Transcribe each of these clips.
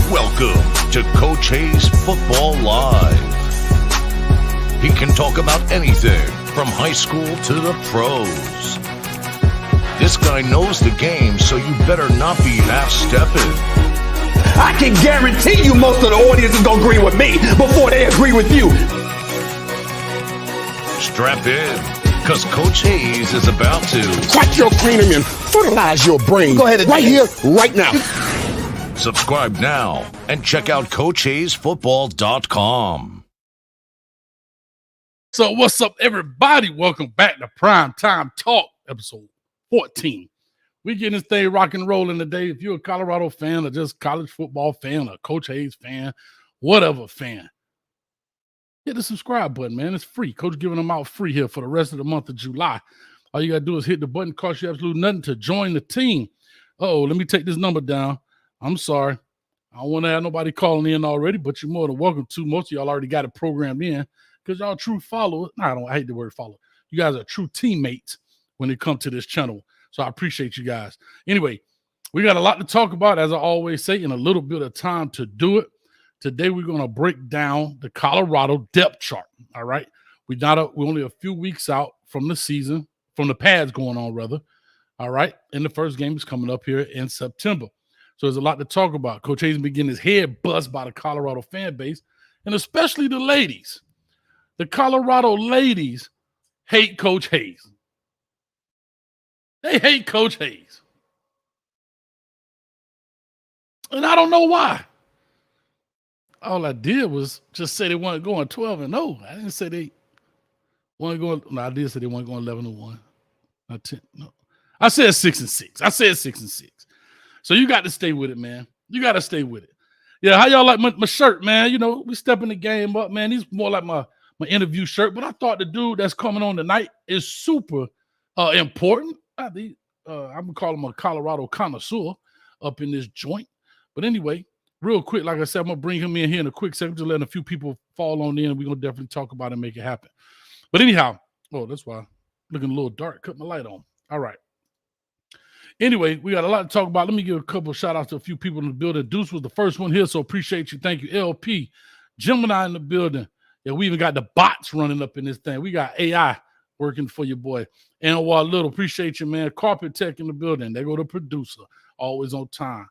Welcome to Coach Hayes Football Live. He can talk about anything from high school to the pros. This guy knows the game, so you better not be half-stepping. I can guarantee you most of the audience is going to agree with me before they agree with you. Strap in, because Coach Hayes is about to Crack your cranium and fertilize your brain. Go ahead and right here, right now. subscribe now and check out CoachHayesFootball.com. So what's up, everybody? Welcome back to Prime Time Talk, episode 14. We getting this thing rock and rolling today. If you're a Colorado fan or just college football fan or Coach Hayes fan, whatever fan, hit the subscribe button, man. It's free. Coach giving them out free here for the rest of the month of July. All you got to do is hit the button. Cost you absolutely nothing to join the team. Uh-oh, let me take this number down. I'm sorry. I don't want to have nobody calling in already, but you're more than welcome to. Most of y'all already got it programmed in because y'all true followers. I hate the word follow. You guys are true teammates when it comes to this channel. So I appreciate you guys. Anyway, we got a lot to talk about, as I always say, in a little bit of time to do it. Today, we're going to break down the Colorado depth chart, all right? We're only a few weeks out from the season, from the pads going on, rather, all right? And the first game is coming up here in September. So there's a lot to talk about. Coach Hayes been getting his head buzzed by the Colorado fan base, and especially the ladies. The Colorado ladies hate Coach Hayes. They hate Coach Hayes. And I don't know why. All I did was just say they weren't going 12-0. I didn't say they weren't going. No, I did say they weren't going 11-1. Not 10. No, I said 6-6. I said 6-6. So you got to stay with it, man. You got to stay with it. Yeah, how y'all like my shirt, man? You know, we stepping the game up, man. He's more like my interview shirt, but I thought the dude that's coming on tonight is super important. I'm gonna call him a Colorado connoisseur up in this joint. But anyway, real quick, like I said, I'm gonna bring him in here in a quick second, just letting a few people fall on in. We're gonna definitely talk about it and make it happen. But anyhow, that's why I'm looking a little dark. Cut my light on. All right. Anyway, we got a lot to talk about. Let me give a couple of shout outs to a few people in the building. Deuce was the first one here, so appreciate you. Thank you. LP, Gemini in the building. Yeah, we even got the bots running up in this thing. We got AI working for your boy. Anwar Little, appreciate you, man. Carpet Tech in the building. They go to producer, always on time.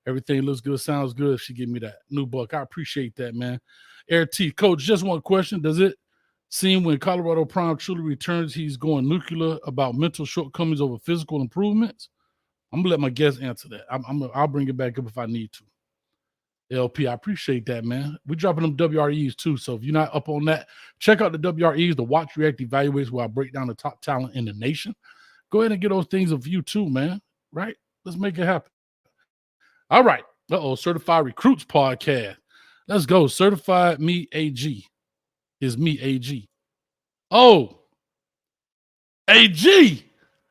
Everything looks good, sounds good. She gave me that new buck. I appreciate that, man. Air T, Coach, just one question. Does it seem when Colorado Prime truly returns, he's going nuclear about mental shortcomings over physical improvements? I'm going to let my guest answer that. I'll bring it back up if I need to. LP, I appreciate that, man. We're dropping them WREs too, so if you're not up on that, check out the WREs, the Watch, React, Evaluates, where I break down the top talent in the nation. Go ahead and get those things of you too, man, right? Let's make it happen. All right. Certified Recruits Podcast. Let's go. Certified Me AG is me AG. Oh, AG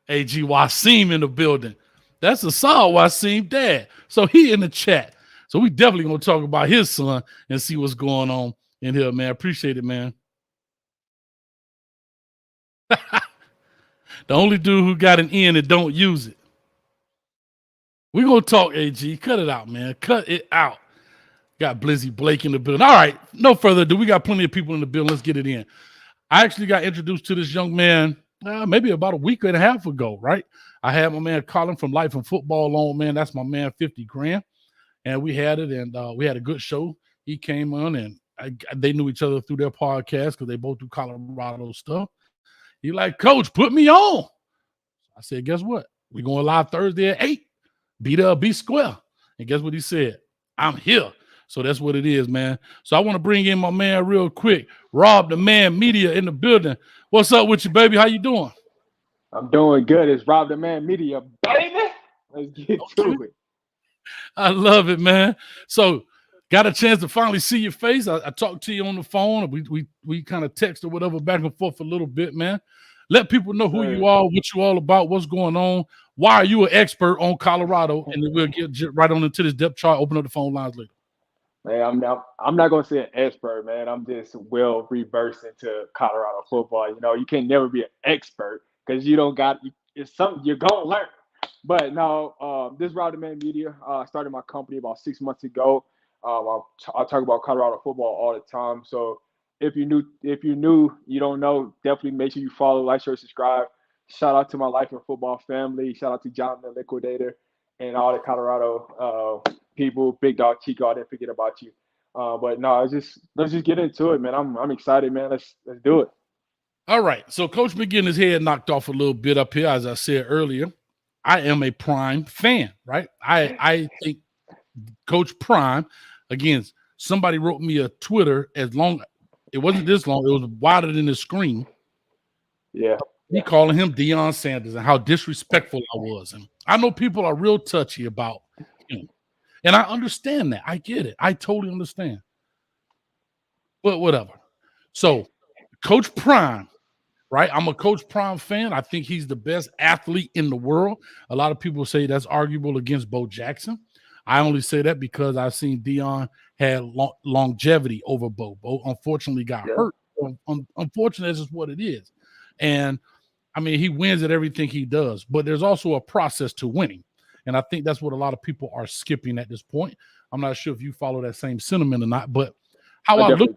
Wasim in the building. That's Asad Wasim dad. So he in the chat. So we definitely going to talk about his son and see what's going on in here, man. Appreciate it, man. The only dude who got an in and don't use it. We're going to talk, AG. Cut it out, man. Cut it out. Got Blizzy Blake in the building. All right. No further ado. We got plenty of people in the building. Let's get it in. I actually got introduced to this young man maybe about a week and a half ago, right? I had my man Colin from Life and Football on, man. That's my man, 50 grand. And we had it, and we had a good show. He came on, and they knew each other through their podcast because they both do Colorado stuff. He like, Coach, put me on. I said, guess what? We're going live Thursday at 8. Be there, be square. And guess what he said? I'm here. So that's what it is, man. So I want to bring in my man real quick. RobDaManMedia in the building. What's up with you, baby? How you doing? I'm doing good. It's RobDaManMedia, baby. Let's get to it. I love it, man. So got a chance to finally see your face. I talked to you on the phone. We kind of text or whatever back and forth a little bit, man. Let people know who you are, what you all about, what's going on. Why are you an expert on Colorado? And then we'll get right on into this depth chart, open up the phone lines later. Man, I'm not going to say an expert, man. I'm just well reversed into Colorado football. You know, you can never be an expert because you don't got – it's something you're going to learn. But now, this RobDaManMedia, I started my company about 6 months ago. I talk about Colorado football all the time. So if you're new, you don't know, definitely make sure you follow, like, share, subscribe. Shout out to my Life in Football family. Shout out to John the Liquidator and all the Colorado people. Big Dog Chico, I didn't forget about you. But no, let's just get into it, man. I'm excited, man. Let's do it. All right. So Coach McGinnis' head knocked off a little bit up here, as I said earlier. I am a Prime fan, right? I think Coach Prime, again, somebody wrote me a Twitter it wasn't this long, it was wider than the screen. Yeah. Me calling him Deion Sanders and how disrespectful I was. And I know people are real touchy about him. And I understand that. I get it. I totally understand. But whatever. So Coach Prime, right? I'm a Coach Prime fan. I think he's the best athlete in the world. A lot of people say that's arguable against Bo Jackson. I only say that because I've seen Deion had longevity over Bo. Bo unfortunately got hurt. Unfortunately, that's just what it is. And I mean, he wins at everything he does, but there's also a process to winning. And I think that's what a lot of people are skipping at this point. I'm not sure if you follow that same sentiment or not, but how I look.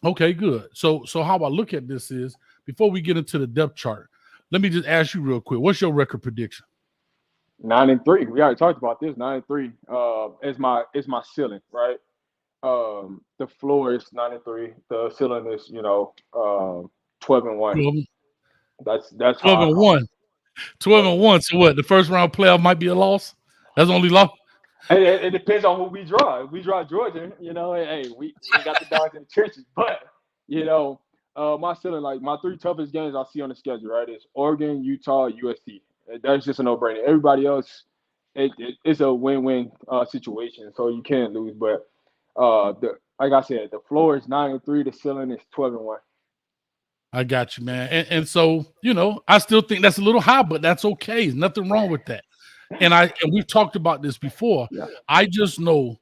Okay, good. So how I look at this is, before we get into the depth chart, let me just ask you real quick. What's your record prediction? 9-3. We already talked about this. 9-3 is my ceiling, right? The floor is 9-3. The ceiling is 12-1. That's 12-1. 12-1. So what? The first round playoff might be a loss. That's only loss. It depends on who we draw. If we draw Georgia, hey, we got the dogs in the trenches. But my ceiling, like, my 3 toughest games I see on the schedule, right, is Oregon, Utah, USC. That's just a no-brainer. Everybody else, it's a win-win situation, so you can't lose. But like I said, the floor is 9-3. The ceiling is 12-1. I got you, man. And so, I still think that's a little high, but that's okay. There's nothing wrong with that. And we've talked about this before. Yeah. I just know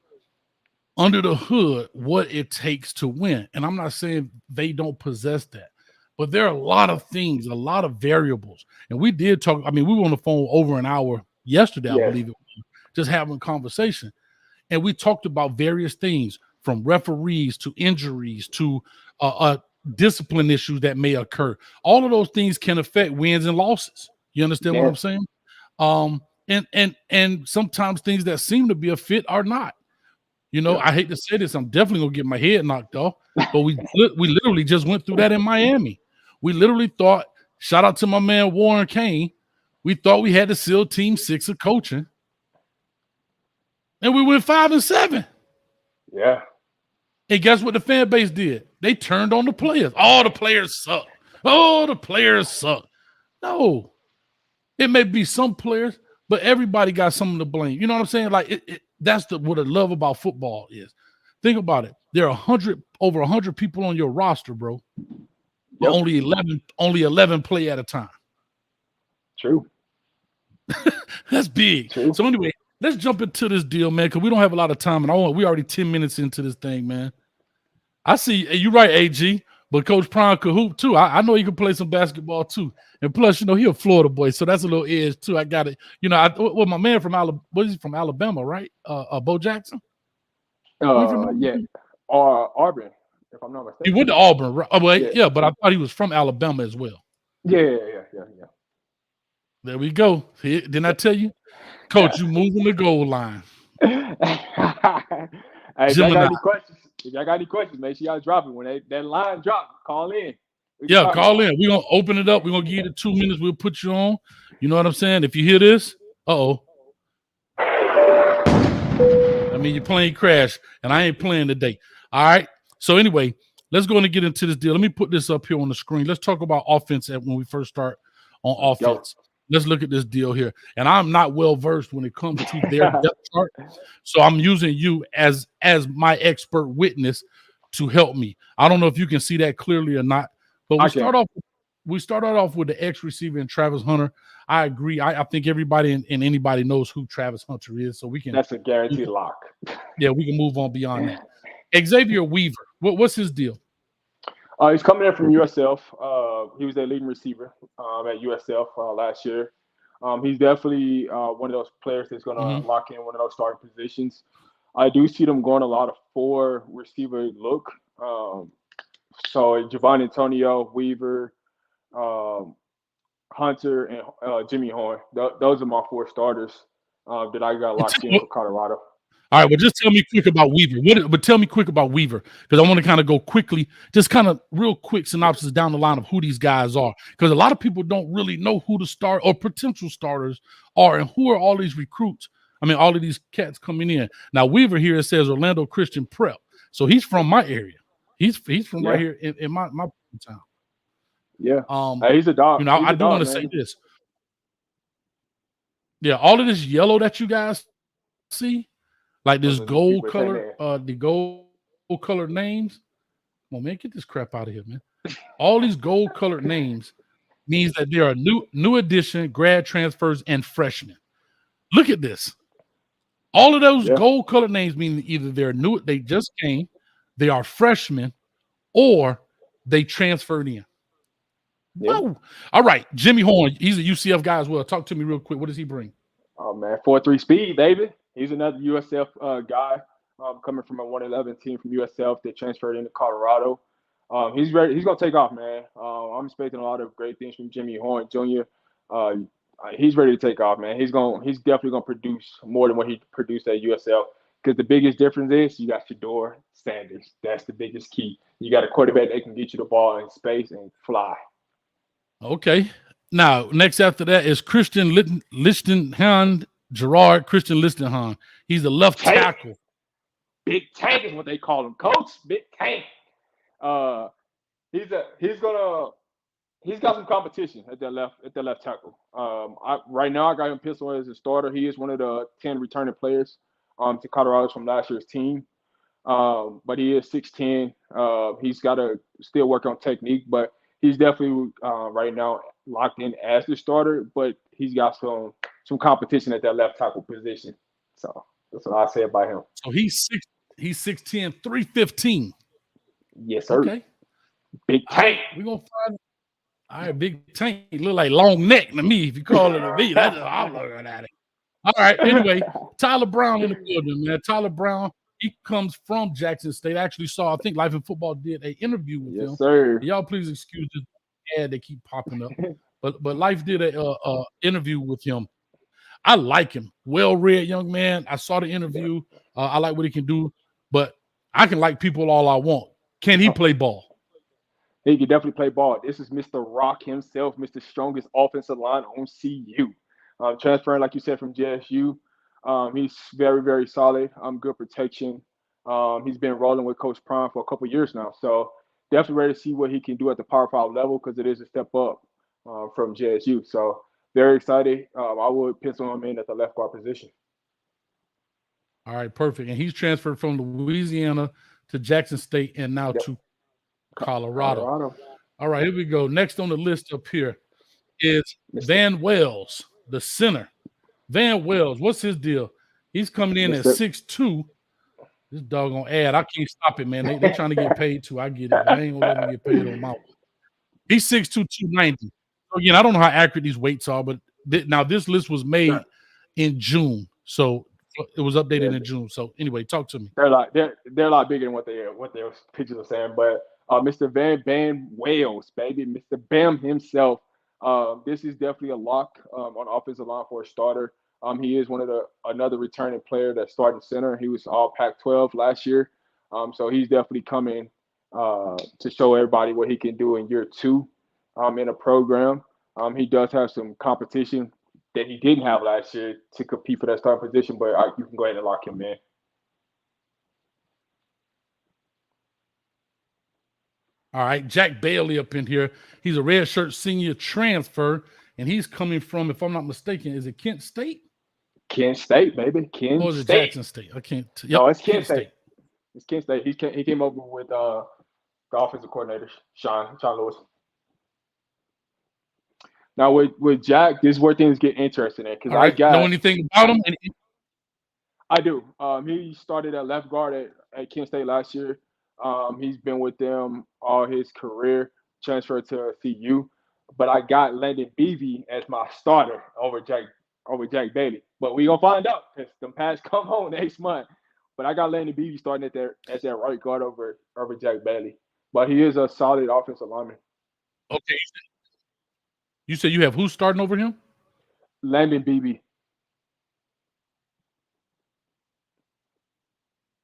under the hood what it takes to win. And I'm not saying they don't possess that, but there are a lot of things, a lot of variables. And we did talk. I mean, we were on the phone over an hour yesterday, I believe it was, just having a conversation. And we talked about various things, from referees to injuries to discipline issues that may occur. All of those things can affect wins and losses. You understand what I'm saying? And sometimes things that seem to be a fit are not. I hate to say this, I'm definitely gonna get my head knocked off, but we literally just went through that in Miami. We literally thought, shout out to my man Warren Kane, we thought we had to seal Team 6 of coaching, and we went 5-7. Yeah. And guess what the fan base did? They turned on the players. All the players suck. Oh, the players suck. No, it may be some players, but everybody got something to blame. You know what I'm saying? Like, that's what I love about football is. Think about it. There are over 100 people on your roster, bro. But only 11 play at a time. True. That's big. True. So anyway, let's jump into this deal, man, because we don't have a lot of time, and we already 10 minutes into this thing, man. I see you're right, AG, but Coach Prime could hoop too. I know he can play some basketball too, and plus, he's a Florida boy, so that's a little edge too. I got it. My man from Alabama, was he from Alabama, right? Bo Jackson. Yeah, Auburn, if I'm not mistaken. He went to Auburn, right? Oh, well, yeah, but I thought he was from Alabama as well. Yeah. There we go. Didn't I tell you, Coach? You moving the goal line. Hey, if y'all got any questions, make sure y'all drop it. When that line drops, call in. Call in. We're going to open it up. We're going to give you the 2 minutes. We'll put you on. You know what I'm saying? If you hear this, I mean, your plane crashed, and I ain't playing today. All right? So anyway, let's go and get into this deal. Let me put this up here on the screen. Let's talk about offense when we first start on offense. Let's look at this deal here. And I'm not well-versed when it comes to their depth chart, so I'm using you as my expert witness to help me. I don't know if you can see that clearly or not, but we started off with the ex-receiver and Travis Hunter. I agree. I think everybody and anybody knows who Travis Hunter is, so we can. That's a guaranteed lock. Yeah, we can move on beyond that. Xavier Weaver, what's his deal? He's coming in from USF. He was their leading receiver at USF last year. He's definitely one of those players that's going to lock in one of those starting positions. I do see them going a lot of 4 receiver look. So Javon Antonio, Weaver, um, Hunter, and Jimmy Horn. Those are my 4 starters that I got locked in for Colorado. All right, well, just tell me quick about Weaver. But tell me quick about Weaver, because I want to kind of go quickly, just kind of real quick synopsis down the line of who these guys are, because a lot of people don't really know who the start or potential starters are, and who are all these recruits. I mean, all of these cats coming in. Now, Weaver here, it says Orlando Christian Prep, so he's from my area. He's from right here in my town. Yeah, he's a dog. I do want to say this. Yeah, all of this yellow that you guys see. Like this gold color, the gold colored names. Come on, man, get this crap out of here, man. All these gold colored names means that there are new addition, grad transfers, and freshmen. Look at this. All of those gold colored names mean either they're new, they just came, they are freshmen, or they transferred in. Whoa. All right, Jimmy Horn, he's a UCF guy as well. Talk to me real quick. What does he bring? Oh man, 4.3 speed, baby. He's another USF guy coming from a 111 team from USF that transferred into Colorado. He's ready. He's gonna take off, man. I'm expecting a lot of great things from Jimmy Horn Jr. He's ready to take off, man. He's definitely gonna produce more than what he produced at USF. Because the biggest difference is you got Shedeur Sanders. That's the biggest key. You got a quarterback that can get you the ball in space and fly. Okay. Now, next after that is Christian Lichtenhahn, Gerard Christian Lichtenhahn. He's a left tackle. Big Tank is what they call him, Coach. Big Tank. He's got some competition at that left tackle. Right now I got him penciled as a starter. He is one of the 10 returning players to Colorado from last year's team. But he is 6'10". He's got to still work on technique, but he's definitely right now locked in as the starter, but he's got some competition at that left tackle position. So that's what I say about him. So he's 6'10", 315. Yes, sir. Okay. Big Tank. We're gonna find all right, Big Tank. He look like long neck to me if you call it a V. That's how I'm looking at it. All right. Anyway, Tyler Brown in the building, man. Tyler Brown, he comes from Jackson State. I actually saw, I think Life in Football did an interview with him. Yes, sir. Y'all please excuse this ad they keep popping up. But Life did a interview with him. I like him. Well-read young man. I saw the interview. I like what he can do, but I can like people all I want. Can he play ball? He can definitely play ball. This is Mr. Rock himself, Mr. Strongest offensive line on CU. Transferring, like you said, from JSU. He's very, very solid. Good protection. He's been rolling with Coach Prime for a couple of years now. So definitely ready to see what he can do at the Power 5 level because it is a step up from JSU. So very excited. I would pencil him in at the left guard position. All right, perfect. And he's transferred from Louisiana to Jackson State and now to Colorado. All right, here we go. Next on the list up here is Van Wells, the center. Van Wells, what's his deal? He's coming in at 6'2". This doggone ad, I can't stop it, man. They trying to get paid too. I get it. But I ain't gonna let them get paid on my one. He's 6'2", 290. So again, I don't know how accurate these weights are, but now this list was made in June, so it was updated in June. So anyway, talk to me. They're a lot bigger than what their pictures are saying. But Mr. Van Wales, baby, Mr. Bam himself. This is definitely a lock on offensive line for a starter. He is another returning player that started center. He was all Pac-12 last year. So he's definitely coming to show everybody what he can do in year 2 in a program. He does have some competition that he didn't have last year to compete for that starting position, but you can go ahead and lock him in. All right, Jack Bailey up in here. He's a redshirt senior transfer, and he's coming from, if I'm not mistaken, is it Kent State? Kent State, baby. Kent or is it State. Jackson State? I can't. No, it's Kent State. It's Kent State. He came over with the offensive coordinator, Sean Lewis. Now with Jack, this is where things get interesting because I know anything about him. I do. He started at left guard at Kent State last year. He's been with them all his career. Transferred to CU. but I got Landon Beebe as my starter over Jack Bailey. But we gonna find out because the pass come home next month. But I got Landon Beebe starting at there as that right guard over Jack Bailey. But he is a solid offensive lineman. Okay. You said you have who starting over him? Landon Beebe.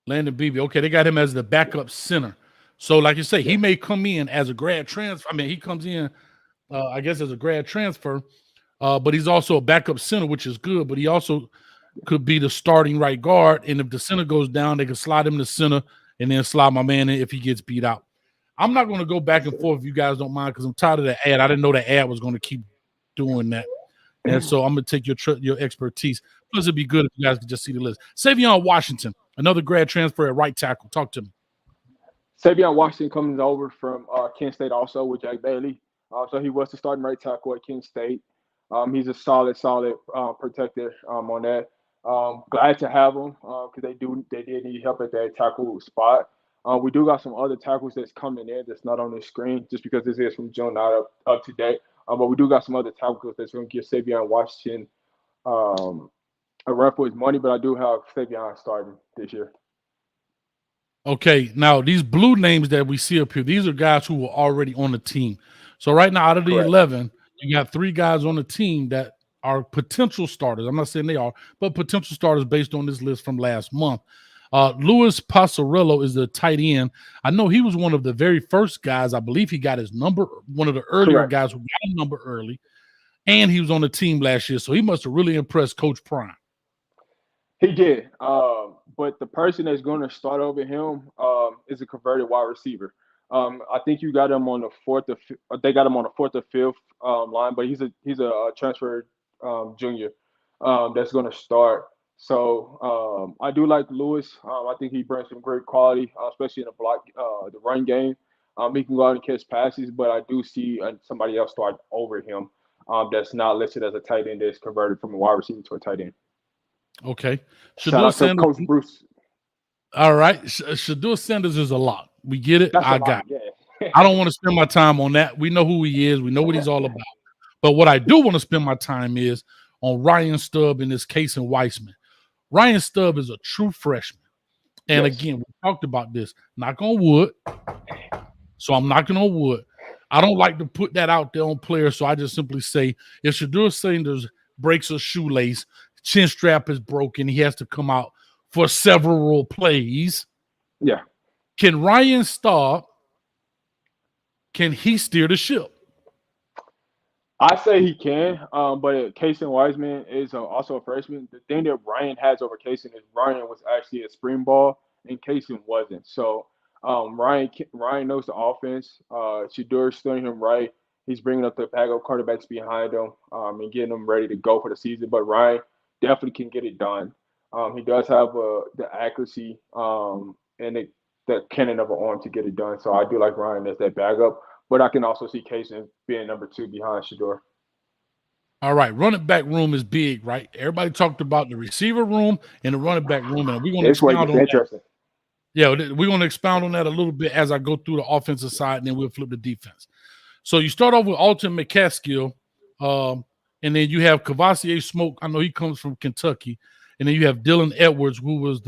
Landon Beebe. Okay, they got him as the backup center. So, like you say, he may come in as a grad transfer. I mean, he comes in, I guess, as a grad transfer, but he's also a backup center, which is good. But he also could be the starting right guard. And if the center goes down, they can slide him to center and then slide my man in if he gets beat out. I'm not going to go back and forth if you guys don't mind because I'm tired of that ad. I didn't know the ad was going to keep doing that. And so I'm going to take your expertise. Plus, it'd be good if you guys could just see the list. Savion Washington, another grad transfer at right tackle. Talk to me. Savion Washington comes over from Kent State also with Jack Bailey. So he was the starting right tackle at Kent State. He's a solid protector on that. Glad to have him because they did need help at that tackle spot. We do got some other tackles that's coming in that's not on the screen just because this is from June, not up to date. But we do got some other tackles that's going to give Savion Washington a run for his money. But I do have Savion starting this year. Okay, now these blue names that we see up here, these are guys who were already on the team. So right now, out of the Correct. 11, you got 3 guys on the team that are potential starters. I'm not saying they are, but potential starters based on this list from last month. Louis Passarello is the tight end. I know he was one of the very first guys. I believe he got his number, one of the earlier Correct. guys who got a number early, and he was on the team last year. So he must have really impressed Coach Prime. He did. But the person that's going to start over him is a converted wide receiver. I think you got him on the fourth or they got him on the fourth or fifth line, but he's a transfer junior that's going to start. So I do like Lewis. I think he brings some great quality, especially in the run game. He can go out and catch passes, but I do see somebody else start over him that's not listed as a tight end that's converted from a wide receiver to a tight end. Okay. Shout out to Coach Bruce. All right. Shedeur Sanders is a lot. We get it. That's I got it. Yeah. I don't want to spend my time on that. We know who he is. We know what he's all about. But what I do want to spend my time is on Ryan Stubb and this Casey Weissman. Ryan Stubb is a true freshman. And again, we talked about this. Knock on wood. So I'm knocking on wood. I don't like to put that out there on players. So I just simply say if Shedeur Sanders breaks a shoelace, chin strap is broken, he has to come out for several plays. Yeah. Can Ryan Stubb, can he steer the ship? I say he can, but Casey Weissman is also a freshman. The thing that Ryan has over Casey is Ryan was actually a spring ball and Casey wasn't. So Ryan knows the offense. Shedeur's steering him right. He's bringing up the backup quarterbacks behind him and getting them ready to go for the season. But Ryan definitely can get it done. He does have the accuracy and the cannon of an arm to get it done. So I do like Ryan as that backup. But I can also see Casey being number 2 behind Shedeur. All right, running back room is big, right? Everybody talked about the receiver room and the running back room, and we're going to expound on that. Yeah, we're going to expound on that a little bit as I go through the offensive side, and then we'll flip the defense. So you start off with Alton McCaskill, and then you have Cavassier Smoke. I know he comes from Kentucky, and then you have Dylan Edwards, who was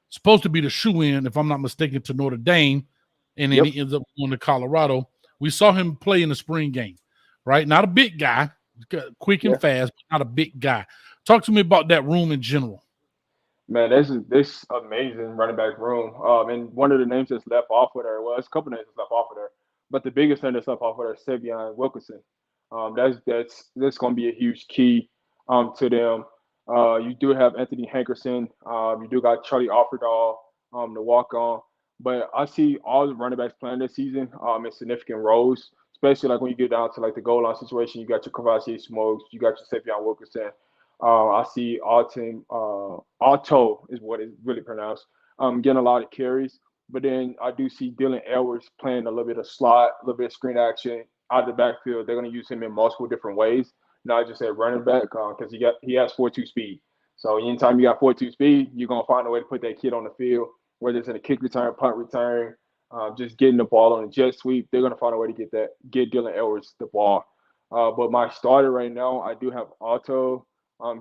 supposed to be the shoe-in, if I'm not mistaken, to Notre Dame, and then he ends up going to Colorado. We saw him play in the spring game, right? Not a big guy, quick and fast, but not a big guy. Talk to me about that room in general. Man, this amazing running back room. And one of the names that's left off of there, well, there's a couple names that's left off of there, but the biggest name that's left off of there is Savion Wilkinson. That's going to be a huge key to them. You do have Anthony Hankerson. You do got Charlie Offerdahl to walk on. But I see all the running backs playing this season in significant roles, especially like when you get down to like the goal line situation. You got your Cavassier Smokes, you got your Savion Wilkinson. I see Alto is what it's really pronounced, getting a lot of carries. But then I do see Dylan Edwards playing a little bit of slot, a little bit of screen action out of the backfield. They're going to use him in multiple different ways, not just at running back because he has 4.2 speed. So anytime you got 4.2 speed, you're going to find a way to put that kid on the field. Whether it's in a kick return, punt return, just getting the ball on a jet sweep, they're going to find a way to get Dylan Edwards the ball. But my starter right now, I do have Otto.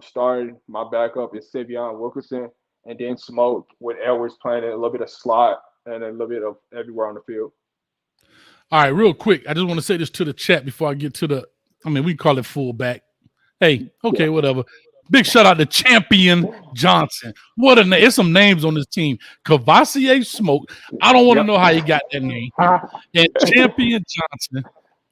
Starting my backup is Savion Wilkerson, and then Smoke with Edwards playing a little bit of slot and a little bit of everywhere on the field. All right, real quick. I just want to say this to the chat before I get to the. I mean, we call it fullback. Hey, okay, Yeah. whatever. Big shout out to Champion Johnson. What a name. There's some names on this team. Cavassier Smoke. I don't want to Yep. know how he got that name. And Champion Johnson.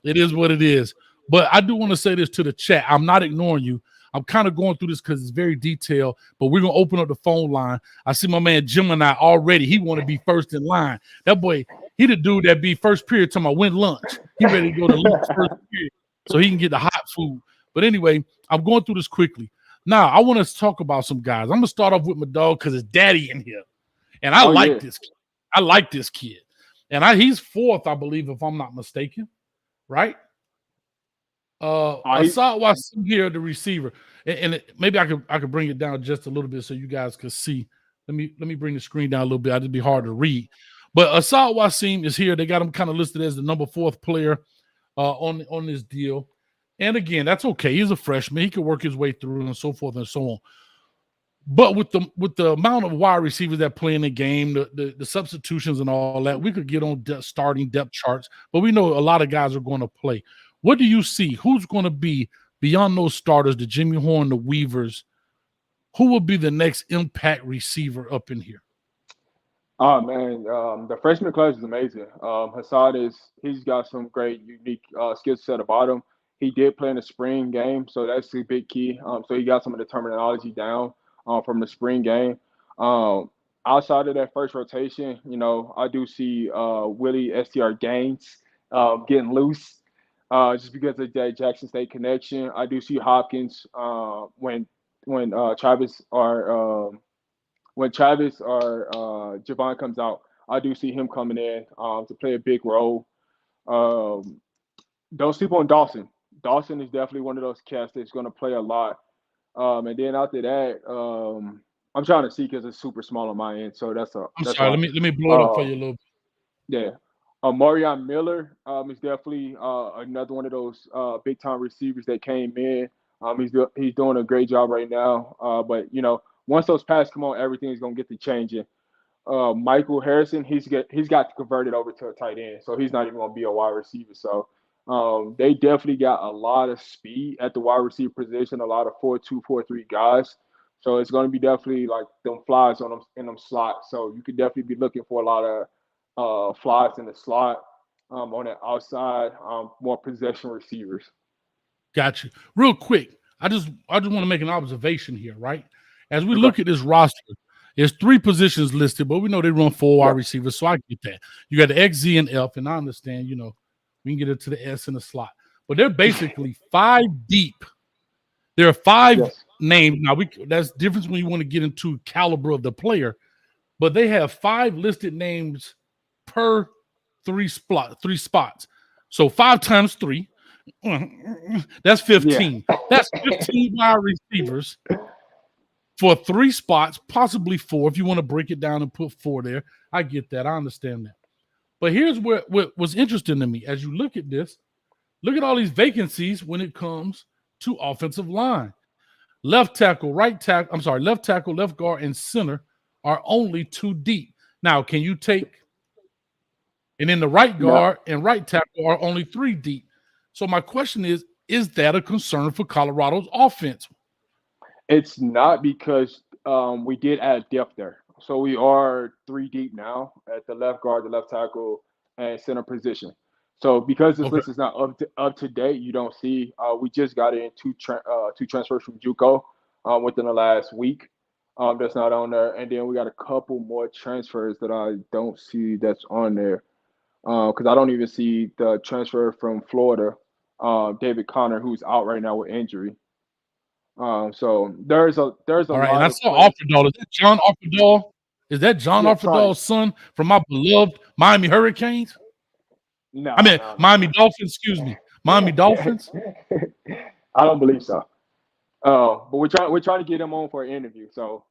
It is what it is. But I do want to say this to the chat. I'm not ignoring you. I'm kind of going through this because it's very detailed, but we're going to open up the phone line. I see my man Gemini already. He want to be first in line. That boy, he the dude that be first period talking about win lunch. He ready to go to lunch first period so he can get the hot food. But anyway, I'm going through this quickly. Now, I want to talk about some guys. I'm going to start off with my dog because it's daddy in here. And I like this kid. I like this kid. And he's fourth, I believe, if I'm not mistaken. Right? Asad Wasim here, the receiver. And maybe I could bring it down just a little bit so you guys could see. Let me bring the screen down a little bit. It'd be hard to read. But Asad Wasim is here. They got him kind of listed as the number 4th player on this deal. And again, that's okay. He's a freshman. He can work his way through and so forth and so on. But with the amount of wide receivers that play in the game, the substitutions and all that, we could get on starting depth charts. But we know a lot of guys are going to play. What do you see? Who's going to be beyond those starters, the Jimmy Horn, the Weavers? Who will be the next impact receiver up in here? Oh man, the freshman class is amazing. Hassad he's got some great unique skill set about him. He did play in the spring game, so that's a big key. So he got some of the terminology down from the spring game. Outside of that first rotation, I do see Willie STR Gaines getting loose just because of that Jackson State connection. I do see Hopkins when Travis or Javon comes out, I do see him coming in to play a big role. Don't sleep on Dawson. Dawson is definitely one of those cats that's going to play a lot. And then after that, I'm trying to see because it's super small on my end. So that's sorry. Let me blow it up for you a little bit. Yeah. Marion Miller is definitely another one of those big time receivers that came in. He's doing a great job right now. But once those passes come on, everything's gonna get to changing. Michael Harrison, he's got to convert it over to a tight end, so he's not even gonna be a wide receiver. So they definitely got a lot of speed at the wide receiver position, a lot of 4.2, 4.3 guys. So it's gonna be definitely like them flies on them in them slots. So you could definitely be looking for a lot of flies in the slot on the outside, more possession receivers. Got you. Real quick, I just want to make an observation here, right? As we look at this roster, there's 3 positions listed, but we know they run 4 wide receivers, so I get that. You got the X, Z, and F, and I understand, we can get it to the S in the slot. But they're basically 5 deep. There are 5 names. Now, that's difference when you want to get into caliber of the player, but they have 5 listed names per 3 spots. So 5 times 3. That's 15. Yeah. That's 15 wide receivers for 3 spots, possibly 4. If you want to break it down and put 4 there, I get that. I understand that. But here's what was interesting to me. As you look at this, look at all these vacancies when it comes to offensive line. Left tackle, left guard, and center are only 2 deep. Now, can you take – and then the right guard and right tackle are only 3 deep. So my question is that a concern for Colorado's offense? It's not, because we did add depth there. So we are 3 deep now at the left guard, the left tackle, and center position. So because this list is not up to date, you don't see. We just got in 2 transfers from JUCO within the last week. That's not on there, and then we got a couple more transfers that I don't see that's on there. Because I don't even see the transfer from Florida, David Connor, who's out right now with injury. So there's a all right, lot. And I saw Offerdahl. Is that John Offerdahl? Is that John Offerdahl's son from my beloved Miami Hurricanes? No, Miami Dolphins. Excuse me, Miami Dolphins. I don't believe so. But we're trying to get him on for an interview. So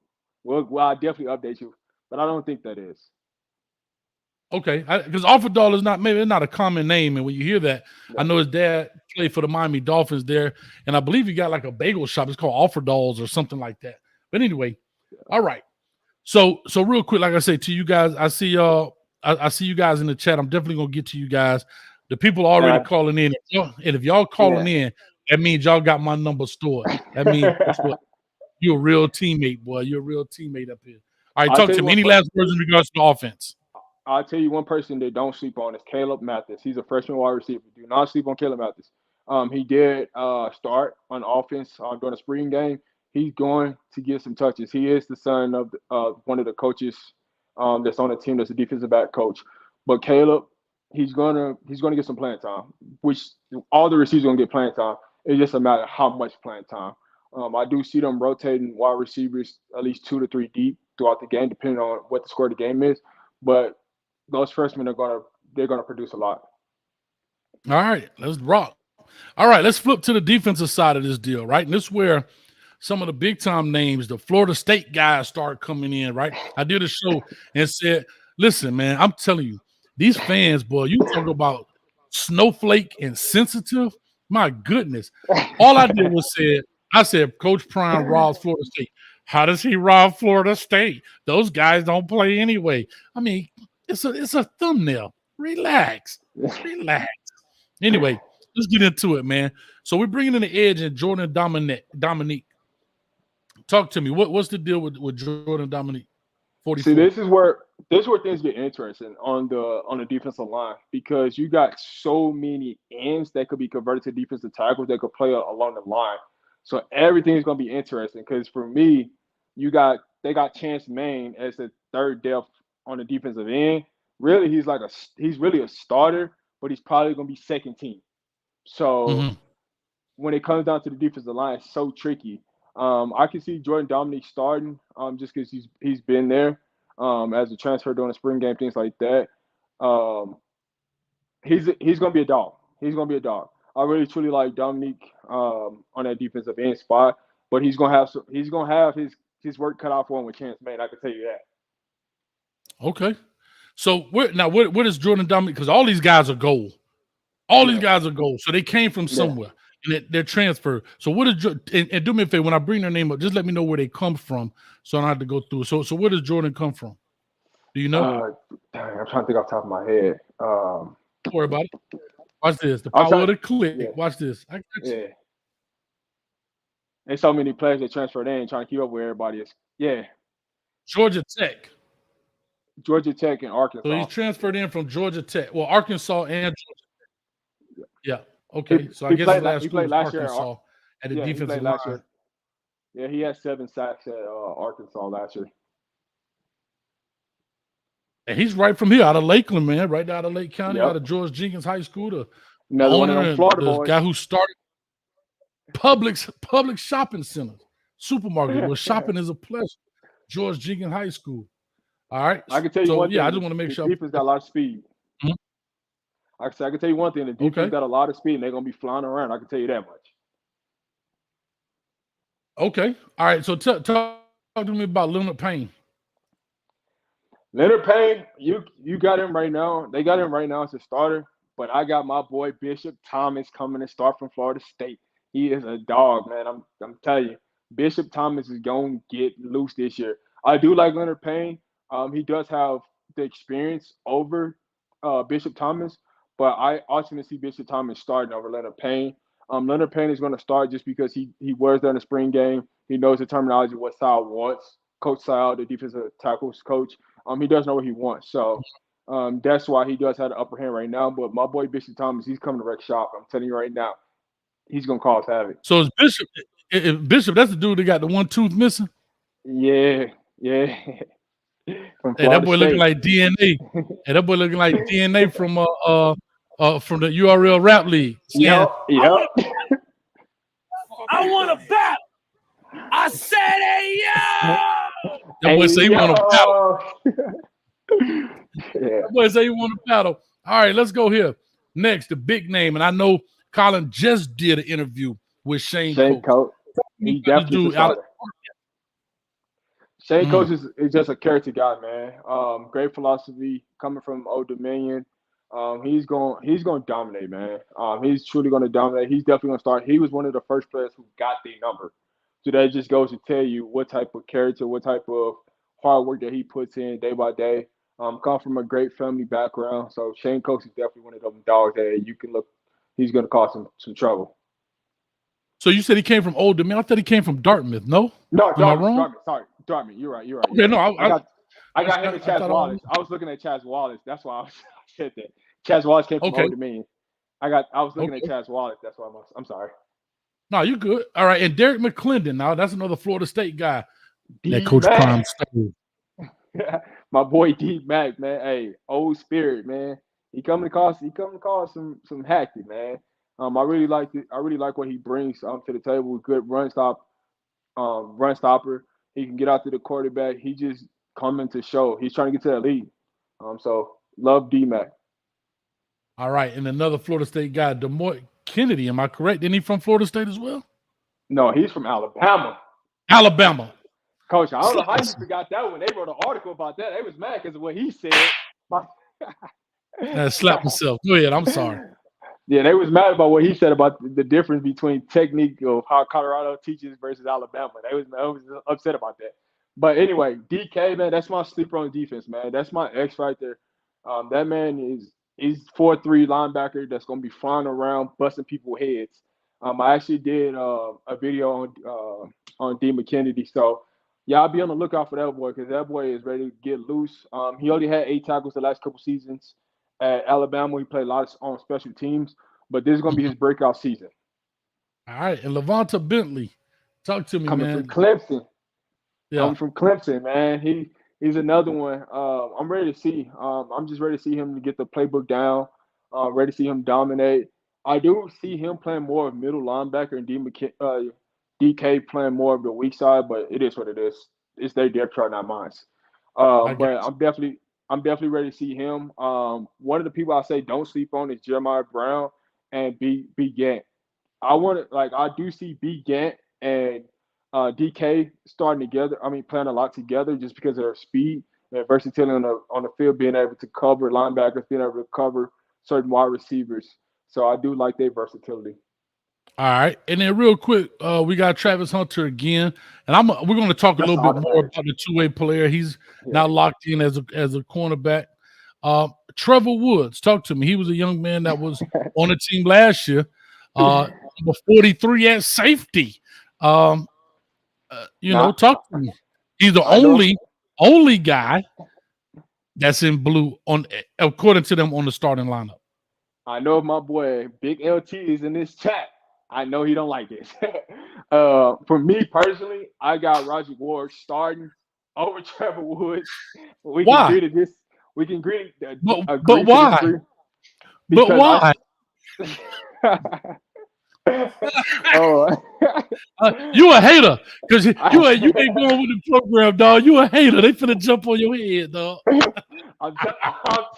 I'll definitely update you. But I don't think that is. Okay, because Offerdahl is not a common name, and when you hear that, I know his dad played for the Miami Dolphins there, and I believe he got like a bagel shop. It's called Offerdahl's or something like that. But anyway, all right. So real quick, like I say to you guys, I see y'all. I see you guys in the chat. I'm definitely gonna get to you guys. The people are already calling in, and if y'all calling in, that means y'all got my number stored. That means you're a real teammate, boy. You're a real teammate up here. All right, talk to me. Any last words in regards to the offense? I'll tell you one person that don't sleep on is Caleb Mathis. He's a freshman wide receiver. Do not sleep on Caleb Mathis. He did start on offense during the spring game. He's going to get some touches. He is the son of one of the coaches that's on the team that's a defensive back coach. But Caleb, he's gonna get some playing time, which all the receivers are gonna get playing time. It's just a matter of how much playing time. I do see them rotating wide receivers at least 2 to 3 deep throughout the game, depending on what the score of the game is. But those freshmen they're gonna produce a lot. All right, let's rock. All right, let's flip to the defensive side of this deal, right? And this is where some of the big time names, the Florida State guys, start coming in, right? I did a show and said, listen, man, I'm telling you, these fans, boy, you talk about snowflake and sensitive. My goodness. All I did was I said, Coach Prime robs Florida State. How does he rob Florida State? Those guys don't play anyway. I mean, it's a thumbnail. Relax. Anyway, let's get into it, man. So we're bringing in the edge and Jordan Dominique. Talk to me. What's the deal with Jordan Dominique? 44. See, this is where things get interesting on the defensive line, because you got so many ends that could be converted to defensive tackles that could play along the line. So everything is going to be interesting, because for me, they got Chance Main as the third depth on the defensive end. Really, he's really a starter, but he's probably going to be second team. So when it comes down to the defensive line, it's so tricky. I can see Jordan Dominique starting just because he's been there as a transfer during the spring game, things like that. He's going to be a dog. He's going to be a dog. I really truly like Dominique on that defensive end spot, but he's going to have his work cut out for him with Chance Main. I can tell you that. Okay. So what is Jordan Dominique? Because all these guys are gold. These guys are gold. So they came from somewhere. And they're transferred. So what is and do me a favor, when I bring their name up, just let me know where they come from, so I don't have to go through. So where does Jordan come from? Do you know? I'm trying to think off the top of my head. Don't worry about it. Watch this. The power of the click. Yeah. Watch this. I got you. Yeah. There's so many players that transferred in trying to keep up with everybody. Yeah. Georgia Tech and Arkansas. So he's transferred in from Georgia Tech. Well, Arkansas and Georgia Tech. Yeah. Okay, so I guess his last school was Arkansas at the defensive line. Yeah, he had 7 sacks at Arkansas last year. And he's right from here, out of Lakeland, man, right out of Lake County, out of George Jenkins High School. The owner, the guy who started public shopping center, supermarket, where shopping is a pleasure. George Jenkins High School. All right. I can tell you one thing. I just want to make sure. The defense got a lot of speed. I can tell you one thing. The defense got a lot of speed, and they're going to be flying around. I can tell you that much. Okay. All right. So talk to me about Leonard Payne. Leonard Payne, you got him right now. They got him right now as a starter, but I got my boy Bishop Thomas coming to start from Florida State. He is a dog, man. I'm telling you, Bishop Thomas is going to get loose this year. I do like Leonard Payne. He does have the experience over Bishop Thomas, but I ultimately see Bishop Thomas starting over Leonard Payne. Leonard Payne is going to start just because he was there in the spring game. He knows the terminology, what Sal wants. Coach Sal, the defensive tackles coach, he does know what he wants. So that's why he does have the upper hand right now. But my boy Bishop Thomas, he's coming to wreck shop. I'm telling you right now, he's going to cause havoc. So is Bishop, that's the dude that got the one tooth missing? Yeah. Hey, that boy looking like DNA. Hey, that boy looking like DNA from the URL Rap League. Yep. I want to battle. I said, hey, yo. That boy say he want to battle. That boy say he want to battle. All right, let's go here. Next, the big name. And I know Colin just did an interview with Shane Coates. He definitely Shane Coach is just a character guy, man. Great philosophy coming from Old Dominion. He's going to dominate, man. He's truly going to dominate. He's definitely going to start. He was one of the first players who got the number. So that just goes to tell you what type of character, what type of hard work that he puts in day by day. Come from a great family background. So Shane Coach is definitely one of them dogs that you can look. He's going to cause some trouble. So you said he came from Old Dominion. I thought he came from Dartmouth. No, No, am I wrong? Dartmouth. Sorry, Dartmouth. You're right. Okay, no, I got him and Chaz Wallace. I was looking at Chaz Wallace. That's why I said that. Chaz Wallace came from Old Dominion. I was looking at Chaz Wallace. That's why I'm sorry. No, you're good. All right, and Derek McClendon. Now that's another Florida State guy. That Coach D-Mac. Prime stole. My boy D-Mac, man. Hey, old spirit, man. He coming to cause some hacking, man. I really like what he brings to the table. Good run stopper. He can get out to the quarterback. He just coming to show. He's trying to get to that lead. So love D-Mac. All right, and another Florida State guy, DeMoy Kennedy. Am I correct? Isn't he from Florida State as well? No, he's from Alabama. Alabama. Coach, I don't know how you forgot that one. They wrote an article about that. They was mad because of what he said. I slapped myself. Go ahead. I'm sorry. Yeah, they was mad about what he said about the difference between technique of how Colorado teaches versus Alabama. They was upset about that. But anyway, DK, man, that's my sleeper on defense, man. That's my X right there. That man is 4'3" linebacker that's going to be flying around, busting people's heads. I actually did a video on D. McKennedy. So, yeah, I'll be on the lookout for that boy because that boy is ready to get loose. He only had 8 tackles the last couple seasons. At Alabama, he played a lot on special teams, but this is going to be his breakout season. All right, and Levanta Bentley, talk to me, Coming man. from Clemson. Yeah. Coming from Clemson, man. He's another one. I'm ready to see. I'm just ready to see him to get the playbook down. Ready to see him dominate. I do see him playing more of middle linebacker and DK playing more of the weak side, but it is what it is. It's their depth chart, not mine. But I'm definitely ready to see him. One of the people I say don't sleep on is Jeremiah Brown and B Gant. I do see B Gant and DK starting together. I mean, playing a lot together just because of their speed and versatility on the field, being able to cover linebackers, being able to cover certain wide receivers. So I do like their versatility. All right, and then real quick, we got Travis Hunter again, and we're going to talk a little bit more about the two-way player. He's now locked in as a cornerback. Trevor Woods, talk to me. He was a young man that was on the team last year, number 43 at safety. Talk to me. He's the only guy that's in blue according to them on the starting lineup. I know if my boy Big LT is in this chat, I know he don't like this. For me personally, I got Roger Ward starting over Trevor Woods. We can agree to this. We can agree. But why? But why? You a hater because you ain't going with the program, dog. You a hater. They finna jump on your head, dog. I'm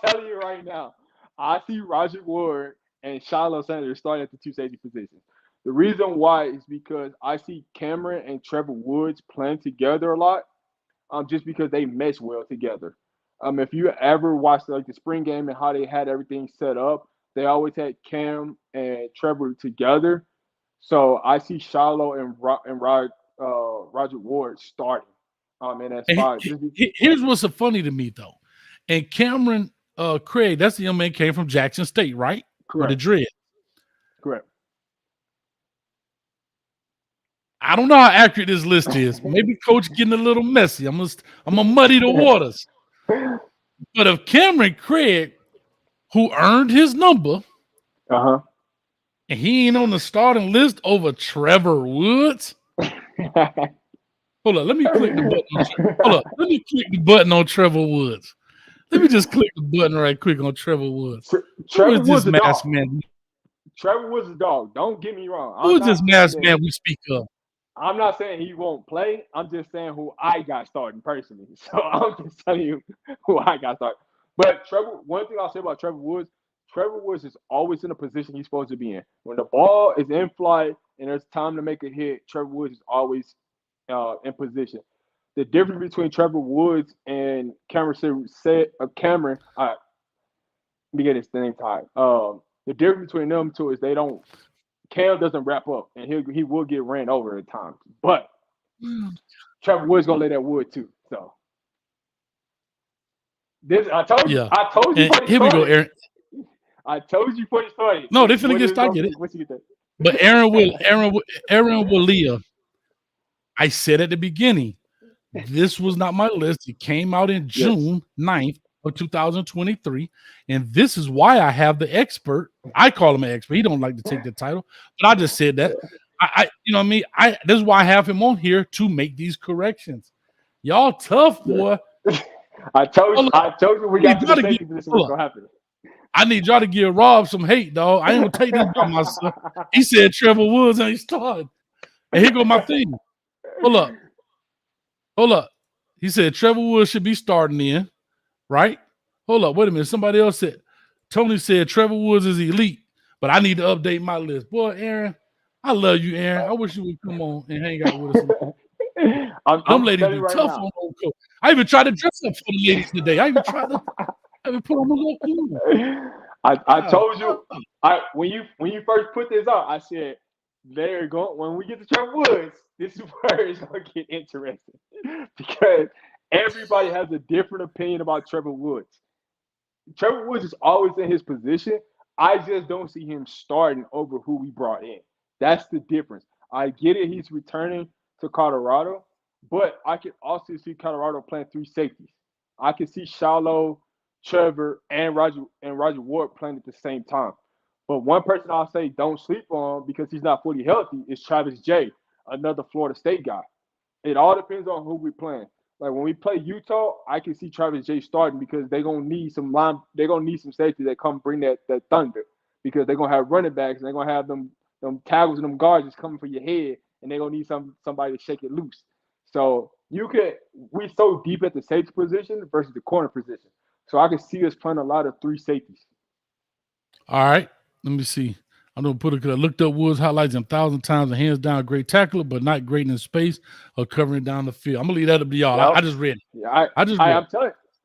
telling you right now. I see Roger Ward and Shiloh Sanders starting at the two safety position. The reason why is because I see Cameron and Trevor Woods playing together a lot, just because they mesh well together. If you ever watched the spring game and how they had everything set up, they always had Cam and Trevor together. So I see Shiloh and Roger Ward starting in that spot. Here's what's so funny to me though, and Cameron Craig, that's the young man came from Jackson State, right? Correct. With the dread. Correct. I don't know how accurate this list is. Maybe Coach getting a little messy. I'm gonna muddy the waters. But if Cameron Craig, who earned his number, and he ain't on the starting list over Trevor Woods. Hold on, let me click the button. Let me click the button on Trevor Woods. Let me just click the button right quick on Trevor Woods. Trevor Woods is this masked man? Trevor Woods is a dog. Don't get me wrong. Who is this masked man we speak of? I'm not saying he won't play. I'm just saying who I got starting personally. So I'm just telling you who I got starting. But one thing I'll say about Trevor Woods is always in a position he's supposed to be in. When the ball is in flight and there's time to make a hit, Trevor Woods is always in position. the difference between Trevor Woods and Cameron said Cameron. Let me get his name tied. The difference between them two is Cam doesn't wrap up, and he will get ran over at times. But Trevor Woods gonna lay that wood too. So this I told you. Yeah. I told you. And here we go, Aaron. I told you for the story. No, they finna get started. Get it. What you get? But Aaron Willia, I said at the beginning, this was not my list. It came out in June 9th of 2023. And this is why I have the expert. I call him an expert. He don't like to take the title, but I just said that. You know what I mean? This is why I have him on here to make these corrections. Y'all tough, boy. I told you we got to the safety position. What's gonna happen? I need y'all to give Rob some hate, dog. I ain't gonna take this by myself. He said Trevor Woods ain't starting. And here go my thing. Hold up. He said Trevor Woods should be starting in, right? Hold up, wait a minute. Somebody else said, Tony said Trevor Woods is elite, but I need to update my list. Boy, Aaron, I love you, Aaron. I wish you would come on and hang out with us. Them ladies be tough on old coach. I even tried to dress up for the ladies today. I even put on a little cool. I told you when you first put this out, I said there go when we get to Trevor Woods, this is where it's gonna get interesting because everybody has a different opinion about Trevor Woods. Trevor Woods is always in his position. I just don't see him starting over who we brought in. That's the difference. I get it. He's returning to Colorado, but I can also see Colorado playing three safeties. I can see Shiloh, Trevor, and Roger Ward playing at the same time. But one person I'll say don't sleep on because he's not fully healthy is Travis Jay, another Florida State guy. It all depends on who we're playing. Like when we play Utah, I can see Travis Jay starting because they're gonna need some safety that come bring that thunder because they're gonna have running backs and they're gonna have them tackles and them guards just coming for your head and they're gonna need somebody to shake it loose. So we're so deep at the safety position versus the corner position. So I can see us playing a lot of three safeties. All right. Let me see. I'm going to put it because I looked up Woods highlights 1,000 times and hands down a great tackler, but not great in space or covering down the field. I'm going to leave that up to y'all. Yep. I just read it. Yeah,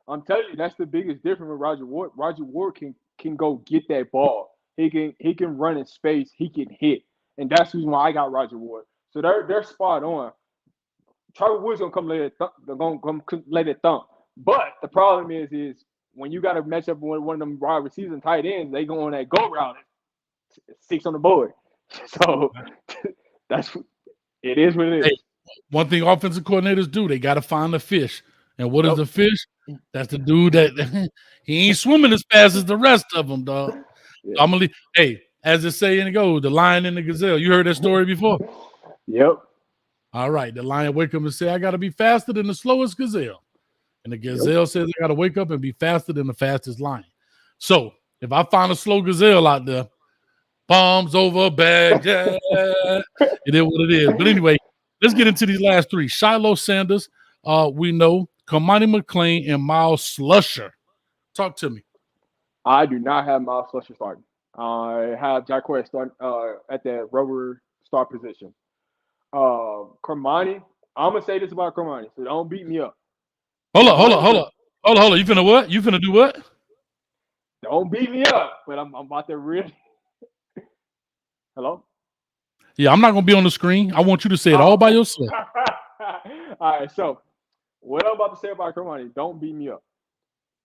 I'm telling you, that's the biggest difference with Roger Ward. Roger Ward can go get that ball. He can run in space. He can hit. And that's the reason why I got Roger Ward. So they're spot on. Trevor Woods gonna come lay that thump. But the problem is when you got to match up with one of them wide receivers and tight ends, they go on that go route. 6 on the board. So it is what it is. Hey, one thing offensive coordinators do, they got to find the fish. And what is the fish? That's the dude that he ain't swimming as fast as the rest of them, dog. Yeah. I'm gonna leave. Hey, as the saying goes, the lion and the gazelle. You heard that story before? Yep. All right. The lion wake up and say, I got to be faster than the slowest gazelle. And the gazelle says, I got to wake up and be faster than the fastest lion. So if I find a slow gazelle out there, bombs over Baghdad, it is what it is. But anyway, let's get into these last three. Shiloh Sanders, we know, Kamani McLean, and Miles Slusher. Talk to me. I do not have Miles Slusher starting. I have Jack Quay starting at that rubber star position. Kamani, I'm gonna say this about Kamani, so don't beat me up. Hold up. You finna what? You finna do what? Don't beat me up, but I'm about to really. Hello? Yeah, I'm not gonna be on the screen. I want you to say it all by yourself. All right, so what I'm about to say about Kamani, don't beat me up.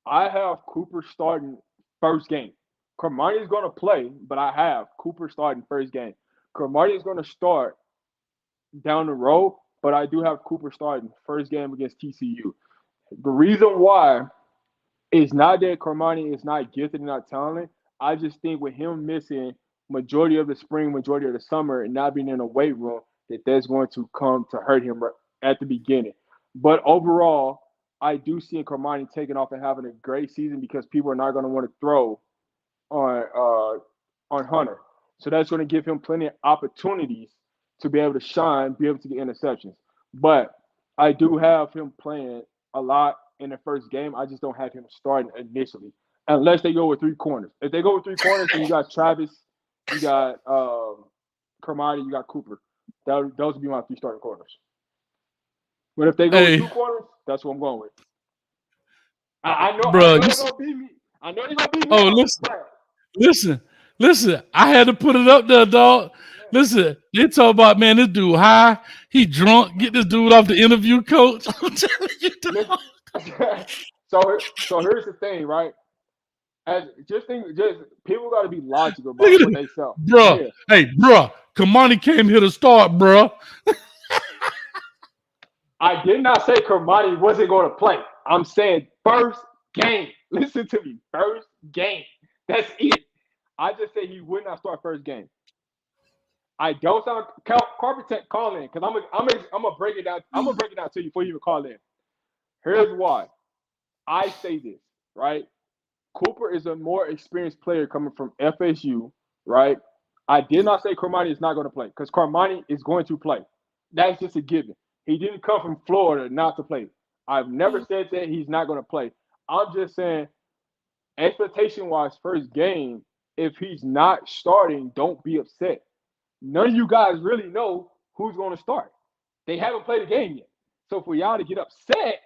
I have Cooper starting first game. Kamani is gonna play, but I have Cooper starting first game. Kamani is gonna start down the road, but I do have Cooper starting first game against TCU. The reason why is not that Kamani is not gifted and not talented. I just think with him missing majority of the spring, majority of the summer, and not being in a weight room, that's going to come to hurt him at the beginning. But overall, I do see Kamani taking off and having a great season because people are not going to want to throw on Hunter. So that's going to give him plenty of opportunities to be able to shine, be able to get interceptions. But I do have him playing a lot in the first game. I just don't have him starting initially, unless they go with three corners. If they go with three corners, then you got Travis, you got Kamani, you got Cooper. Those would be my three starting corners. But if they go with 2 corners, that's what I'm going with. I know they're gonna beat me. I know they're gonna beat me. Oh, listen. I had to put it up there, dog. Listen, they talk about, man, this dude high, he drunk. Get this dude off the interview, coach. I'm telling you, dog. So here's the thing, right? Just people got to be logical about what they sell, bro. Yeah. Hey, bro, Kamani came here to start, bro. I did not say Kamani wasn't going to play. I'm saying first game. Listen to me, first game. That's it. I just said he would not start first game. I don't sound Carpenter call in because I'm gonna break it down. I'm gonna break it down to you before you even call in. Here's why. I say this, right? Cooper is a more experienced player coming from FSU, right? I did not say Carmani is not going to play because Carmani is going to play. That's just a given. He didn't come from Florida not to play. I've never said that he's not going to play. I'm just saying, expectation-wise, first game, if he's not starting, don't be upset. None of you guys really know who's going to start. They haven't played a game yet. So for y'all to get upset,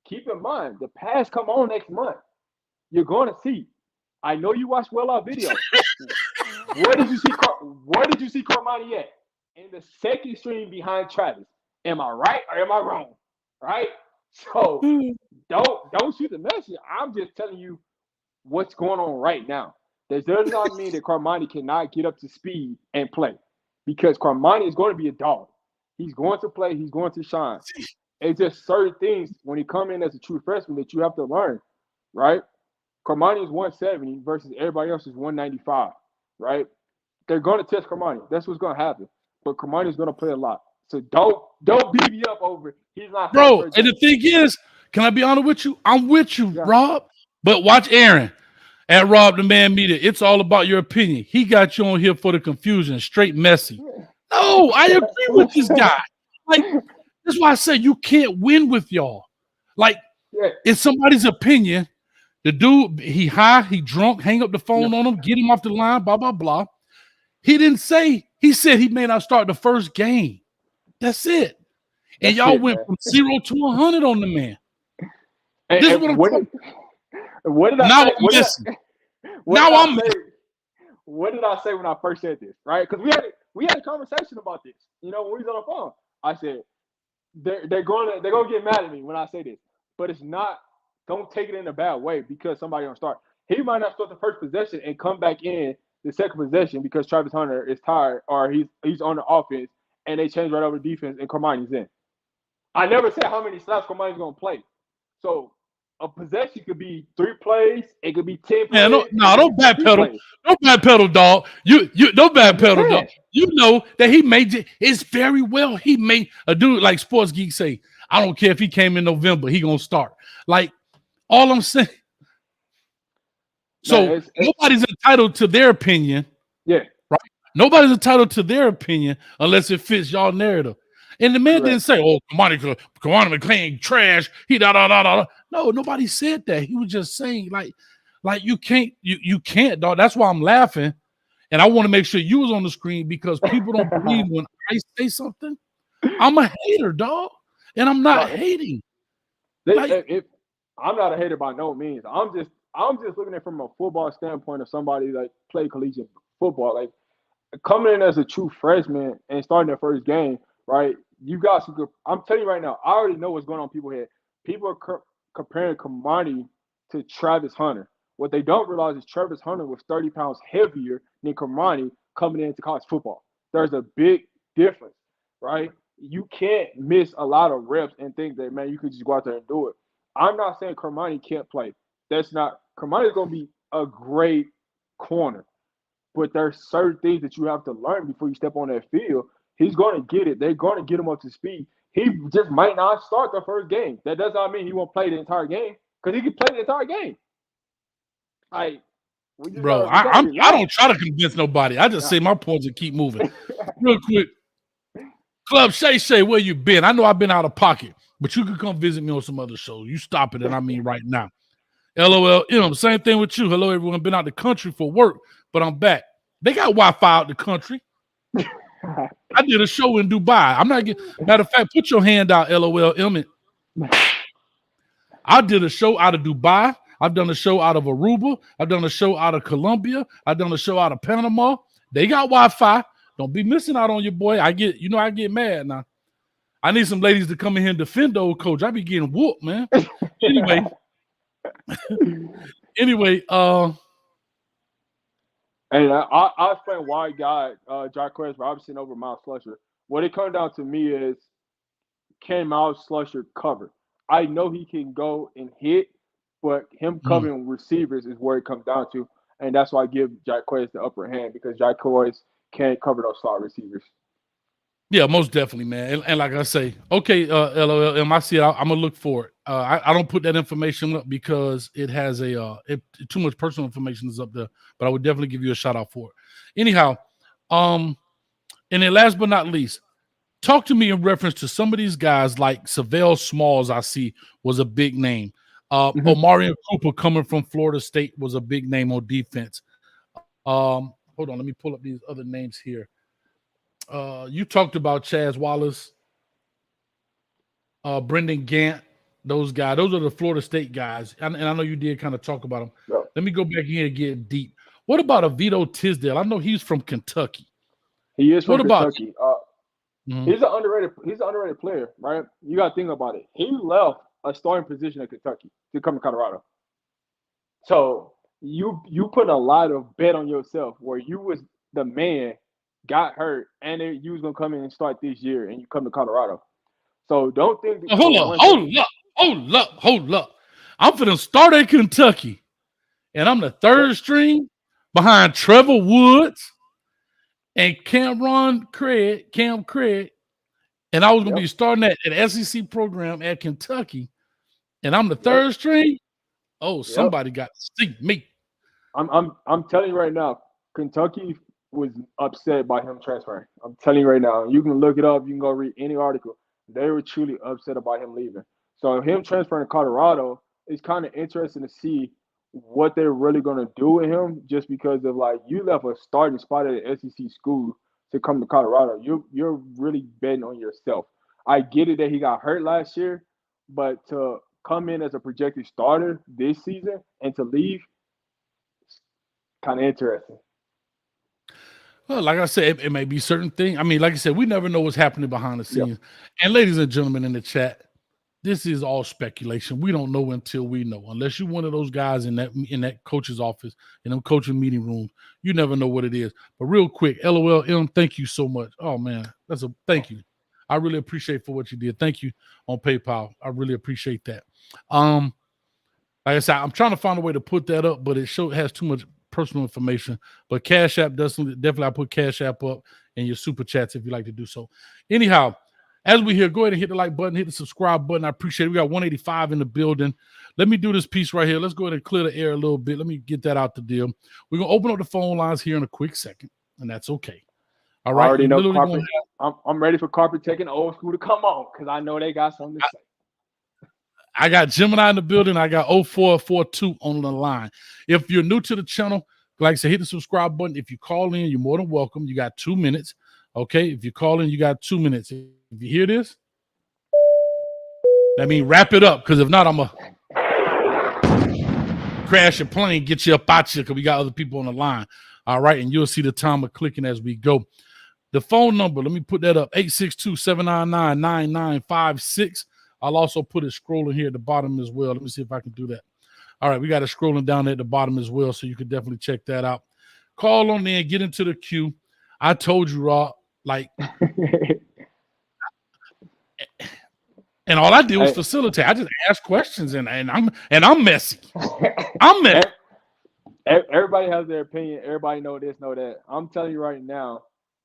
keep in mind, the pass come on next month. You're going to see. I know you watched Well-Off video. Where did you see Carmani at? In the second string behind Travis. Am I right or am I wrong? Right? So don't shoot the message. I'm just telling you what's going on right now. That does not mean that Carmani cannot get up to speed and play. Because Carmani is going to be a dog. He's going to play. He's going to shine. It's just certain things when he come in as a true freshman that you have to learn. Right? Carmani is 170 versus everybody else is 195, right? They're going to test Carmani. That's what's going to happen. But Carmani is going to play a lot. So don't beat me up over he's not. Bro, and the thing is, can I be honest with you? I'm with you, yeah. Rob. But watch Aaron at RobDaManMedia. It's all about your opinion. He got you on here for the confusion, straight messy. No, I agree with this guy. Like, that's why I say you can't win with y'all. Like, it's somebody's opinion. The dude, he high, he drunk, hang up the phone on him, get him off the line, blah, blah, blah. He didn't say, he said he may not start the first game. That's it. And y'all went from 0 to 100 on the man. And, this is what I'm talking about. What did I say? What did I say when I first said this, right? Because we had a conversation about this, when we was on the phone. I said, they're gonna get mad at me when I say this. But it's not. Don't take it in a bad way because somebody don't start. He might not start the first possession and come back in the second possession because Travis Hunter is tired or he's on the offense and they change right over defense and Carmani's in. I never said how many snaps Carmani's going to play. So a possession could be 3 plays. It could be 10 plays. Yeah, don't backpedal. Don't backpedal, dog. You don't backpedal, dog. You know that he made it. It's very well. He made a dude like Sports Geek say, I don't care if he came in November, he going to start. Like, all I'm saying. So nobody's entitled to their opinion. Yeah. Right? Nobody's entitled to their opinion unless it fits y'all narrative. And the man didn't say, oh, Kamani McClain trash. He da. No, nobody said that. He was just saying, like you can't, dog. That's why I'm laughing. And I want to make sure you was on the screen because people don't believe when I say something. I'm a hater, dog. And I'm not hating. I'm not a hater by no means. I'm just looking at it from a football standpoint of somebody like played collegiate football. Like coming in as a true freshman and starting their first game, right? You guys I'm telling you right now, I already know what's going on in people's head. People are comparing Kamani to Travis Hunter. What they don't realize is Travis Hunter was 30 pounds heavier than Kamani coming into college football. There's a big difference, right? You can't miss a lot of reps and think that, man, you could just go out there and do it. I'm not saying Kamani can't play. Kamani is going to be a great corner. But there's certain things that you have to learn before you step on that field. He's going to get it. They're going to get him up to speed. He just might not start the first game. That does not mean he won't play the entire game because he can play the entire game. I don't try to convince nobody. I just say my points and keep moving. Real quick. Club Shay, where you been? I know I've been out of pocket. But you can come visit me on some other shows. You stop it, and I mean right now. LOL. Same thing with you. Hello, everyone. Been out the country for work, but I'm back. They got Wi-Fi out the country. I did a show in Dubai. I'm not getting. Matter of fact, put your hand out, LOL, Emmett. I did a show out of Dubai. I've done a show out of Aruba. I've done a show out of Colombia. I've done a show out of Panama. They got Wi-Fi. Don't be missing out on your boy. I get mad now. I need some ladies to come in here and defend the old coach. I be getting whooped, man. Anyway, And I'll explain why I got Jaquez Robinson over Miles Slusher. What it comes down to me is, can Miles Slusher cover? I know he can go and hit, but him covering receivers is where it comes down to. And that's why I give Jaquez the upper hand, because Jaquez can't cover those slot receivers. Yeah, most definitely, man. And like I say, okay, LOL, I see it. I'm gonna look for it. I don't put that information up because it has too much personal information is up there. But I would definitely give you a shout out for it. Anyhow, and then last but not least, talk to me in reference to some of these guys like Savell Smalls. I see was a big name. Omarion Cooper coming from Florida State was a big name on defense. Hold on, let me pull up these other names here. You talked about Chaz Wallace, Brendan Gant, those guys. Those are the Florida State guys. And I know you did kind of talk about them. Yeah. Let me go back here and get deep. What about a Vito Tisdale? I know he's from Kentucky. He is from Kentucky. He's an underrated player, right? You got to think about it. He left a starting position at Kentucky to come to Colorado. So you put a lot of bet on yourself where you was the man, got hurt, and you was gonna come in and start this year, and you come to Colorado. So don't think. Hold up. I'm finna start at Kentucky, and I'm the third string behind Trevor Woods and Cam Craig, and I was gonna be starting at an SEC program at Kentucky, and I'm the third string. Oh, somebody got to see me. I'm telling you right now, Kentucky was upset by him transferring. I'm telling you right now. You can look it up. You can go read any article. They were truly upset about him leaving. So him transferring to Colorado is kind of interesting to see what they're really going to do with him, just because of, like, you left a starting spot at an SEC school to come to Colorado. You're really betting on yourself. I get it that he got hurt last year, but to come in as a projected starter this season and to leave, kind of interesting. Well, like I said, it may be certain things. I mean, like I said, we never know what's happening behind the scenes. Yep. And ladies and gentlemen in the chat, this is all speculation. We don't know until we know. Unless you're one of those guys in that coach's office, in them coaching meeting rooms, you never know what it is. But real quick, LOL, thank you so much. Oh man, thank you. I really appreciate for what you did. Thank you on PayPal. I really appreciate that. Like I said, I'm trying to find a way to put that up, but it has too much personal information. But Cash App definitely I put Cash App up in your super chats if you like to do so. Anyhow, as we here, go ahead and hit the like button, hit the subscribe button. I appreciate it. We got 185 in the building. Let me do this piece right here. Let's go ahead and clear the air a little bit. Let me get that out the deal. We're going to open up the phone lines here in a quick second, and that's okay. All right. I already know Carpet. I'm ready for Carpet taking old school to come on, because I know they got something to say. I got Gemini in the building. I got 0442 on the line. If you're new to the channel, like I said, hit the subscribe button. If you call in, you're more than welcome. You got 2 minutes. Okay. If you call in, you got 2 minutes. If you hear this, that means wrap it up. Because if not, I'm going to crash your plane, get you up out you, because we got other people on the line. All right. And you'll see the timer clicking as we go. The phone number, let me put that up, 862-799-9956. I'll also put it scrolling here at the bottom as well. Let me see if I can do that. All right, we got it scrolling down there at the bottom as well, so you can definitely check that out. Call on there, get into the queue. I told you, Rob, like, and all I did was facilitate. I just asked questions, and I'm messy. I'm messy. Everybody has their opinion. Everybody know this, know that. I'm telling you right now,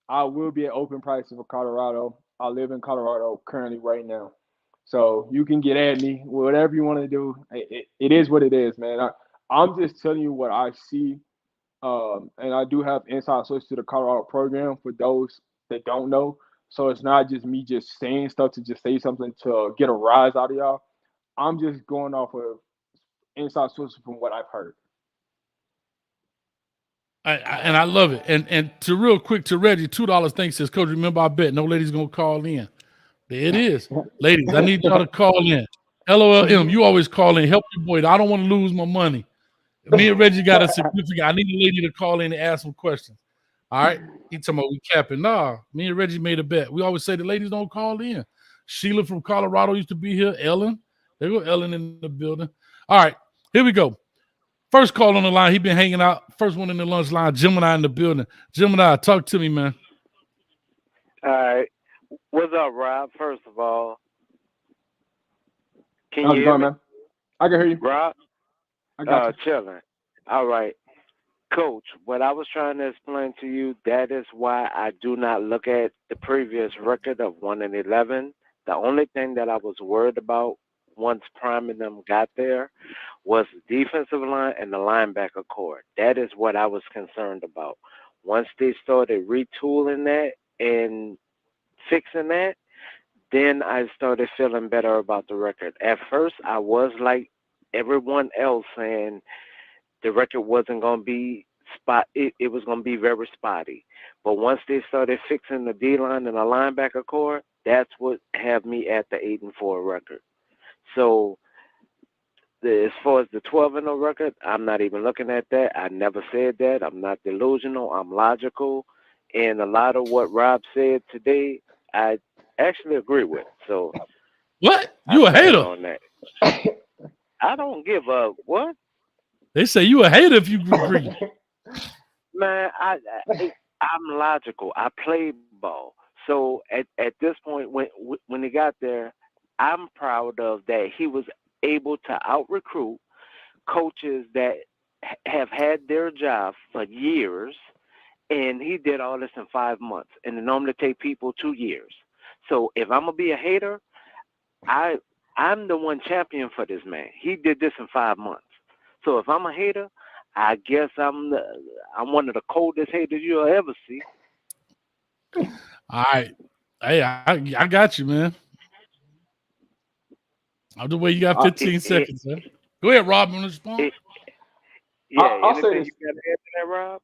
I will be at open pricing for Colorado. I live in Colorado currently right now. So you can get at me, whatever you want to do. It is what it is, man. I'm just telling you what I see. And I do have inside sources to the Colorado program for those that don't know. So it's not just me just saying stuff to just say something to get a rise out of y'all. I'm just going off of inside sources from what I've heard. And I love it. And to real quick to Reggie, $2 thing says, Coach, remember I bet no lady's gonna call in. There it is. Ladies, I need y'all to call in. LOLM, you always call in. Help your boy. I don't want to lose my money. Me and Reggie got a significant. I need a lady to call in and ask some questions. All right. He talking about we capping. Nah, me and Reggie made a bet. We always say the ladies don't call in. Sheila from Colorado used to be here. Ellen. There go Ellen in the building. All right. Here we go. First call on the line. He been hanging out. First one in the lunch line. Gemini in the building. Gemini, talk to me, man. All right. What's up, Rob? First of all, can How's you it hear going, me? man? I can hear you. Rob? I got you. Chilling. All right. Coach, what I was trying to explain to you, that is why I do not look at the previous record of 1-11. The only thing that I was worried about once Prime and them got there was the defensive line and the linebacker core. That is what I was concerned about. Once they started retooling that and fixing that, then I started feeling better about the record. At first, I was like everyone else saying the record wasn't going to be it was going to be very spotty. But once they started fixing the D-line and the linebacker core, that's what had me at the 8-4 record. So as far as the 12-0 record, I'm not even looking at that. I never said that. I'm not delusional. I'm logical. And a lot of what Rob said today, I actually agree with. So What? You a hater? on that. I don't give a what? They say you a hater if you agree. Man, I'm logical. I play ball. So at this point, when he got there, I'm proud of that he was able to out-recruit coaches that have had their job for years, and he did all this in 5 months. And it normally take people 2 years. So if I'm going to be a hater, I'm the one champion for this man. He did this in 5 months. So if I'm a hater, I guess I'm one of the coldest haters you'll ever see. All right. Hey, I got you, man. I'll do wait. You got 15 seconds, man. Go ahead, Rob. You want to respond? I'll say this. You got to add to that, Rob?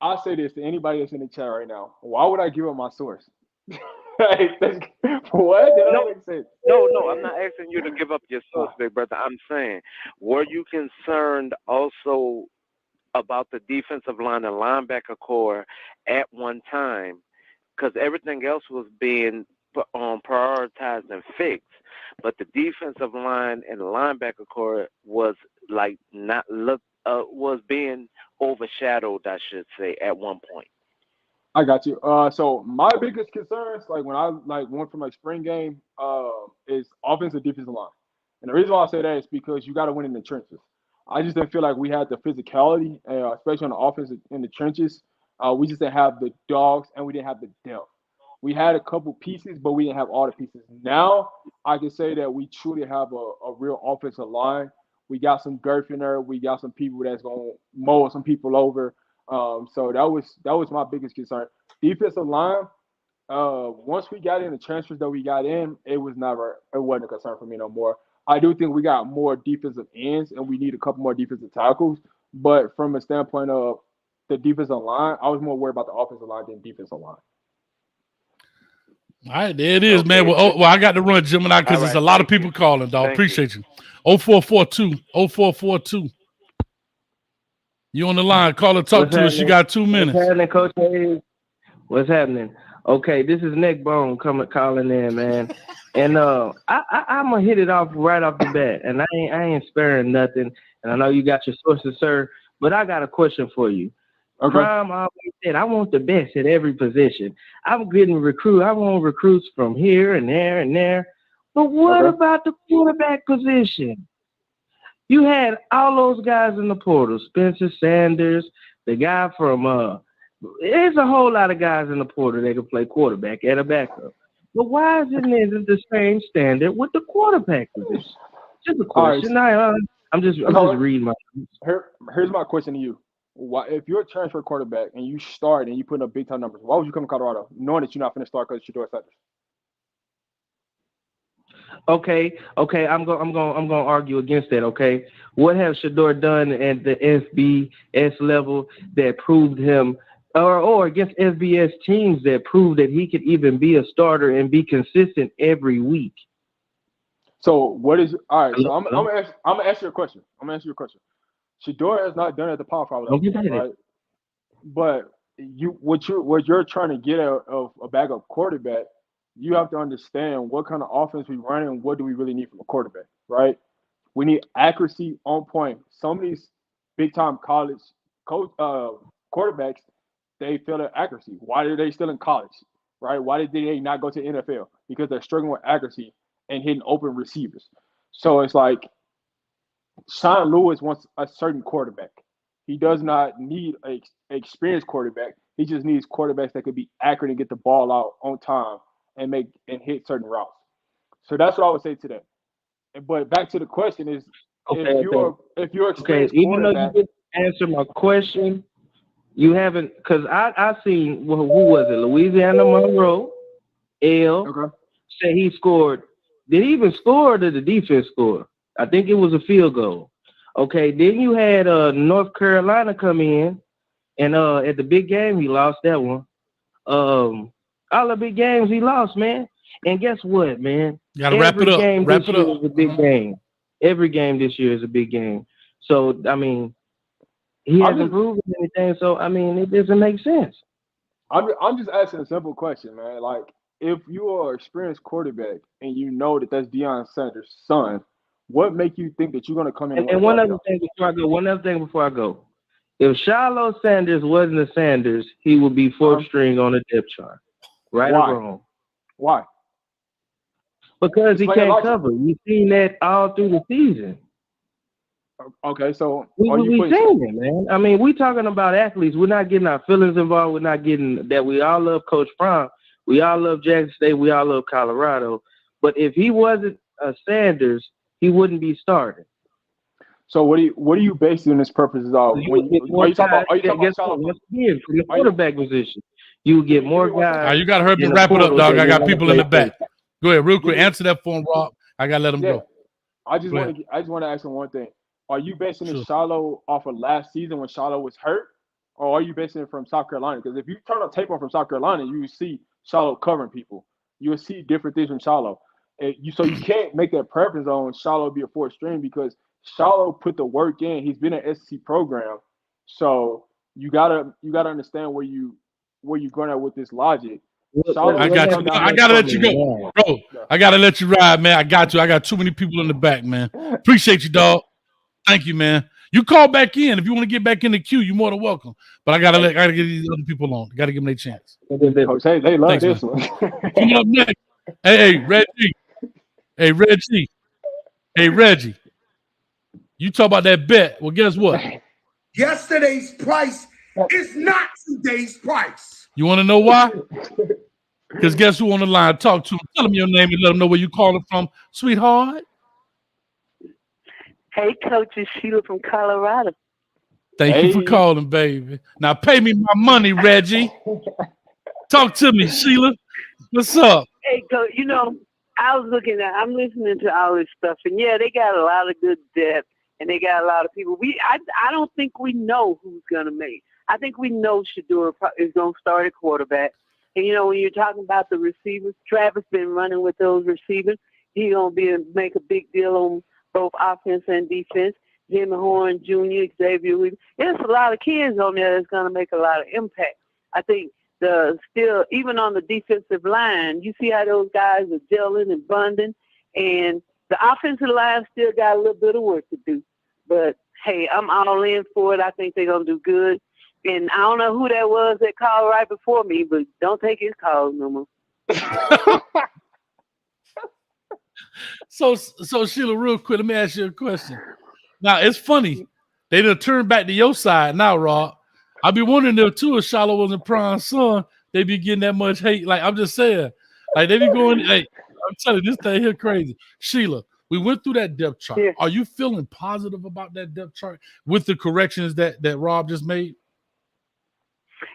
I'll say this to anybody that's in the chat right now. Why would I give up my source? What? That don't make sense. No, I'm not asking you to give up your source, big brother. I'm saying, were you concerned also about the defensive line and linebacker core at one time? Because everything else was being prioritized and fixed, but the defensive line and the linebacker core was like was being overshadowed, I should say, at one point. I got you. So my biggest concerns, like when I went from spring game, is offensive defensive line, and the reason why I say that is because you got to win in the trenches. I just didn't feel like we had the physicality, especially on the offense in the trenches. We just didn't have the dogs, and we didn't have the depth. We had a couple pieces, but we didn't have all the pieces. Now I can say that we truly have a real offensive line. We got some girth in there. We got some people that's gonna mow some people over. So that was my biggest concern. Defensive line. Once we got in the transfers that we got in, it wasn't a concern for me no more. I do think we got more defensive ends, and we need a couple more defensive tackles. But from a standpoint of the defensive line, I was more worried about the offensive line than defensive line. All right, there it is, man. Well, I got to run Gemini because there's a lot of people calling, dog. Appreciate you. 0442 0442. You on the line. Call her, talk to us. You got 2 minutes. What's happening, Coach Hayes? What's happening? Okay, this is Nick Bone calling in, man. And I'm gonna hit it off right off the bat, and I ain't sparing nothing. And I know you got your sources, sir, but I got a question for you. Okay. Prime always said, I want the best at every position. I'm getting I want recruits from here and there and there. But what about the quarterback position? You had all those guys in the portal, Spencer Sanders, the guy from there's a whole lot of guys in the portal that can play quarterback at a backup. But why isn't it the same standard with the quarterback position? Just a question. Right. I'm just reading my. Here's my question to you. Why, if you're a transfer quarterback and you start and you put up big time numbers, why would you come to Colorado knowing that you're not going to start because you're Shedeur Sanders? Okay. I'm gonna argue against that. Okay. What has Shador done at the FBS level that proved him, or against FBS teams that proved that he could even be a starter and be consistent every week? So what is all right? So I'm Hello? gonna ask you a question. Shador has not done it at the Power 5 Don't level, get that. right? But what you're trying to get out of a backup quarterback, you have to understand what kind of offense we run and what do we really need from a quarterback, right? We need accuracy on point. Some of these big time college quarterbacks, they fail at accuracy. Why are they still in college, right? Why did they not go to the NFL? Because they're struggling with accuracy and hitting open receivers. So it's like Sean Lewis wants a certain quarterback. He does not need an experienced quarterback. He just needs quarterbacks that could be accurate and get the ball out on time and hit certain routes. So that's what I would say to that. But back to the question is, Okay. if you're Okay. experienced Even though you quarterback, didn't answer my question, you haven't, because I seen, well, who was it? Louisiana Monroe, L, okay. say he scored. Did he even score or did the defense score? I think it was a field goal. Okay, then you had North Carolina come in, and at the big game he lost that one. All the big games he lost, man. And guess what, man? You gotta wrap it up. Wrap it Year up. is a big game. Every game this year is a big game. So I mean, he hasn't proven anything. So I mean, it doesn't make sense. I'm just asking a simple question, man. Like, if you are an experienced quarterback and you know that that's Deion Sanders' son, what make you think that you're going to come in and win And a one ball other game? thing before I go. If Shiloh Sanders wasn't a Sanders, he would be fourth string on the depth chart. Right Why? or wrong? Why? Because he Explain your can't logic. cover. You've seen that all through the season. Okay, so We are you seen putting? it, man. I mean, we talking about athletes. We're not getting our feelings involved. We're not getting that. We all love Coach Prime. We all love Jackson State. We all love Colorado. But if he wasn't a Sanders, he wouldn't be starting. So what are you basing this purposes off? Are you talking about Shiloh? Once again, from the quarterback position, you would get more guys. You gotta hurry in me the wrap it up, portal dog. that I you got wanna people in the play back. Go ahead, real quick. Answer that for him, Rob. I gotta let him go. I just Go want ahead. to ask him one thing. Are you basing Sure. this Shiloh off of last season when Shiloh was hurt, or are you basing it from South Carolina? Because if you turn on tape on from South Carolina, you will see Shiloh covering people. You will see different things from Shiloh. So you can't make that preference on Shiloh be a fourth string because Shiloh put the work in. He's been an SEC program, so you gotta understand where you're going at with this logic. I got you. I gotta let you go, bro. I gotta let you ride, man. I got you. I got too many people in the back, man. Appreciate you, dog. Thank you, man. You call back in if you want to get back in the queue. You're more than welcome. But I gotta get these other people on. Got to give them their chance. Coach, they love this one. Coming up next. Hey, Reggie. Hey, Reggie. Hey, Reggie. You talk about that bet. Well, guess what? Yesterday's price is not today's price. You want to know why? Because guess who on the line? Talk to him. Tell him your name and let him know where you calling from, sweetheart. Hey, Coach, it's Sheila from Colorado. Thank you for calling, baby. Now pay me my money, Reggie. Talk to me, Sheila. What's up? Hey, Coach, I'm listening to all this stuff, and yeah, they got a lot of good depth, and they got a lot of people. I don't think we know who's going to make. I think we know Shador is going to start at quarterback. And, when you're talking about the receivers, Travis been running with those receivers. He's going to make a big deal on both offense and defense. Jimmy Horn Jr., Xavier Williams. There's a lot of kids on there that's going to make a lot of impact. I think even on the defensive line, you see how those guys are gelling and bonding. And the offensive line still got a little bit of work to do. But, hey, I'm all in for it. I think they're going to do good. And I don't know who that was that called right before me, but don't take his calls no more. So Sheila, real quick, let me ask you a question. Now, it's funny. They done turned back to your side now, Rob. I be wondering if too, if Shiloh wasn't Prime's son, they be getting that much hate. Like, I'm just saying. Like, they be going, hey, I'm telling you, this thing here crazy. Sheila, we went through that depth chart. Yeah. Are you feeling positive about that depth chart with the corrections that Rob just made?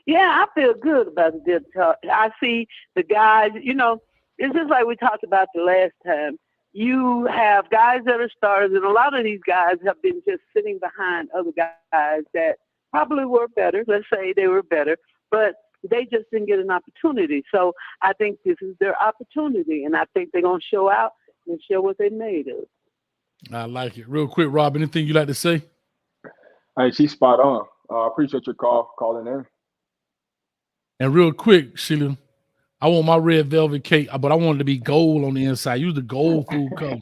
Yeah, I feel good about the depth chart. I see the guys, it's just like we talked about the last time. you have guys that are stars, and a lot of these guys have been just sitting behind other guys that probably were better. Let's say they were better, but they just didn't get an opportunity. So I think this is their opportunity, and I think they're going to show out and show what they made of. I like it. Real quick, Rob, anything you like to say? Hey, she's spot on. Appreciate your calling in. And real quick, Sheila, I want my red velvet cake, but I want it to be gold on the inside. Use the gold food color.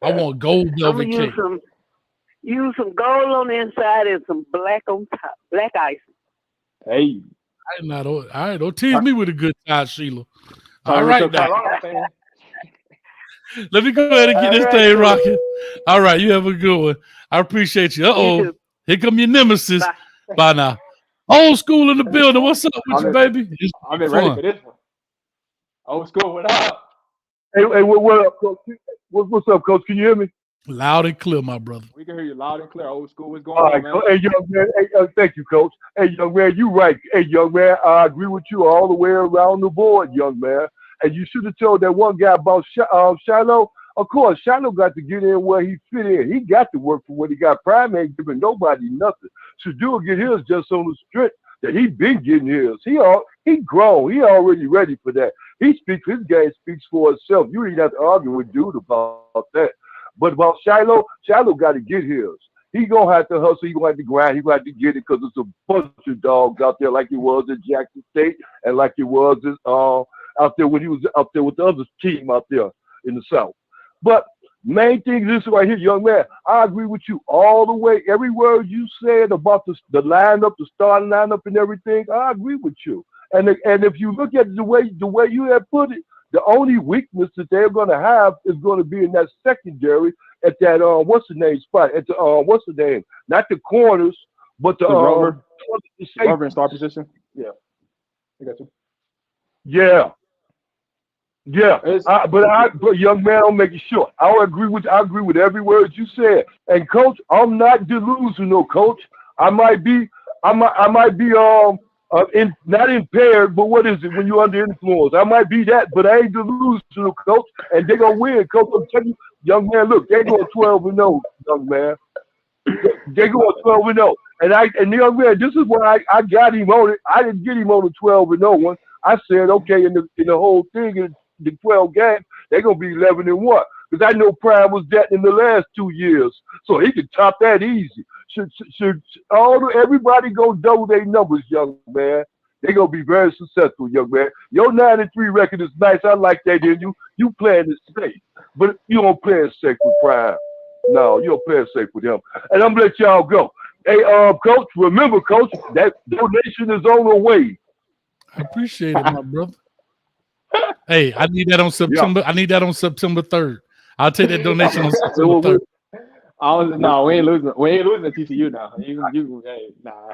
I want gold velvet cake. Use some gold on the inside and some black on top, black icing. Hey. All right, don't tease me with a good time, Sheila. All right, now. Let me go ahead and get this thing rocking. All right, you have a good one. I appreciate you. Uh-oh. Here come your nemesis. Bye now. Old school in the building. What's up with you, baby? I've been ready for this one. Old school, what up? Hey, what up, Coach? What's up, Coach? Can you hear me? Loud and clear, my brother. We can hear you loud and clear. Old school, what's going on, man? Hey, young man. Hey, thank you, Coach. Hey, young man, you right. Hey, young man, I agree with you all the way around the board, young man. And you should have told that one guy about Shiloh. Of course, Shiloh got to get in where he fit in. He got to work for what he got. Prime ain't giving nobody nothing. Shadua get his just on the strength that he been getting his. He grown. He already ready for that. His game speaks for itself. You ain't have to argue with dude about that. But about Shiloh got to get his. He gonna have to hustle. He gonna have to grind. He gonna have to get it because there's a bunch of dogs out there like it was at Jackson State and like it was out there when he was up there with the other team out there in the South. But main thing is this right here, young man. I agree with you all the way. Every word you said about the lineup, the starting lineup, and everything. I agree with you. And if you look at the way you have put it, the only weakness that they're going to have is going to be in that secondary at that what's the name spot at the what's the name? Not the corners, but the Rover in star position. Yeah, I got you. Yeah. But young man, I'll make it short. I agree with every word you said. And Coach, I'm not delusional, Coach. I might be not impaired, but what is it when you're under influence? I might be that, but I ain't delusional, Coach. And they're gonna win, Coach. I'm telling you, young man, look, they're going 12-0, young man. They're going 12-0. And young man, this is why I got him on it. I didn't get him on the 12-0 one. I said, okay, in the whole thing, in the 12 games, they're gonna be 11-1. Because I know Prime was that in the last 2 years. So he could top that easy. Everybody go double their numbers, young man. They're gonna be very successful, young man. Your 9-3 record is nice. I like that in you. You playing it safe. But you don't play it safe with Prime. No, you don't play it safe with him. And I'm gonna let y'all go. Hey, Coach, remember, Coach, that donation is on the way. I appreciate it, my brother. Hey, I need that on September. I need that on September 3rd. I'll take that donation on September 3rd. No, we ain't losing. We ain't losing to TCU now. Nah.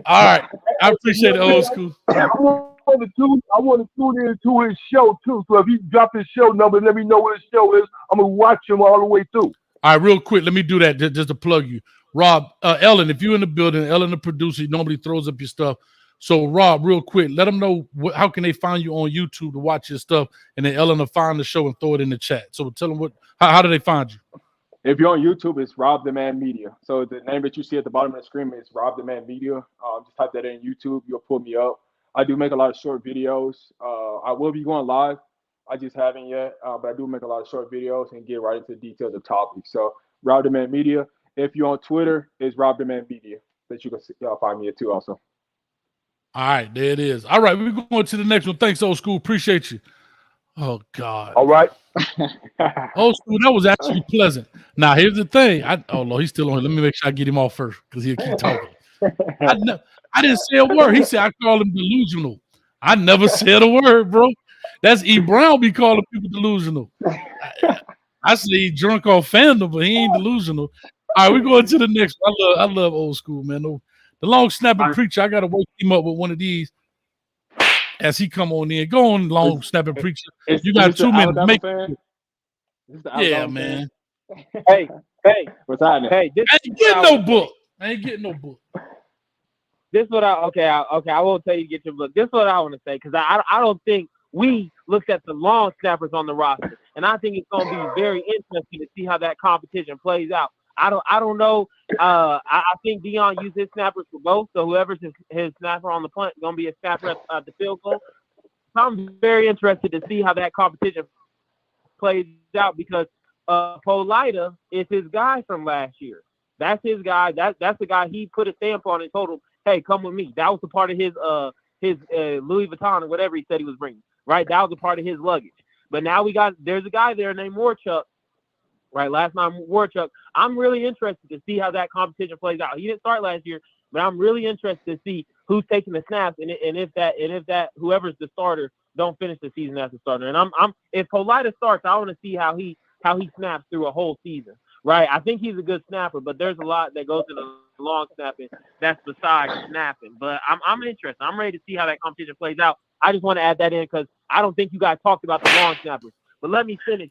All right, I appreciate it, old school. I want to tune into his show too. So if he drop his show number, let me know what his show is. I'm gonna watch him all the way through. All right, real quick, let me do that just to plug you, Rob. Ellen, if you're in the building, Ellen, the producer, normally throws up your stuff. So, Rob, real quick, let them know how can they find you on YouTube to watch your stuff, and then Ellen will find the show and throw it in the chat. So, tell them how do they find you? If you're on YouTube, it's RobDaManMedia. So the name that you see at the bottom of the screen is RobDaManMedia. Just type that in YouTube, you'll pull me up. I do make a lot of short videos. I will be going live. I just haven't yet, but I do make a lot of short videos and get right into the details of topics. So RobDaManMedia. If you're on Twitter, it's RobDaManMedia that you can find me at too also. All right, there it is. All right, we're going to the next one. Thanks, old school. Appreciate you. Oh, God. All right. Old school, that was actually pleasant. Now, here's the thing. Oh, Lord, he's still on. Let me make sure I get him off first because he'll keep talking. I didn't say a word. He said I call him delusional. I never said a word, bro. That's E. Brown be calling people delusional. I say he drunk off fandom, but he ain't delusional. All right, we're going to the next one. I love old school, man. The long snapping preacher, I got to wake him up with one of these as he come on in. Go on, long snapping preacher. You got 2 minutes. Make it. Yeah, man. Hey. What's happening? Hey, I ain't getting no book. This is what I won't tell you to get your book. This is what I want to say because I don't think we looked at the long snappers on the roster, and I think it's going to be very interesting to see how that competition plays out. I don't know. I think Deion used his snappers for both, so whoever's his snapper on the punt is going to be a snapper at the field goal. So I'm very interested to see how that competition plays out because Polita is his guy from last year. That's his guy. That's the guy he put a stamp on and told him, "Hey, come with me." That was a part of his Louis Vuitton or whatever he said he was bringing. Right, that was a part of his luggage. But now there's a guy there named Warchuck. Right, last time Warchuck. I'm really interested to see how that competition plays out. He didn't start last year, but I'm really interested to see who's taking the snaps and if that whoever's the starter don't finish the season as a starter. And if Polita starts, I want to see how he snaps through a whole season. Right, I think he's a good snapper, but there's a lot that goes into long snapping that's besides snapping. But I'm interested. I'm ready to see how that competition plays out. I just want to add that in because I don't think you guys talked about the long snappers. But let me finish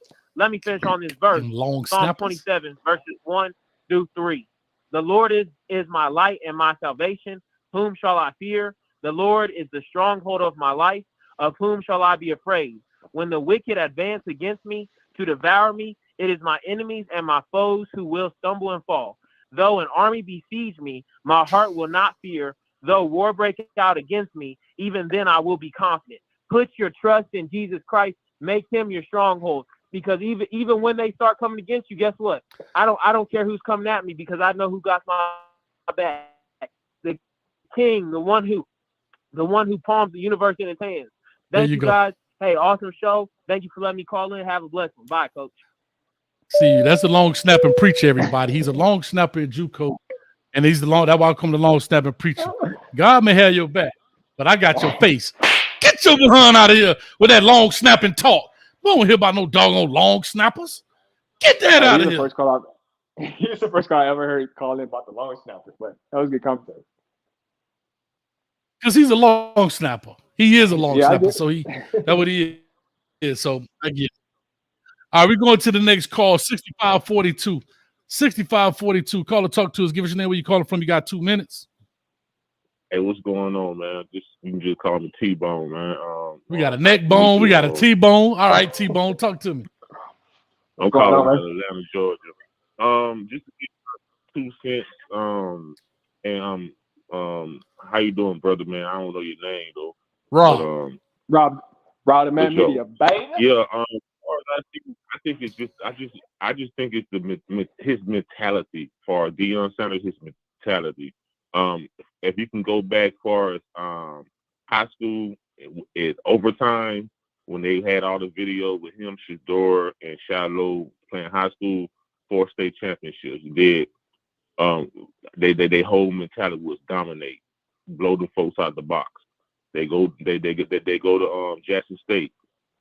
on this verse. Psalm 27, verses 1 through 3. The Lord is my light and my salvation. Whom shall I fear? The Lord is the stronghold of my life. Of whom shall I be afraid? When the wicked advance against me to devour me, it is my enemies and my foes who will stumble and fall. Though an army besiege me, my heart will not fear. Though war break out against me, even then I will be confident. Put your trust in Jesus Christ. Make him your stronghold. Because even when they start coming against you, guess what? I don't care who's coming at me because I know who got my back. The King, the one who palms the universe in his hands. Thank you guys. Hey, awesome show. Thank you for letting me call in. Have a blessed one. Bye, Coach. See, that's a long snapping preacher, everybody. He's a long snapper in JUCO, and that's why I come to long snapping preacher. God may have your back, but I got your face. Get your behind out of here with that long snapping talk. We don't hear about no doggone long snappers. Get that out of here. He's the first call I ever heard calling about the long snappers, but that was a good commentary. Because he's a long snapper. He is a long snapper, that's what he is. So I get it. All right, we're going to the next call, 6542. 6542. Caller, talk to us. Give us your name, where you calling from. You got 2 minutes. Hey, what's going on, man? You can just call me T-Bone, man. We got a neck bone. We got a T-Bone. All right, T-Bone, talk to me. I'm calling from Atlanta, Georgia. Just to get 2 cents. And how you doing, brother, man? I don't know your name though. RobDaManMedia, baby. Yeah. I think it's just I just think it's his mentality for Deion Sanders. His mentality. If you can go back far as high school, it's overtime when they had all the video with him, Shador, and Shiloh playing high school 4 state championships. They whole mentality was dominate, blow the folks out the box. They go to Jackson State,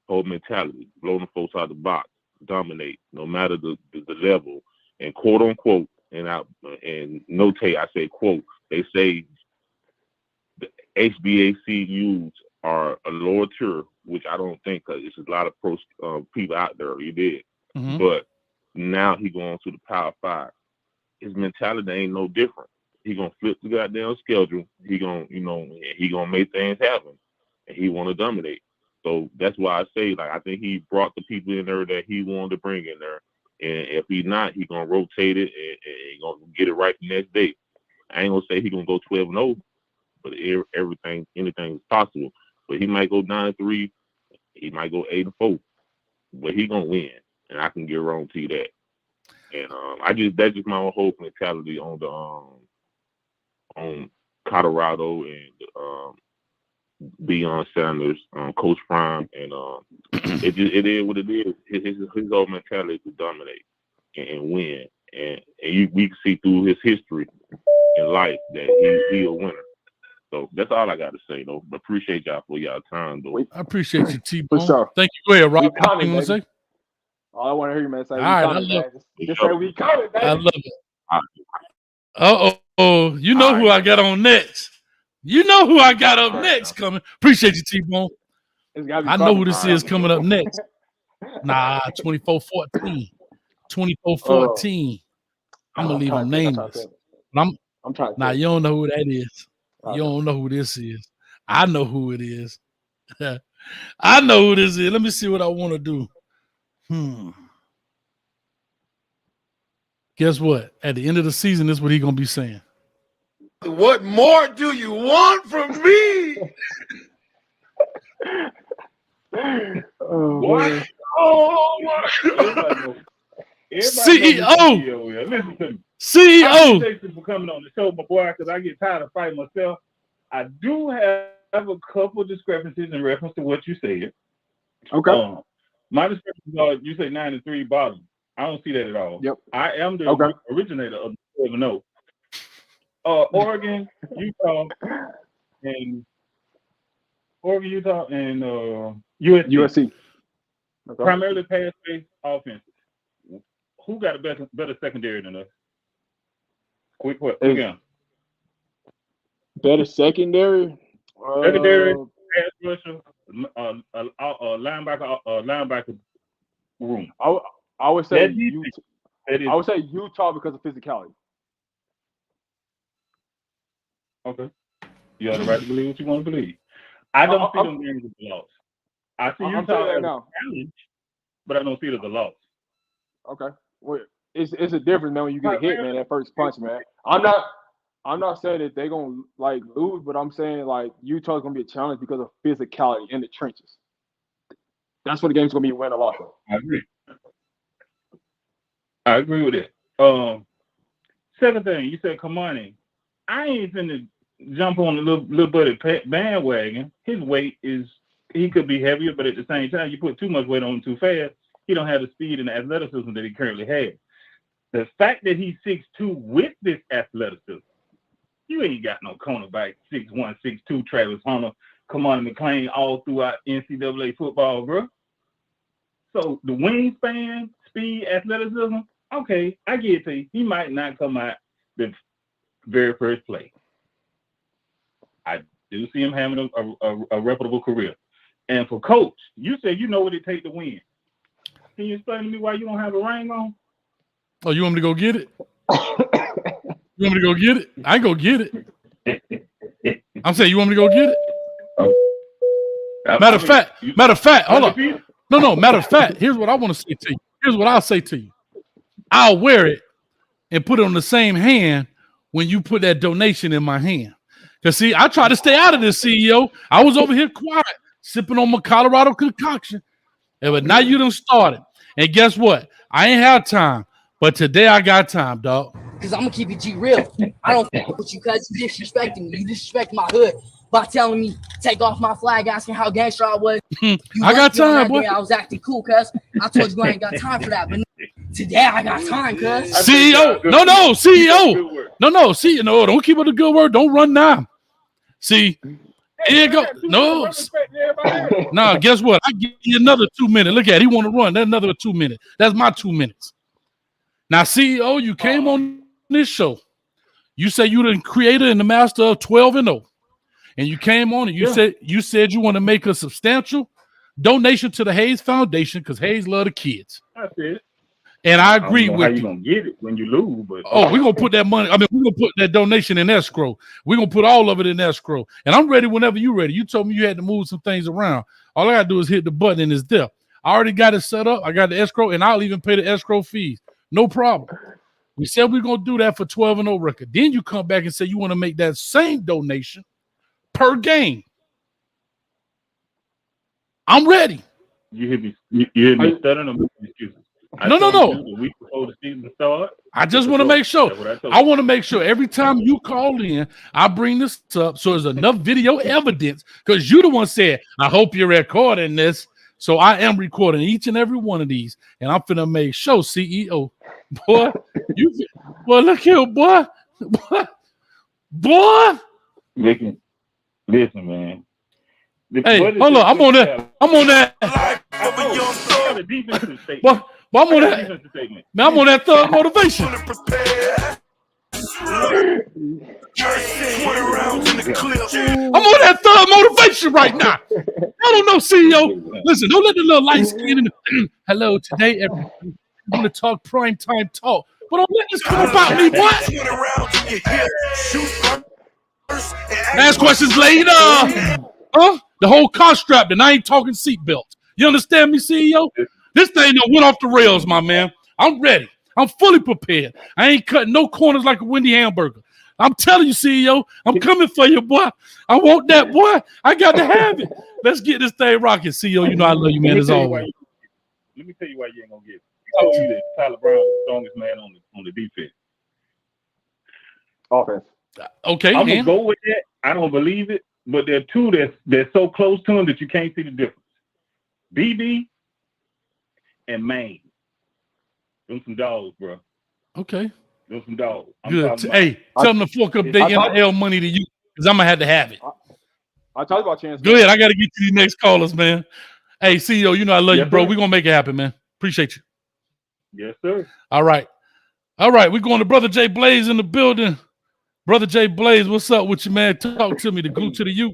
whole mentality, blow the folks out the box, dominate no matter the level, and quote unquote, and notate, I say quote, they say the HBACUs are a lower tier, which I don't think, because there's a lot of pro people out there. You did, but now he going to the Power 5. His mentality ain't no different. He gonna flip the goddamn schedule. He gonna make things happen, and he want to dominate. So that's why I say, like, I think he brought the people in there that he wanted to bring in there. And if he's not, he gonna rotate it and he gonna get it right the next day. I ain't gonna say he gonna go 12-0, but anything is possible. But he might go 9-3, he might go 8-4, but he gonna win, and I can guarantee that. And that's just my whole mentality on the on Colorado and Deion Sanders, Coach Prime, and it is what it is. His whole mentality to dominate and win, and we can see through his history in life that he a winner. So that's all I got to say, though. But appreciate y'all for y'all time, though. I appreciate you, T-Bone. Sure. Thank you. Go ahead, Rob. What you want to say? All I want to hear you, man, say all we right, coming, man. Just say we coming, man. I love it. You know who I got on next. You know who I got up next coming. Appreciate you, T-Bone. I know who this is coming up next. 24-14. 24-14. I'm going to leave him nameless. I'm trying to you don't know who that is. You don't know who this is. I know who it is. I know who this is. Let me see what I want to do. Guess what? At the end of the season, this is what he's gonna be saying. What more do you want from me? What? Oh my God. CEO. Listen to me. CEO. Thank you for coming on the show, my boy, because I get tired of fighting myself. I do have a couple of discrepancies in reference to what you said. Okay. My discrepancies are you say 9-3 bottom. I don't see that at all. Yep. I am the originator of the 12-0. Oregon, Utah, and USC. Okay. Primarily pass-based offenses. Who got a better secondary than us? Quick again. Better secondary? Secondary, pass rusher, linebacker room. I would say Utah because of physicality. Okay. You have the right to believe what you want to believe. I don't see them games as a loss. I see Utah as a challenge, but I don't see it as a loss. Okay. Well, it's a difference, man, when you get hit, man, that first punch, man. I'm not saying that they're gonna like lose, but I'm saying like Utah's gonna be a challenge because of physicality in the trenches. That's what the game's gonna be, win or loss. I agree with it. Second thing, you said Kamani. I ain't finna jump on the little buddy bandwagon. His weight he could be heavier, but at the same time, you put too much weight on him too fast, he don't have the speed and the athleticism that he currently has. The fact that he's 6'2" with this athleticism, you ain't got no cornerback 6'1", 6'2", Travis Hunter, Kamani McClain all throughout NCAA football, bro. So the wingspan, speed, athleticism, okay, I get it to you. He might not come out the very first play. I do see him having a reputable career. And for Coach, you said you know what it takes to win. Can you explain to me why you don't have a ring on? Oh, you want me to go get it? You want me to go get it? I go get it. I'm saying, you want me to go get it? Matter of fact, hold on. No, matter of fact, here's what I want to say to you. Here's what I'll say to you. I'll wear it and put it on the same hand when you put that donation in my hand. Because, see, I try to stay out of this, CEO. I was over here quiet, sipping on my Colorado concoction. But now you done started. And guess what? I ain't have time. But today I got time, dog. Because I'm going to keep it G real. I don't fuck with you because you disrespecting me. You disrespect my hood by telling me take off my flag, asking how gangster I was. I got time, boy. I was acting cool, cuz. I told you I ain't got time for that. But today I got time, cuz. CEO. No, CEO. No, see, no, don't keep up the good word. Don't run now. See, here you go. No. Nah, guess what? I give you another 2 minutes. Look at it. He want to run. That's another 2 minutes. That's my 2 minutes. Now, CEO, you came on this show. You say you the creator and the master of 12-0. And you came on and you said you want to make a substantial donation to the Hayes Foundation because Hayes love the kids. That's it. And I agree with you. How you gonna get it when you lose? But we're gonna put that money. I mean, we're gonna put that donation in escrow. We're gonna put all of it in escrow. And I'm ready whenever you're ready. You told me you had to move some things around. All I gotta do is hit the button and it's there. I already got it set up. I got the escrow, and I'll even pay the escrow fees. No problem. We said we're gonna do that for 12-0 record. Then you come back and say you want to make that same donation per game. I'm ready. You hear me? You hear me stuttering or making excuses? No. The week before the season starts. I just want to make sure. I want to make sure every time you call in, I bring this up so there's enough video evidence because you the one said, I hope you're recording this. So I am recording each and every one of these, and I'm finna make sure, CEO. Boy, look here, boy. Listen, man. Hey, hold on. I'm on that. Well, I'm on that. Man, I'm on that thug motivation. I'm on that thug motivation right now. I don't know, CEO. Listen, don't let the little light skin in. Hello, today everybody. I'm going to talk prime time talk. But don't let this come about me, what? Ask questions later. Huh? The whole car strapped, and I ain't talking seatbelts. You understand me, CEO? This thing done went off the rails, my man. I'm ready. I'm fully prepared. I ain't cutting no corners like a Wendy hamburger. I'm telling you, CEO, I'm coming for you, boy. I want that, boy. I got to have it. Let's get this thing rocking, CEO. You know I love you, man, as always. Let me tell you why you ain't gonna get it. I told you that Tyler Brown is the strongest man on the defense. Offense. Okay, I'm gonna go with that. I don't believe it, but there are two that's so close to him that you can't see the difference. BD and Maine. Them some dogs, bro. Okay. Them some dogs. Good. Hey, tell them to fork up their NIL money to you, because I'm gonna have to have it. I talked about chance. Go ahead. I got to get to these next callers, man. Hey, CEO, you know I love you, bro. We're going to make it happen, man. Appreciate you. Yes, sir. All right. We're going to Brother Jay Blaze in the building. Brother Jay Blaze, what's up with you, man? Talk to me, the glue to the U.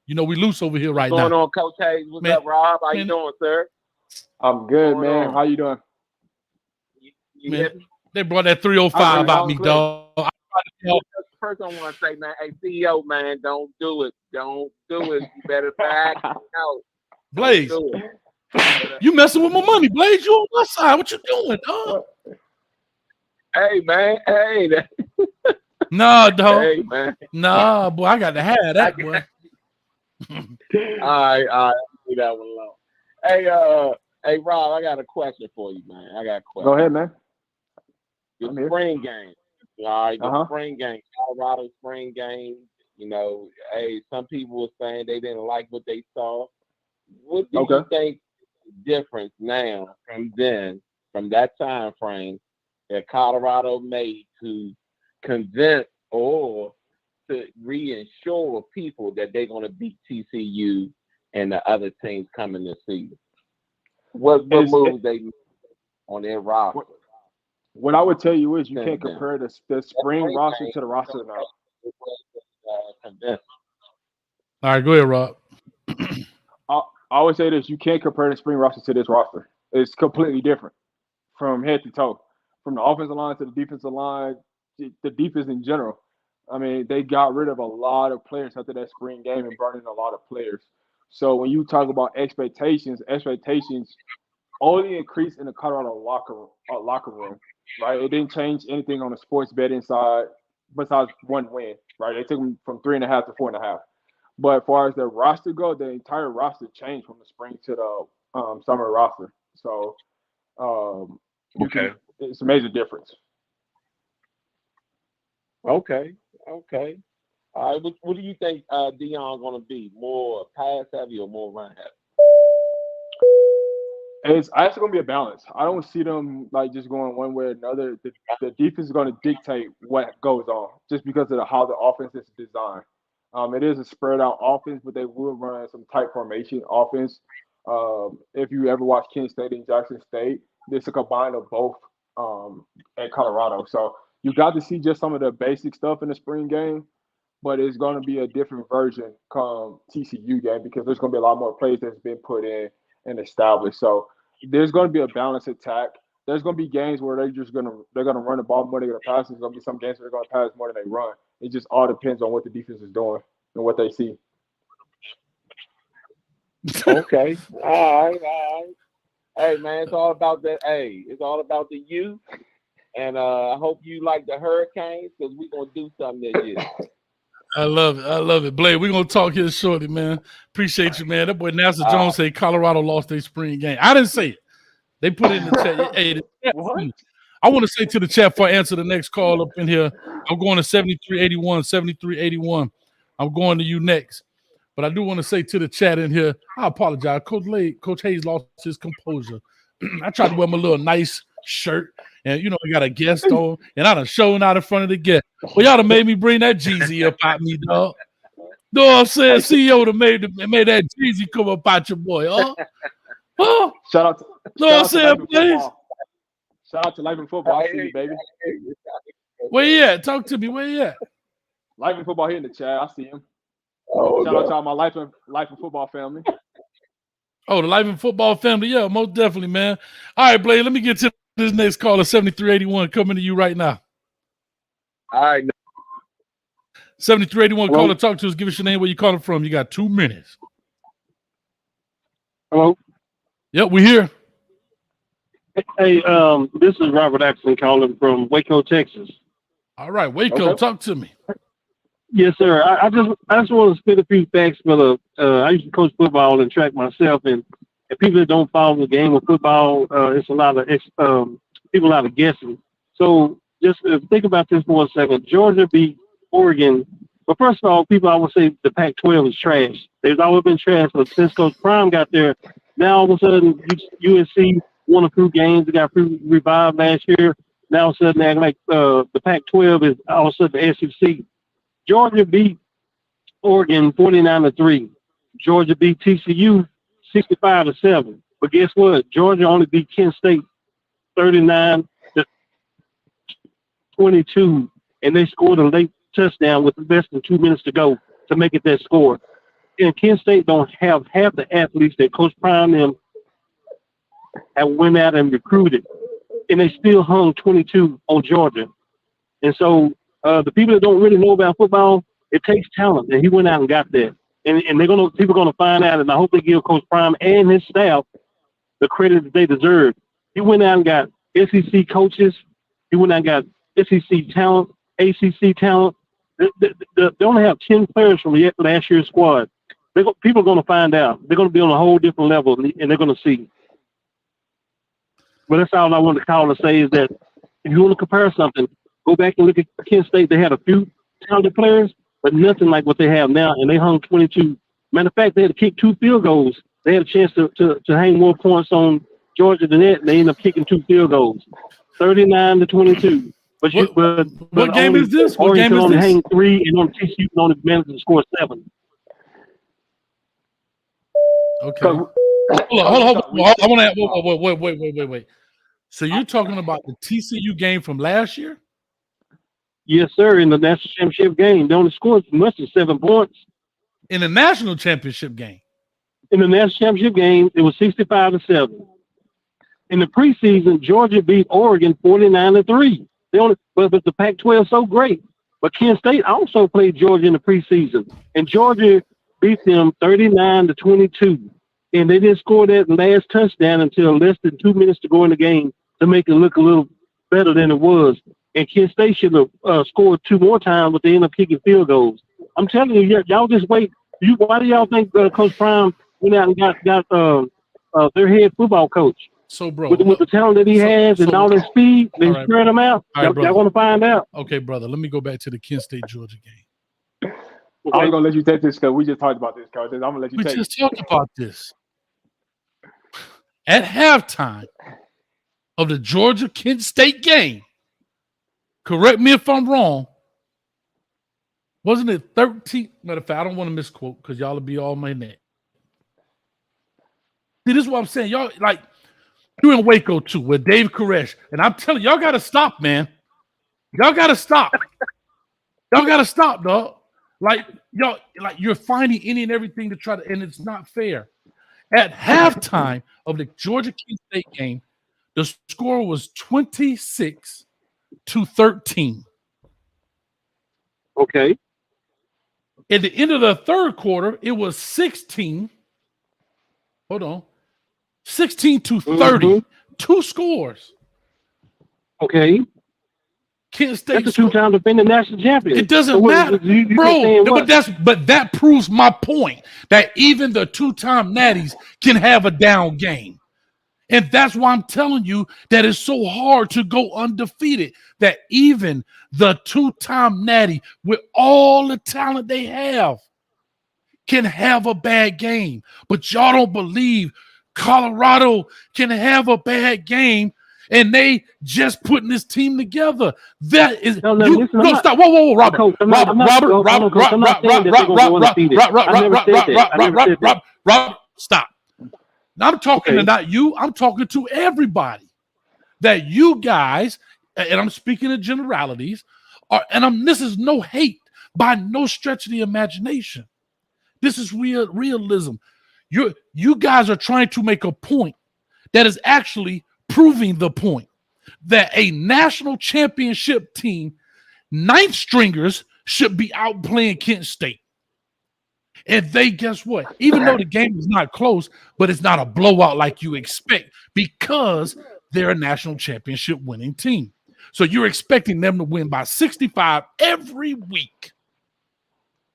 You know we loose over here right now. What's going on, Coach Hayes? What's up, Rob? How you doing, sir? I'm good, man. How you doing? Man, they brought that 305 about me, dog. First, I want to say, man, hey, CEO, man, don't do it. Don't do it. You better back out. Blaze, you messing with my money, Blaze. You on my side. What you doing, dog? Hey, man. Hey. Nah, dog. Hey, man. Nah, boy, I got to have that, boy. All right. Leave that one alone. Hey, Rob, I got a question for you, man. Go ahead, man. The spring game. All right, the spring game, Colorado spring game. You know, hey, some people were saying they didn't like what they saw. What do you think is the difference now from that time frame that Colorado made to convince or to reassure people that they're going to beat TCU and the other teams coming this season? What moves they made on their roster? What I would tell you is you can't compare the spring roster to the roster now. All right, go ahead, Rob. I would say this: you can't compare the spring roster to this roster. It's completely different from head to toe, from the offensive line to the defensive line, the defense in general. I mean, they got rid of a lot of players after that spring game and brought in a lot of players. So when you talk about expectations only increased in the Colorado locker room, right? It didn't change anything on the sports betting side besides one win, right? They took them from 3.5 to 4.5. But as far as the roster go, the entire roster changed from the spring to the summer roster. So it's a major difference. Okay. All right. What do you think Deion going to be? More pass heavy or more run heavy? It's actually going to be a balance. I don't see them like just going one way or another. The defense is going to dictate what goes on just because of how the offense is designed. It is a spread out offense, but they will run some tight formation offense. If you ever watch Kent State and Jackson State, it's a combine of both at Colorado. So you got to see just some of the basic stuff in the spring game, but it's going to be a different version come TCU game because there's going to be a lot more plays that's been put in and established. So there's going to be a balanced attack. There's going to be games where they're going to run the ball more than they're going to pass. There's going to be some games where they're going to pass more than they run. It just all depends on what the defense is doing and what they see. Okay. All right. Hey, man, it's all about that. Hey, it's all about the youth. And I hope you like the Hurricanes because we're going to do something this year. I love it. Blade, we're going to talk here shortly, man. Appreciate you, man. That boy Nasser Jones said Colorado lost their spring game. I didn't say it. They put it in the chat. Hey, I want to say to the chat before I answer the next call up in here, I'm going to 7381. I'm going to you next. But I do want to say to the chat in here, I apologize. Coach Hayes lost his composure. I tried to wear my little nice shirt, and I got a guest on, and I done shown out in front of the guest. Well, y'all done made me bring that Jeezy up out me, dog. Know what I'm saying? CEO done made that Jeezy come up out your boy, huh? Huh? Shout out to Life and Football. I see you, baby. Where you at? Talk to me. Where you at? Life and Football here in the chat. I see him. Shout out to all my Life and Football family. Oh, the Life and Football family. Yeah, most definitely, man. All right, Blade, let me get to this next caller, 7381, coming to you right now. All right. 7381, caller, talk to us. Give us your name, where you calling from. You got 2 minutes. Hello? Yep, we here. Hey, this is Robert Axon calling from Waco, Texas. All right, Waco, talk to me. Yes, sir. I just want to spit a few facts for the. I used to coach football and track myself, and people that don't follow the game of football, it's a lot of people out of guessing. So just think about this for a second. Georgia beat Oregon. But first of all, people always say the Pac-12 is trash. There's always been trash, but since Coach Prime got there, now all of a sudden USC won a few games. They got revived last year. Now all of a sudden they're like the Pac-12 is all of a sudden the SEC. Georgia beat Oregon 49-3. Georgia beat TCU 65-7. But guess what? Georgia only beat Kent State 39-22, and they scored a late touchdown with less than 2 minutes to go to make it that score. And Kent State don't have half the athletes that Coach Prime them have went out and recruited, and they still hung 22 on Georgia. And so the people that don't really know about football, it takes talent, and he went out and got that. And people are gonna find out, and I hope they give Coach Prime and his staff the credit that they deserve. He went out and got SEC coaches. He went out and got SEC talent, ACC talent. They only have 10 players from last year's squad. People are going to find out. They're going to be on a whole different level, and they're going to see. But that's all I wanted to call to say is that if you want to compare something, go back and look at Kent State. They had a few talented players, but nothing like what they have now, and they hung 22. Matter of fact, they had to kick 2 field goals. They had a chance to hang more points on Georgia than that, and they ended up kicking 2 field goals, 39-22. But what game is this? What Oregon game is only this? hang 3, and on TCU can only managed to score 7. Okay. Hold on. I want to wait. So you're talking about the TCU game from last year? Yes, sir. In the national championship game, they only scored as much as 7 points. In the national championship game? In the national championship game, it was 65-7. In the preseason, Georgia beat Oregon 49-3. But the Pac-12 is so great. But Kent State also played Georgia in the preseason, and Georgia beat them 39-22. And they didn't score that last touchdown until less than 2 minutes to go in the game to make it look a little better than it was. And Kent State should have scored 2 more times, but they ended up kicking field goals. I'm telling you, y'all just wait. Why do y'all think Coach Prime went out and got their head football coach? So, bro, with the talent that he has and all that speed, they spread them out. Y'all want to find out. Okay, brother. Let me go back to the Kent State Georgia game. I ain't gonna let you take this because we just talked about this, coach. I'm gonna let you take it. We just talked about this. At halftime of the Georgia Kent State game, correct me if I'm wrong, wasn't it 13? Matter of fact, I don't want to misquote because y'all will be all my neck. See, this is what I'm saying. Y'all, like, you're in Waco too with Dave Koresh. And I'm telling you, y'all got to stop, man. Y'all got to stop. Y'all got to stop, dog. Like, you're finding any and everything to try to, and it's not fair. At halftime of the Georgia Kent State game, the score was 26-13. Okay. At the end of the third quarter, it was 16. Hold on. 16-30. Mm-hmm. 2 scores. Okay. Kent State. That's a 2-time defending national champion. It doesn't matter, bro. But that proves my point that even the 2-time natties can have a down game, and that's why I'm telling you that it's so hard to go undefeated. That even the 2-time natty, with all the talent they have, can have a bad game. But y'all don't believe Colorado can have a bad game. And they just putting this team together. That is stop. Whoa, Robert, stop. Now I'm talking to not you. I'm talking to everybody. That you guys, and I'm speaking in generalities, this is no hate by no stretch of the imagination. This is realism. You guys are trying to make a point that is actually proving the point that a national championship team, 9th stringers, should be out playing Kent State. And they, guess what? Even though the game is not close, but it's not a blowout like you expect because they're a national championship winning team. So you're expecting them to win by 65 every week.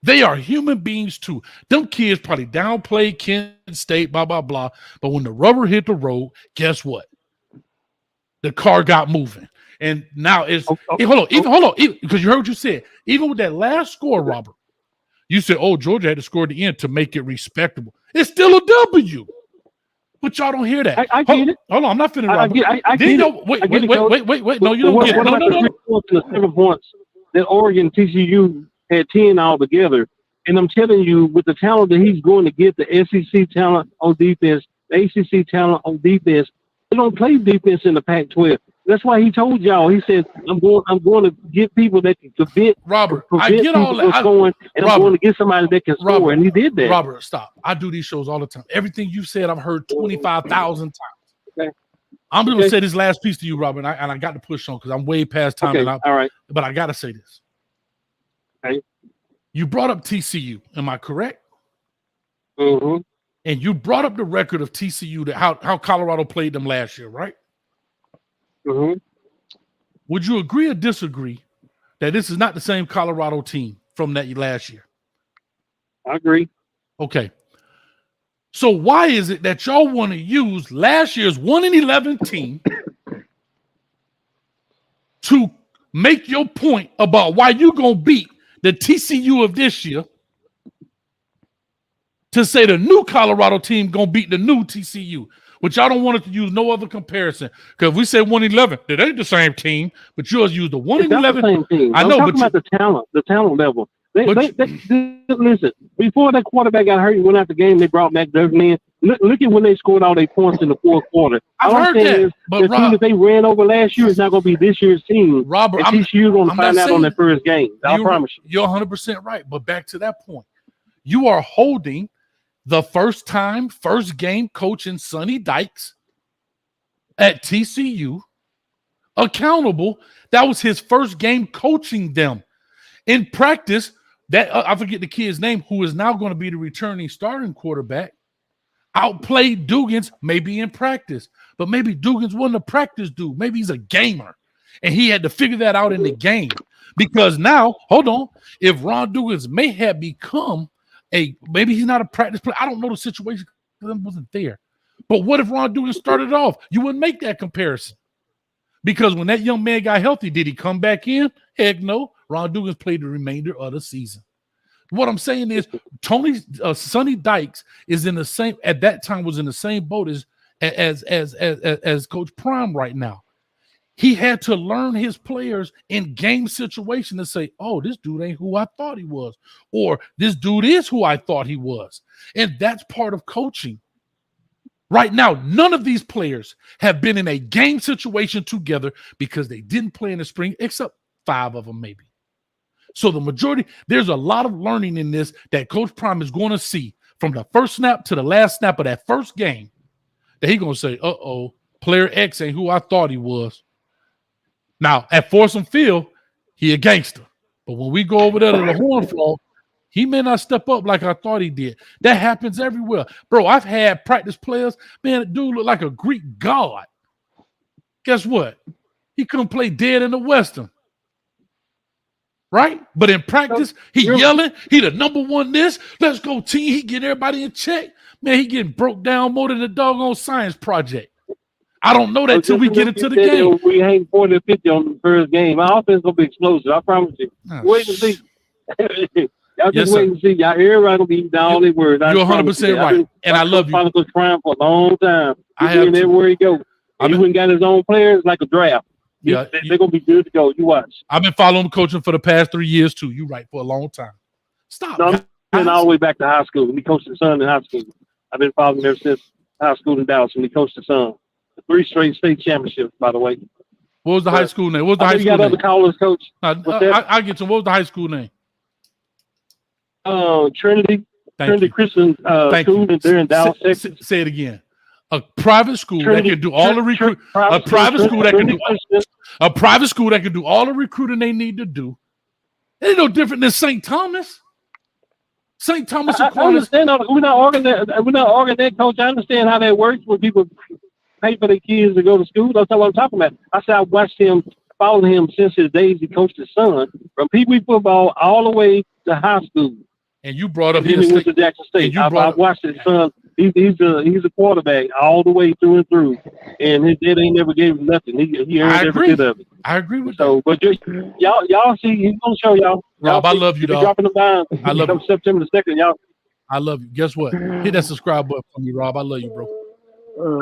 They are human beings too. Them kids probably downplayed Kent State, blah, blah, blah. But when the rubber hit the road, guess what? The car got moving. And now it's hold on, because you heard what you said. Even with that last score, Robert, you said, oh, Georgia had to score at the end to make it respectable. It's still a W. But y'all don't hear that. I get it. Hold on, I'm not finished, Robert. I get it. Wait. No, you don't get it. What about the 3 points and the 7 points that Oregon TCU had 10 altogether? And I'm telling you, with the talent that he's going to get, the SEC talent on defense, the ACC talent on defense, they don't play defense in the Pac-12. That's why he told y'all. He said, "I'm going to get people that can prevent Robert. I get all that. I'm going to get somebody that can score." And he did that. Robert, stop. I do these shows all the time. Everything you said, I've heard 25,000 times. Okay. I'm going to say this last piece to you, Robert, and I got to push on because I'm way past time. Okay. All right. But I got to say this. Okay. You brought up TCU. Am I correct? Mm-hmm. And you brought up the record of TCU, that how Colorado played them last year, right? Mm-hmm. Would you agree or disagree that this is not the same Colorado team from that last year? I agree. Okay. So why is it that y'all want to use last year's 1-11 team to make your point about why you're going to beat the TCU of this year to say the new Colorado team going to beat the new TCU? Which I don't want to use no other comparison. Because if we say 1-11, it ain't the same team, but yours use the 1-11. Same team. I know, but about the talent level. They, listen, before that quarterback got hurt and went out the game, they brought back their man. Look at when they scored all their points in the fourth quarter. I've heard that. But the team that they ran over last year is not going to be this year's team. Robert, TCU going to find out on their first game. I promise you. You're 100% right. But back to that point, you are holding the first game coaching Sonny Dykes at TCU accountable. That was his first game coaching them. In practice, that I forget the kid's name, who is now going to be the returning starting quarterback, outplayed Dugans maybe in practice. But maybe Dugans wasn't a practice dude. Maybe he's a gamer. And he had to figure that out in the game. Because now, hold on, if Ron Dugans may have become maybe he's not a practice player. I don't know the situation because I wasn't there. But what if Ron Dugans started off? You wouldn't make that comparison. Because when that young man got healthy, did he come back in? Heck no. Ron Dugans played the remainder of the season. What I'm saying is Sonny Dykes is in the same, at that time was in the same boat as Coach Prime right now. He had to learn his players in game situation to say, oh, this dude ain't who I thought he was. Or this dude is who I thought he was. And that's part of coaching. Right now, none of these players have been in a game situation together because they didn't play in the spring, except 5 of them maybe. So the majority, there's a lot of learning in this that Coach Prime is going to see from the first snap to the last snap of that first game that he's going to say, uh-oh, player X ain't who I thought he was. Now, at Folsom Field, he a gangster. But when we go over there to the Horn Floor, he may not step up like I thought he did. That happens everywhere. Bro, I've had practice players. Man, the dude looked like a Greek god. Guess what? He couldn't play dead in the Western. Right? But in practice, he yelling. He the number one this. Let's go, team. He get everybody in check. Man, he getting broke down more than the doggone science project. I don't know that till we get into the game. We hang 40 or 50 on the first game. Our offense going to be explosive. I promise you. Wait and see. Y'all just wait and see. Y'all everybody going to be down all their words. You're 100% right. And I love you. Coach Prime for a long time. He's been everywhere he goes. He went got his own players like a draft. Yeah, they're going to be good to go. You watch. I've been following coaching for the past 3 years, too. You're right, for a long time. Stop. No, I've been all the way back to high school. When he coached the Sun in high school. I've been following him ever since high school in Dallas when he coached the Sun. 3 straight state championships, by the way. What was the high school name? What was the high school name? You got other callers, Coach. I get to. What was the high school name? Trinity Christian School. They're in Dallas, Texas. Say it again. A private school that can do all the recruit. A private school that can do. A private school that can do all the recruiting they need to do. It ain't no different than St. Thomas. St. Thomas I Aquinas. understand. We're not arguing that, Coach. I understand how that works when people pay for their kids to go to school. That's what I'm talking about. I said I watched him, followed him since his days he coached his son from Pee Wee football all the way to high school. And you brought up and then he went to Jackson State. I watched his son. He's a quarterback all the way through and through, and his dad ain't never gave him nothing. He earned every bit of it. I agree with that. But y'all see, he's gonna show y'all. Rob, I love you, dog. Dropping the dime. I love you. September the 2nd, y'all. I love you. Guess what? Hit that subscribe button for me, Rob. I love you, bro.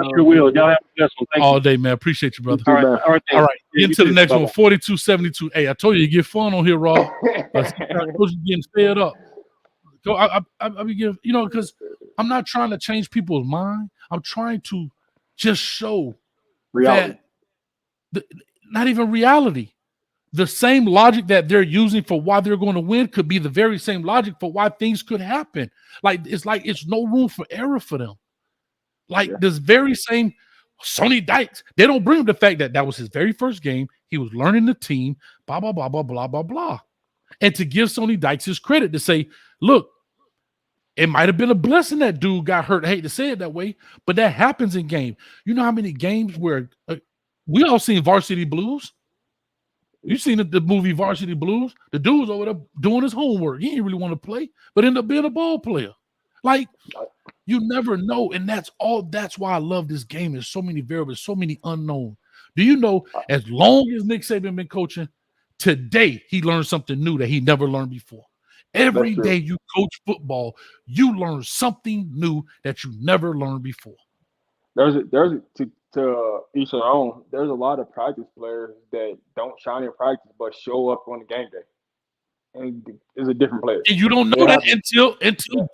I sure will. Y'all have a blessed one. Thank all you. day, man. Appreciate you, brother. All right. Into the next one. 4272. Hey, I told you get fun on here, Rob. But you're getting fed up. So I be giving, because I'm not trying to change people's mind. I'm trying to just show reality. Not even reality. The same logic that they're using for why they're going to win could be the very same logic for why things could happen. It's no room for error for them. This very same Sonny Dykes, they don't bring up the fact that was his very first game. He was learning the team, blah, blah, blah, blah, blah, blah, blah. And to give Sonny Dykes his credit to say, look, it might have been a blessing that dude got hurt. I hate to say it that way, but that happens in game. You know how many games where we all seen Varsity Blues? You seen the movie Varsity Blues? The dude was over there doing his homework. He didn't really want to play, but ended up being a ball player. You never know, and that's why I love this game. There's so many variables, so many unknown. Do you know, as long as Nick Saban been coaching, today he learned something new that he never learned before. Every day you coach football, you learn something new that you never learned before. To each their own. There's a lot of practice players that don't shine in practice but show up on the game day, and it's a different player. And you don't know that until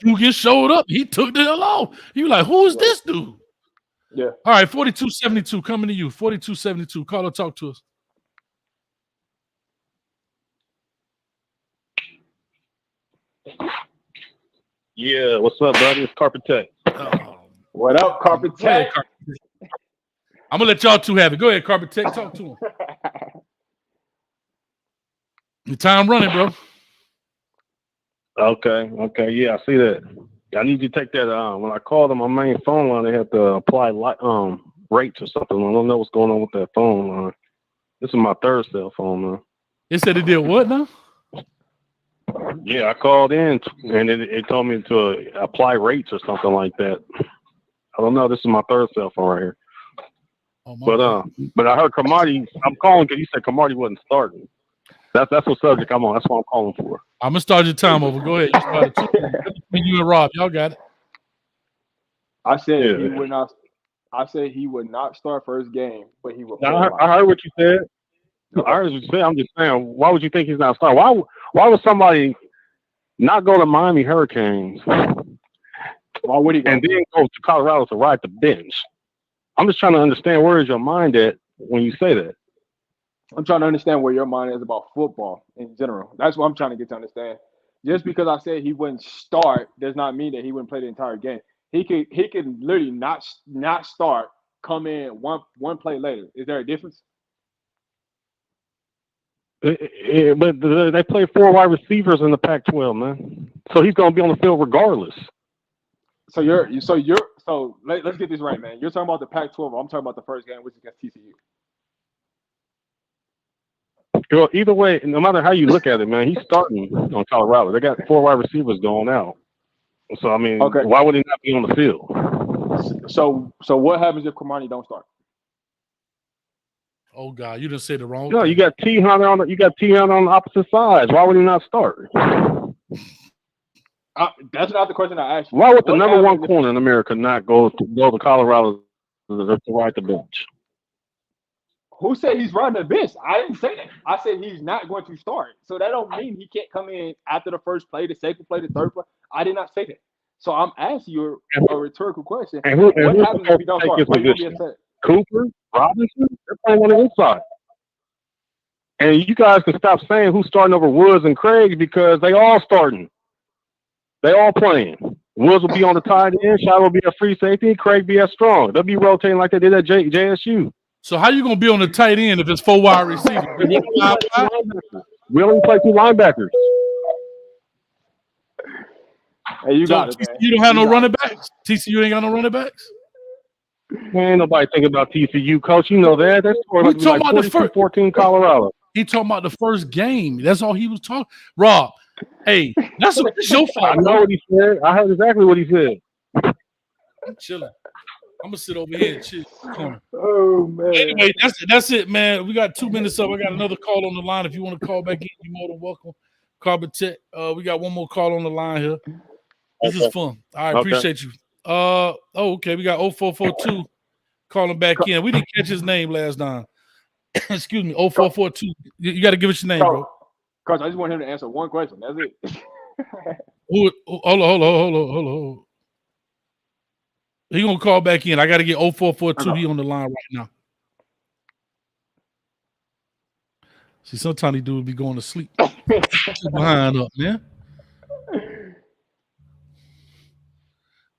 Dugan showed up. He took the hell off. You like, who is this dude? Yeah. All right, 4272 coming to you. 4272. Call or talk to us. Yeah, what's up, buddy? It's Carpet Tech. What up, Carpet Tech? I'm gonna let y'all two have it. Go ahead, Carpet Tech. Talk to him. Your time running, bro. Okay, yeah, I see that. I need you to take that. When I called on my main phone line, they have to apply rates or something. I don't know what's going on with that phone line. This is my third cell phone now. It said it did what now? Yeah, I called in and it told me to apply rates or something like that. I don't know. This is my third cell phone right here. But I heard Cromartie. I'm calling because you said Cromartie wasn't starting. That's what subject I'm on. That's what I'm calling for. I'm gonna start your time over. Go ahead. You started you and Rob. Y'all got it. I said he would not. I said he would not start first game, but he would. I heard what you said. I heard what you said. I'm just saying, why would you think he's not starting? Why would somebody not go to Miami Hurricanes? Why would he go? And then go to Colorado to ride the bench? I'm just trying to understand where is your mind at when you say that. I'm trying to understand where your mind is about football in general. That's what I'm trying to get to understand. Just because I said he wouldn't start does not mean that he wouldn't play the entire game. He could literally not start, come in one play later. Is there a difference? But they play 4 wide receivers in the Pac-12, man. So he's going to be on the field regardless. So let's get this right, man. You're talking about the Pac-12. I'm talking about the first game, which is against TCU. Well, either way, no matter how you look at it, man, he's starting on Colorado. They got 4 wide receivers going out. So, I mean, why would he not be on the field? So what happens if Cromartie don't start? Oh God, you just said the wrong. No, you got T Hunter on the opposite sides. Why would he not start? That's not the question I asked you. Why would the number one corner in America not go to Colorado to ride the bench? Who said he's riding the bench? I didn't say that. I said he's not going to start. So that don't mean he can't come in after the first play, the second play, the third play. I did not say that. So I'm asking you a rhetorical question. What happens if he don't start? Cooper, Robinson, they're playing on the inside. And you guys can stop saying who's starting over Woods and Craig because they all starting. They all playing. Woods will be on the tight end. Shaw will be a free safety. Craig be as strong. They'll be rotating like they did at JSU. So how you gonna be on the tight end if it's 4 wide receivers? We only play 2 linebackers. Hey, you So got it, man. TCU don't have You no got running it. backs? TCU ain't got no running backs? Man, ain't nobody thinking about TCU, coach. You know that. That's We talking about the 42-14 Colorado. He talking about the first game. That's all he was talking. Rob, hey, that's your fault. I know what he said. I heard exactly what he said. I'm chilling. I'm gonna sit over here and chill in the corner. Oh man. Anyway, that's it, man. We got 2 minutes up. I got another call on the line. If you want to call back in, you're more than welcome. Carbon Tech. We got one more call on the line here. This is fun. All right, appreciate you. Okay. We got 0442 calling back in. We didn't catch his name last time. Excuse me, 0442. You got to give us your name, bro. Coach, I just want him to answer one question. That's it. Hold on. He gonna call back in. I got to get 0442. He on the line right now. See, sometimes these dudes be going to sleep. Behind up, man.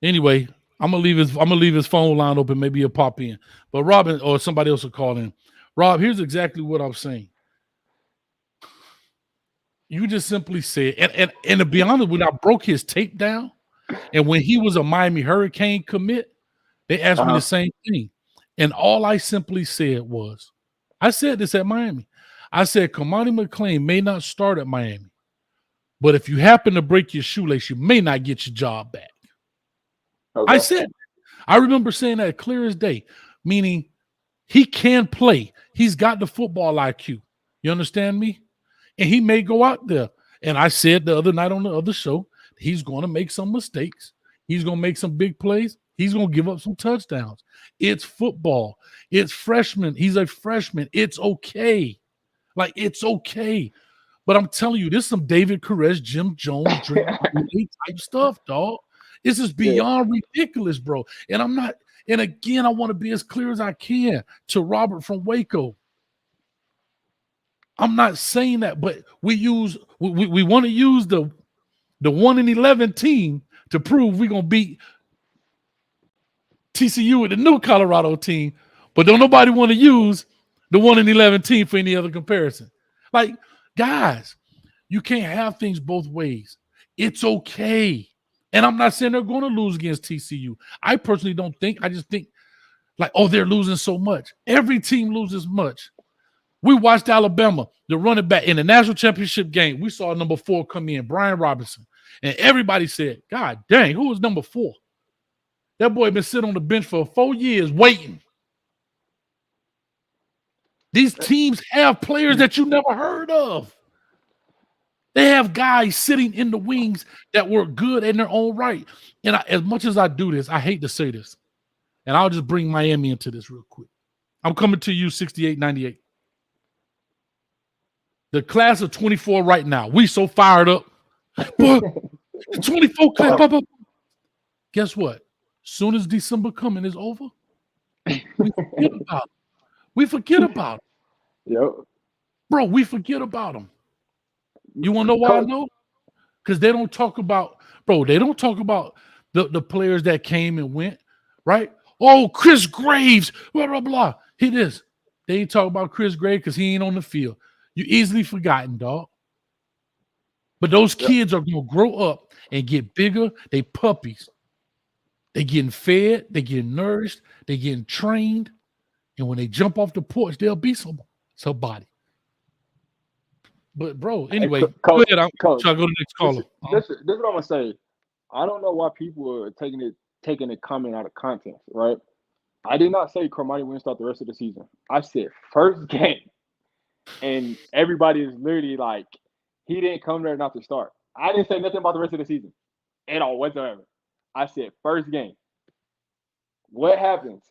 Anyway, I'm gonna leave his phone line open. Maybe he'll pop in. But Robin or somebody else will call in. Rob, here's exactly what I'm saying. You just simply said, and to be honest, when I broke his tape down, and when he was a Miami Hurricane commit, they asked me the same thing. And all I simply said was, I said this at Miami. I said, Kamani McLean may not start at Miami, but if you happen to break your shoelace, you may not get your job back. Okay. I said, I remember saying that clear as day, meaning he can play. He's got the football IQ. You understand me? And he may go out there. And I said the other night on the other show, he's going to make some mistakes. He's going to make some big plays. He's going to give up some touchdowns. It's football. It's freshman. He's a freshman. It's okay. Like, it's okay. But I'm telling you, this is some David Koresh, Jim Jones, type stuff, dog. This is beyond ridiculous, bro. And I'm not, and again, I want to be as clear as I can to Robert from Waco. I'm not saying that, but we want to use the 1-11 team to prove we're gonna beat TCU with the new Colorado team, but don't nobody want to use the 1-11 team for any other comparison. Like, guys, you can't have things both ways. It's okay. And I'm not saying they're going to lose against TCU. I personally don't think. I just think, like, oh, they're losing so much. Every team loses much. We watched Alabama, the running back in the national championship game. We saw number 4 come in, Brian Robinson. And everybody said, God dang, who was number 4? That boy been sitting on the bench for 4 years waiting. These teams have players that you never heard of. They have guys sitting in the wings that were good in their own right. And as much as I do this, I hate to say this. And I'll just bring Miami into this real quick. I'm coming to you 68-98. The class of 24 right now, we so fired up. Boy, the 24 class. Guess what? Soon as December coming is over, we forget about it. We forget about it. Yep. Bro, we forget about them. You want to know why I know? Because they don't talk about, bro, they don't talk about the players that came and went, right? Oh, Chris Graves, blah, blah, blah. He this. They ain't talk about Chris Graves because he ain't on the field. You easily forgotten, dog. But those kids are going to grow up and get bigger. They puppies. They getting fed. They getting nourished. They getting trained. And when they jump off the porch, they'll be somebody. But, bro, anyway, Coach, go ahead. I'm trying to go to the next caller. This is what I'm going to say. I don't know why people are taking the comment out of context, right? I did not say Cromartie wouldn't start the rest of the season. I said first game. And everybody is literally like, he didn't come there not to start. I didn't say nothing about the rest of the season at all whatsoever. I said first game. What happens?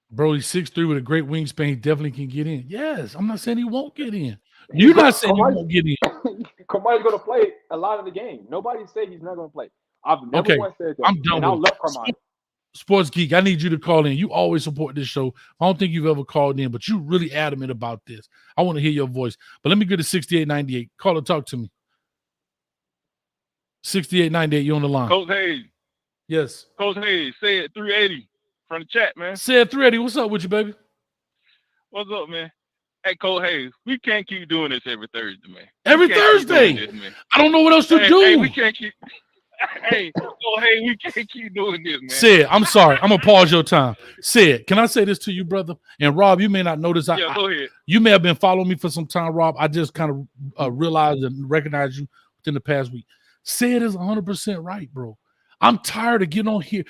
Bro, he's 6'3" with a great wingspan. He definitely can get in. Yes, I'm not saying he won't get in. You're not saying he won't get in. Cromartie's going to play a lot of the game. Nobody said he's not going to play. I've never once said that. I'm done and I love Cromartie. Sports Geek, I need you to call in. You always support this show. I don't think you've ever called in, but you're really adamant about this. I want to hear your voice. But let me get to 68-98. Call or talk to me. 68-98, you on the line. Coach Hayes. Yes. Coach Hayes, say it 380 from the chat, man. Say it 380. What's up with you, baby? What's up, man? Hey, Coach Hayes, we can't keep doing this every Thursday, man. Every Thursday? This, man. I don't know what else to do. Hey, we can't keep. Hey, we can't keep doing this, man. Sid, I'm sorry. I'm gonna pause your time. Sid, can I say this to you, brother? And Rob, you may not know this. Yeah, go ahead. You may have been following me for some time, Rob. I just kind of realized and recognized you within the past week. Sid is 100% right, bro. I'm tired of getting on here.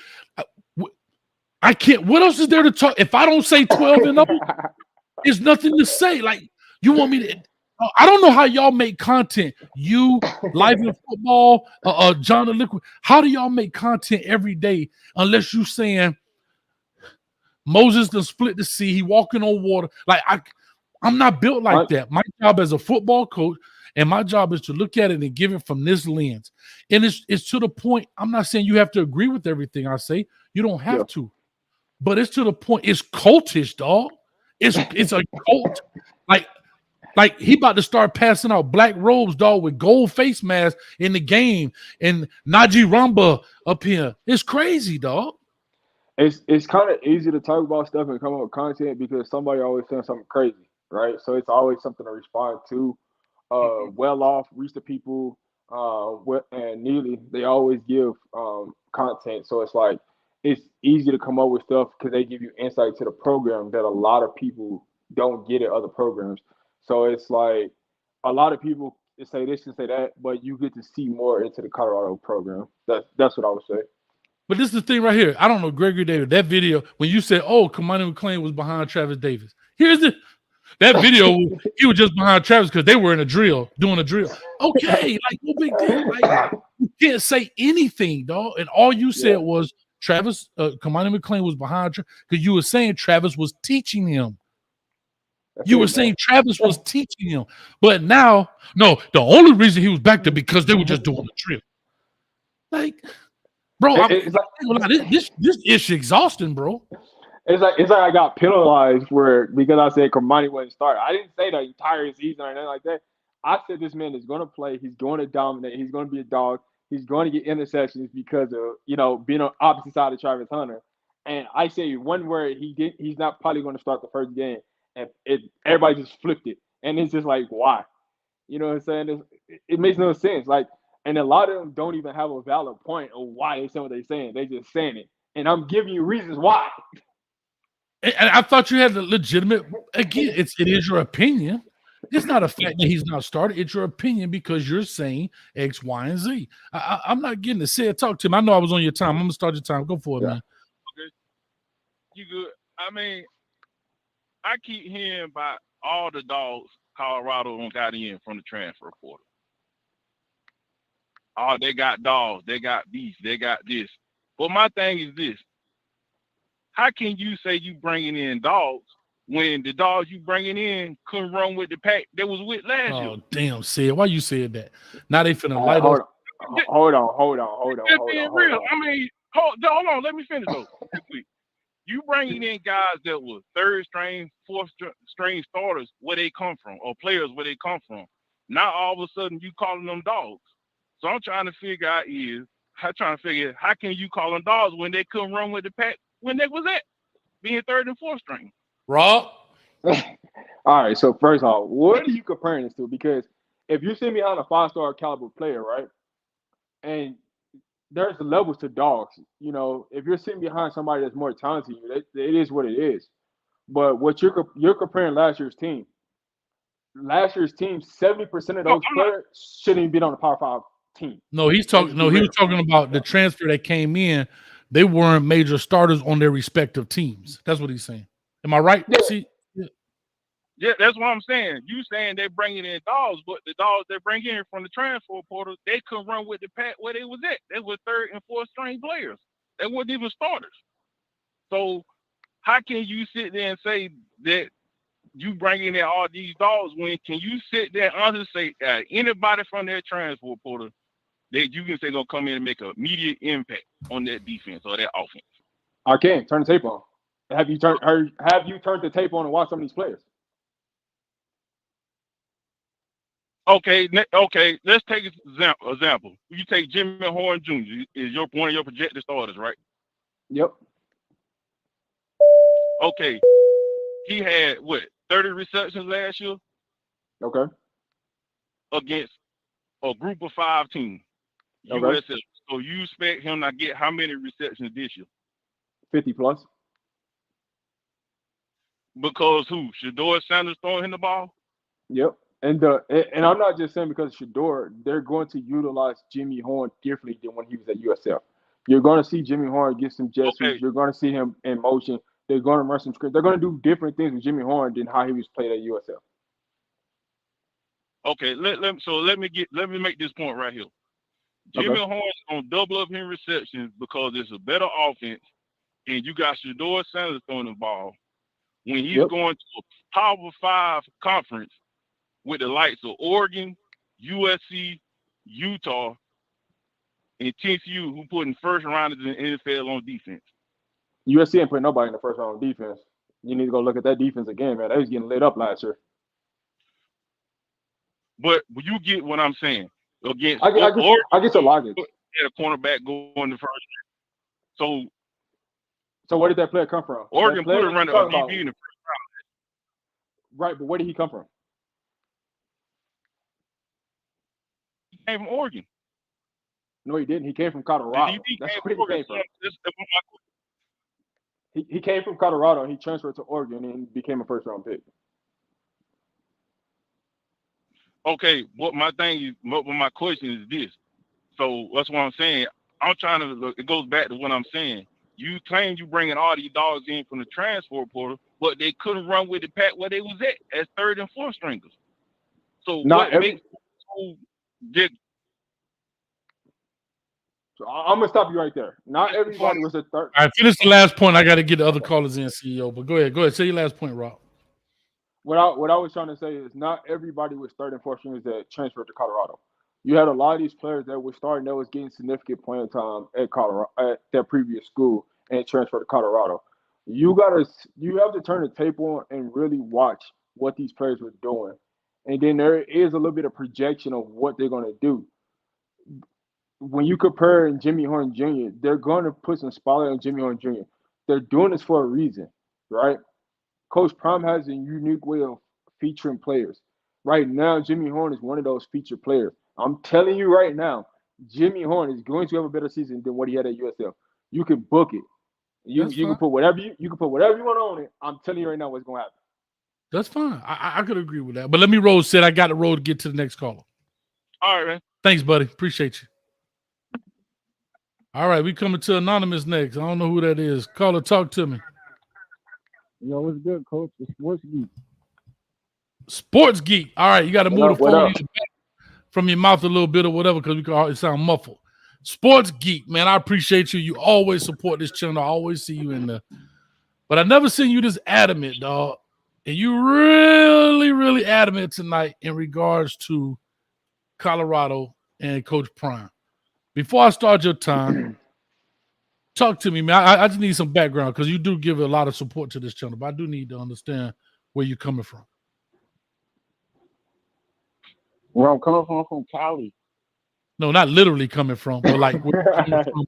I can't. What else is there to talk? If I don't say 12 and 0, there's nothing to say. Like, you want me to? I don't know how y'all make content. You, Life in Football, John the Liquid. How do y'all make content every day unless you saying Moses done split the sea, he walking on water? Like, I'm not built like that. My job as a football coach, and my job is to look at it and give it from this lens. And it's to the point. I'm not saying you have to agree with everything I say. You don't have to, but it's to the point. It's cultish, dog. It's a cult. Like he about to start passing out black robes, dog, with gold face masks in the game, and Najee Rumba up here. It's crazy, dog. It's kind of easy to talk about stuff and come up with content because somebody always saying something crazy, right? So it's always something to respond to. Well off, reach the people, and nearly they always give content. So it's like it's easy to come up with stuff because they give you insight to the program that a lot of people don't get at other programs. So it's like a lot of people say this and say that, but you get to see more into the Colorado program. That's what I would say. But this is the thing right here. I don't know, Gregory David, that video, when you said, oh, Kamani McLean was behind Travis Davis. Here's that video, he was just behind Travis because they were in a drill, doing a drill. Okay, like, no big deal. Like, you can't say anything, dog. And all you said was Kamani McLean was behind because you were saying Travis was teaching him. You were saying Travis was teaching him. But now, no, the only reason he was back there because they were just doing the drill. Like, bro, this is exhausting, bro. It's like I got penalized because I said Kamani wouldn't start. I didn't say the entire season or anything like that. I said this man is going to play. He's going to dominate. He's going to be a dog. He's going to get interceptions because of being on opposite side of Travis Hunter. And I say one word, he's not probably going to start the first game. And everybody just flipped it. And it's just like, why? You know what I'm saying? It makes no sense. Like, and a lot of them don't even have a valid point of why they say what they're saying. They just saying it. And I'm giving you reasons why. And I thought you had the legitimate, again, it is your opinion. It's not a fact that he's not started. It's your opinion because you're saying X, Y, and Z. I'm not getting to say it. Talk to him. I know I was on your time. I'm going to start your time. Go for it, man. Okay. You good? I mean, I keep hearing about all the dogs Colorado got in from the transfer portal. Oh, they got dogs. They got beef. They got this. But my thing is this. How can you say you bringing in dogs when the dogs you bringing in couldn't run with the pack that was with last year? Oh, damn, Sid. Why you said that? Now they finna light hold us. Hold on. I mean, hold on. Let me finish though. You bringing in guys that were third string, fourth string starters where they come from, or players where they come from. Now all of a sudden you calling them dogs. So I'm trying to figure out how can you call them dogs when they couldn't run with the pack when they was at being third and fourth string. Rob? All right, so first off, what are you comparing this to? Because if you're sitting behind a 5-star caliber player, right, and there's levels to dogs. If you're sitting behind somebody that's more talented than you, it is what it is. But what you're comparing last year's team. Last year's team, 70% of those players shouldn't even be on the Power 5 team. No, he was talking about the transfer that came in. They weren't major starters on their respective teams. That's what he's saying. Am I right? Yeah. Yeah, that's what I'm saying. You saying they're bringing in dogs, but the dogs they bring in from the transfer portal, they couldn't run with the pack where they was at. They were third and fourth string players. They weren't even starters. So how can you sit there and say that you bringing in all these dogs when can you sit there and honestly say anybody from their transfer portal that you can say gonna come in and make an immediate impact on that defense or that offense? I can turn the tape on. Have you turned the tape on and watched some of these players? Okay. Let's take an example. You take Jimmy Horn Jr. is one of your projected starters, right? Yep. Okay. He had 30 receptions last year? Okay. Against a group of 5 team. Okay. USF. So you expect him to get how many receptions this year? 50 plus. Because who? Shador Sanders throwing him the ball? Yep. And I'm not just saying because Shador, they're going to utilize Jimmy Horn differently than when he was at USF. You're going to see Jimmy Horn get some jet sweeps. You're going to see him in motion. They're going to run some scripts. They're going to do different things with Jimmy Horn than how he was played at USF. Okay, let me make this point right here. Jimmy Horn's gonna double up in receptions because it's a better offense, and you got Shador Sanders throwing the ball. When he's going to a Power 5 conference with the likes of Oregon, USC, Utah, and TCU, who putting first rounders in the NFL on defense. USC ain't putting nobody in the first round on defense. You need to go look at that defense again, man. They was getting lit up last year. But you get what I'm saying. Against I get your logic. Had a cornerback going the first round. So where did that player come from? Oregon put a runner on DB in the first round. Right, but where did he come from? He came from Oregon. No, he didn't. He came from Colorado. That's where he came from. He came from Colorado. He transferred to Oregon and became a first-round pick. Okay, what my question is this. So that's what I'm saying. I'm trying to look. It goes back to what I'm saying. You claim you bringing all these dogs in from the transfer portal, but they couldn't run with the pack where they was at as third and fourth stringers. So makes so big? So I'm gonna stop you right there. Not everybody was a third. All right, finish the last point. I got to get the other callers in, CEO. But go ahead. Say your last point, Rob. What I was trying to say is not everybody was third and fourth stringers that transferred to Colorado. You had a lot of these players that were starting that was getting significant playing time at Colorado at their previous school and transferred to Colorado. You have to turn the tape on and really watch what these players were doing. And then there is a little bit of projection of what they're going to do. When you compare Jimmy Horn Jr., they're going to put some spotlight on Jimmy Horn Jr. They're doing this for a reason, right? Coach Prime has a unique way of featuring players. Right now, Jimmy Horn is one of those featured players. I'm telling you right now, Jimmy Horn is going to have a better season than what he had at USF. You can book it. You can put whatever you can put whatever you want on it. I'm telling you right now what's going to happen. That's fine. I could agree with that. But let me roll. Said I got to roll to get to the next caller. All right, man. Thanks, buddy. Appreciate you. All right, we coming to Anonymous next. I don't know who that is. Caller, talk to me. Yo, what's good, Coach? It's Sports Geek. Sports Geek. All right, you got to move the phone from your mouth a little bit or whatever because we can always sound muffled. Sports Geek, man, I appreciate you. You always support this channel. I always see you in there. But I never seen you this adamant, dog. And you really, really adamant tonight in regards to Colorado and Coach Prime. Before I start your time, talk to me, man. I just need some background because you do give a lot of support to this channel, but I do need to understand where you're coming from. Where I'm coming from Cali. No, not literally coming from, but like where you're coming from.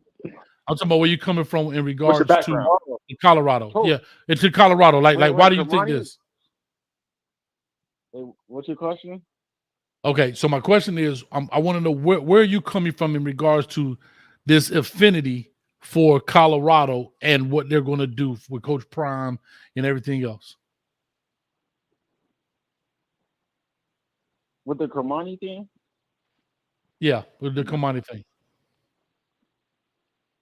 I'm talking about where you're coming from in regards to Colorado. Coach. Yeah, it's in Colorado. Like, why do you think this? What's your question? Okay, so my question is, I want to know where are you coming from in regards to this affinity for Colorado and what they're going to do with Coach Prime and everything else. With the Kermani thing? Yeah, with the Kermani thing.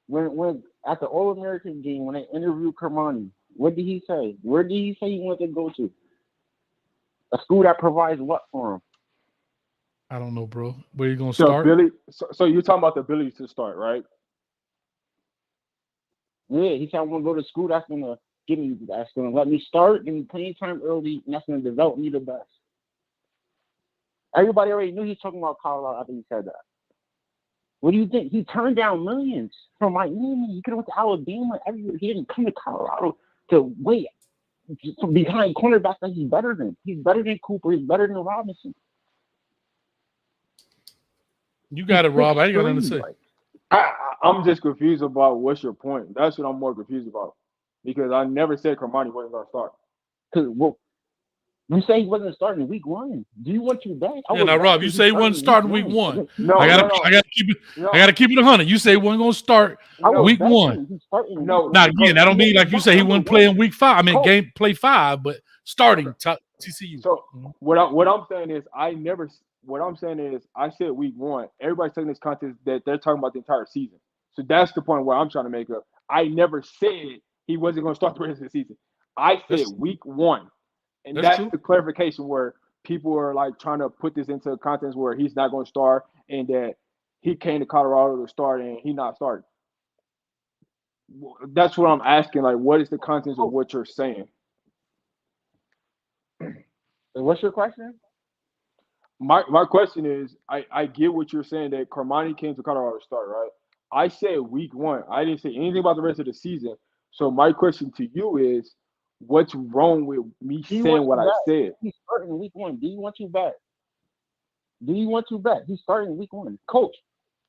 When at the All-American game, when they interviewed Kermani, what did he say? Where did he say he wanted to go to? A school that provides what for him? I don't know, bro. Where are you going to start? So you're talking about the ability to start, right? Yeah, he said I want to go to school that's gonna let me start, give me playing time early, and that's gonna develop me the best. Everybody already knew he was talking about Colorado after he said that. What do you think? He turned down millions from Miami. He could have went to Alabama everywhere. He didn't come to Colorado to wait behind cornerbacks that he's better than. He's better than Cooper. He's better than Robinson. You got it, Rob. I ain't got nothing to say. I'm just confused about what's your point. That's what I'm more confused about. Because I never said Kermani wasn't going to start. Because You say he wasn't starting week 1. Do you want to bet? Yeah, now Rob, you say he wasn't starting week 1. No, I gotta keep it. I gotta keep it 100. You say he wasn't gonna start week 1. No, now again, that don't mean like you say he wouldn't play in week 5. I mean, play 5, but starting TCU. So what I'm saying is What I'm saying is I said week 1. Everybody's taking this content that they're talking about the entire season. So that's the point where I'm trying to make up. I never said he wasn't going to start the rest of the season. I said week 1. And that's the clarification where people are like trying to put this into context where he's not going to start and that he came to Colorado to start and he not starting. That's what I'm asking. Like, what is the context of what you're saying? What's your question? My question is, I get what you're saying that Carmani came to Colorado to start, right? I said week 1. I didn't say anything about the rest of the season. So my question to you is, what's wrong with me saying what I said? He's starting week 1. Do you want to bet? He's starting week 1. Coach,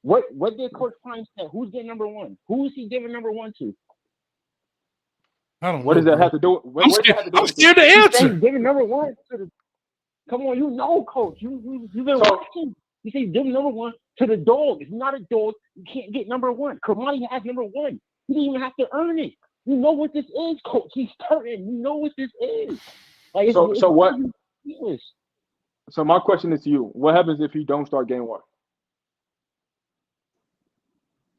what did Coach Prime say? Who's getting number 1? Who is he giving number 1 to? I don't know. What does that have to do with? I'm scared to answer. He's giving number 1 to the. Come on, you know, Coach. You've been watching. You say giving number 1 to the dog. If you're not a dog, you can't get number 1. Carmani has number 1. He didn't even have to earn it. You know what this is, Coach. He's starting. You know what this is. Like, so what? So my question is to you: what happens if he don't start game 1?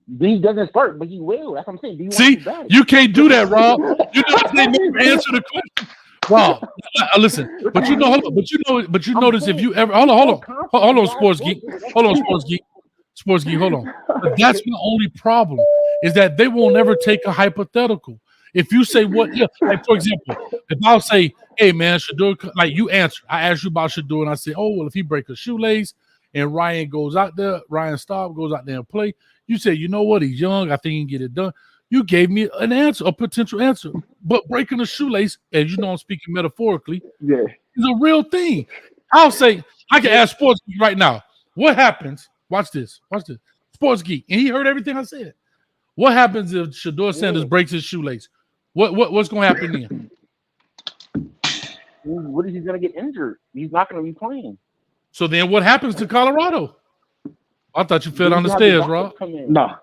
Then he doesn't start, but he will. That's what I'm saying. Do you See, you can't do that, Rob. You know they never answer the question. Rob, listen, but you notice if you ever hold on, sports geek, hold on. But that's the only problem is that they will never take a hypothetical. If you say like for example, if I'll say, hey man, Shedeur, like you answer, I ask you about Shedeur, and I say, oh well, if he breaks a shoelace and Ryan Staub goes out there and play, you say, you know what, he's young, I think he can get it done. You gave me an answer, a potential answer. But breaking a shoelace, as you know, I'm speaking metaphorically, is a real thing. I'll say, I can ask Sports Geek right now, what happens? Watch this. Sports Geek. And he heard everything I said. What happens if Shedeur Sanders breaks his shoelace? What's going to happen then? What is he going to get injured? He's not going to be playing. So then what happens to Colorado? I thought you fell down the stairs, Rob. No.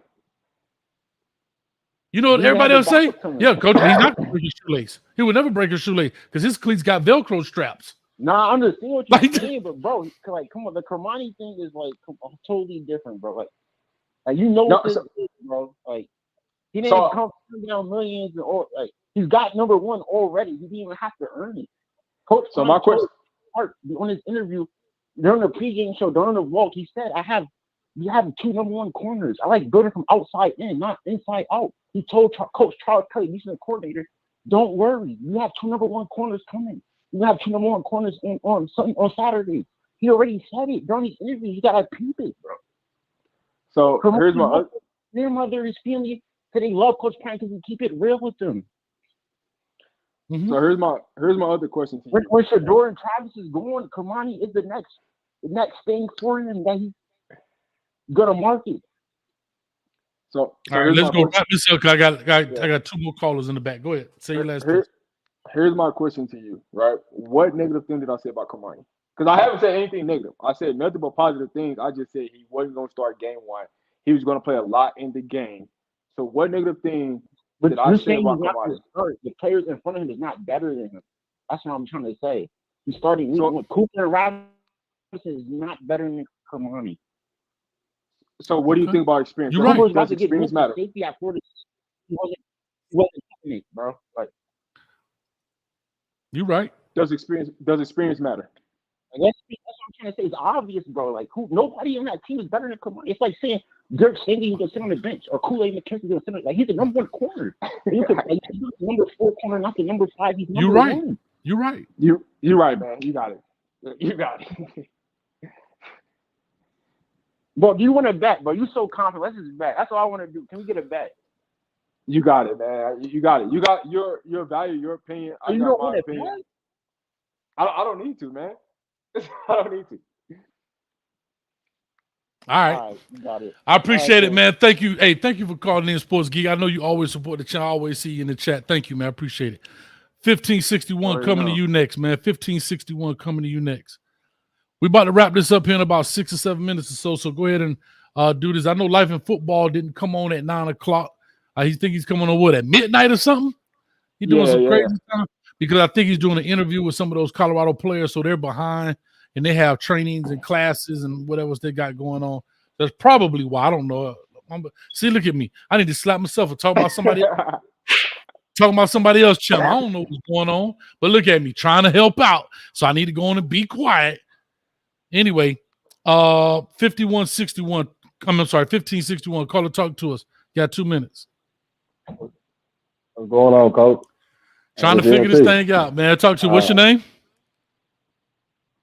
You know what everybody else say? Yeah, Coach, he's not going to break his shoelace. He would never break his shoelace because his cleats got Velcro straps. Nah, I understand what you're saying, but bro, like, come on, the Carmani thing is like totally different, bro. Like you know what this is, bro. Like he didn't come down millions, or like he's got number 1 already. He didn't even have to earn it. Coach, so my question on his interview during the pregame show, during the walk, he said, "You have 2 number 1 corners. I like building from outside in, not inside out." He told Coach Charles Kelly, he's the coordinator, don't worry. You have 2 number 1 corners coming. You have 2 number 1 corners on Saturday. He already said it during the interview. You gotta peep it, bro. So here's my their mother is feeling that they love Coach Prime because he keep it real with them. Mm-hmm. So here's my other question to you. When Shedeur and Travis is going, Carmani is the next thing for him that he's gonna market. So all right, let's go wrap this up. I got 2 more callers in the back. Go ahead. Say your last question. Here's my question to you, right? What negative thing did I say about Carmani? Because I haven't said anything negative. I said nothing but positive things. I just said he wasn't going to start game 1. He was going to play a lot in the game. So what negative thing did I say about Carmani? The players in front of him is not better than him. That's what I'm trying to say. He's starting with Cooper Robinson is not better than Carmani. So what do you think about experience? You're right. Does experience matter? Safety at Florida, he wasn't technique, bro. Like, you're right. Does experience matter? That's what I'm trying to say. It's obvious, bro. Like, nobody on that team is better than Carmani. It's like saying Dirk Singleton can sit on the bench or Kool-Aid McKinstry can sit on. Like, he's the number 1 corner. He's the number 4 corner, not the number 5. He's number 1. You're right. You're right, man. You got it. You got it. Bro, do you want to bet, bro? You so confident. Let's just bet. That's all I want to do. Can we get a bet? You got it, man. You got it. You got your value, your opinion. I got my opinion. I don't need to, man. I don't need to. All right. Got it. I appreciate it, man. Thank you. Hey, thank you for calling in, Sports Geek. I know you always support the channel. I always see you in the chat. Thank you, man. I appreciate it. 1561 coming to you next, man. 1561 coming to you next. We about to wrap this up here in about 6 or 7 minutes or so. So go ahead and do this. I know Life in Football didn't come on at 9 o'clock. He think he's coming on what, at midnight or something? He's doing some crazy stuff because I think he's doing an interview with some of those Colorado players, so they're behind and they have trainings and classes and whatever they got going on. That's probably why. I don't know. See, look at me. I need to slap myself and talk about somebody else. Talking about somebody else channel. I don't know what's going on, but look at me trying to help out. So I need to go on and be quiet. Anyway, 5161. I'm sorry, 1561. Call or talk to us. Got 2 minutes. What's going on, Coach? Trying to figure this thing out, man. Talk to you. What's your name?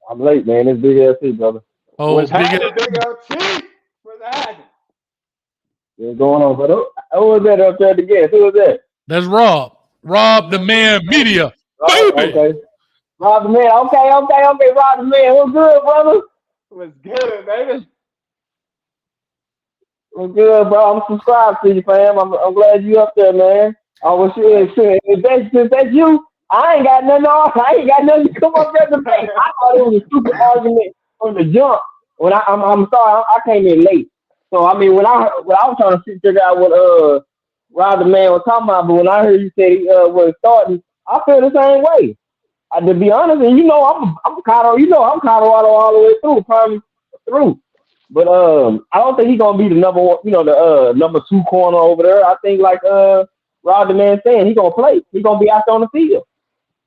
I'm late, man. It's Big LT, brother. Oh, What's Big happening, LT. Big LT? What's happening? What's going on, brother? Who was that up there again? Who was that? That's Rob. RobDaManMedia. Baby. Okay. Rob the Man. Okay. Rob the Man. What's good, brother? What's good, baby? What's good, bro? I'm subscribed to you, fam. I'm glad you up there, man. I was sure. If that's you, I ain't got nothing on. I ain't got nothing to come up there to make. I thought it was a stupid argument from the jump. When I'm sorry, I came in late. So I mean, when I was trying to figure out what Rob the Man was talking about, but when I heard you say he was starting, I feel the same way. To be honest, and I'm Colorado. I'm Colorado all the way through, probably through. But I don't think he's gonna be the number one, the number 2 corner over there. I think like Rob the Man saying, he's gonna play. He's gonna be out there on the field.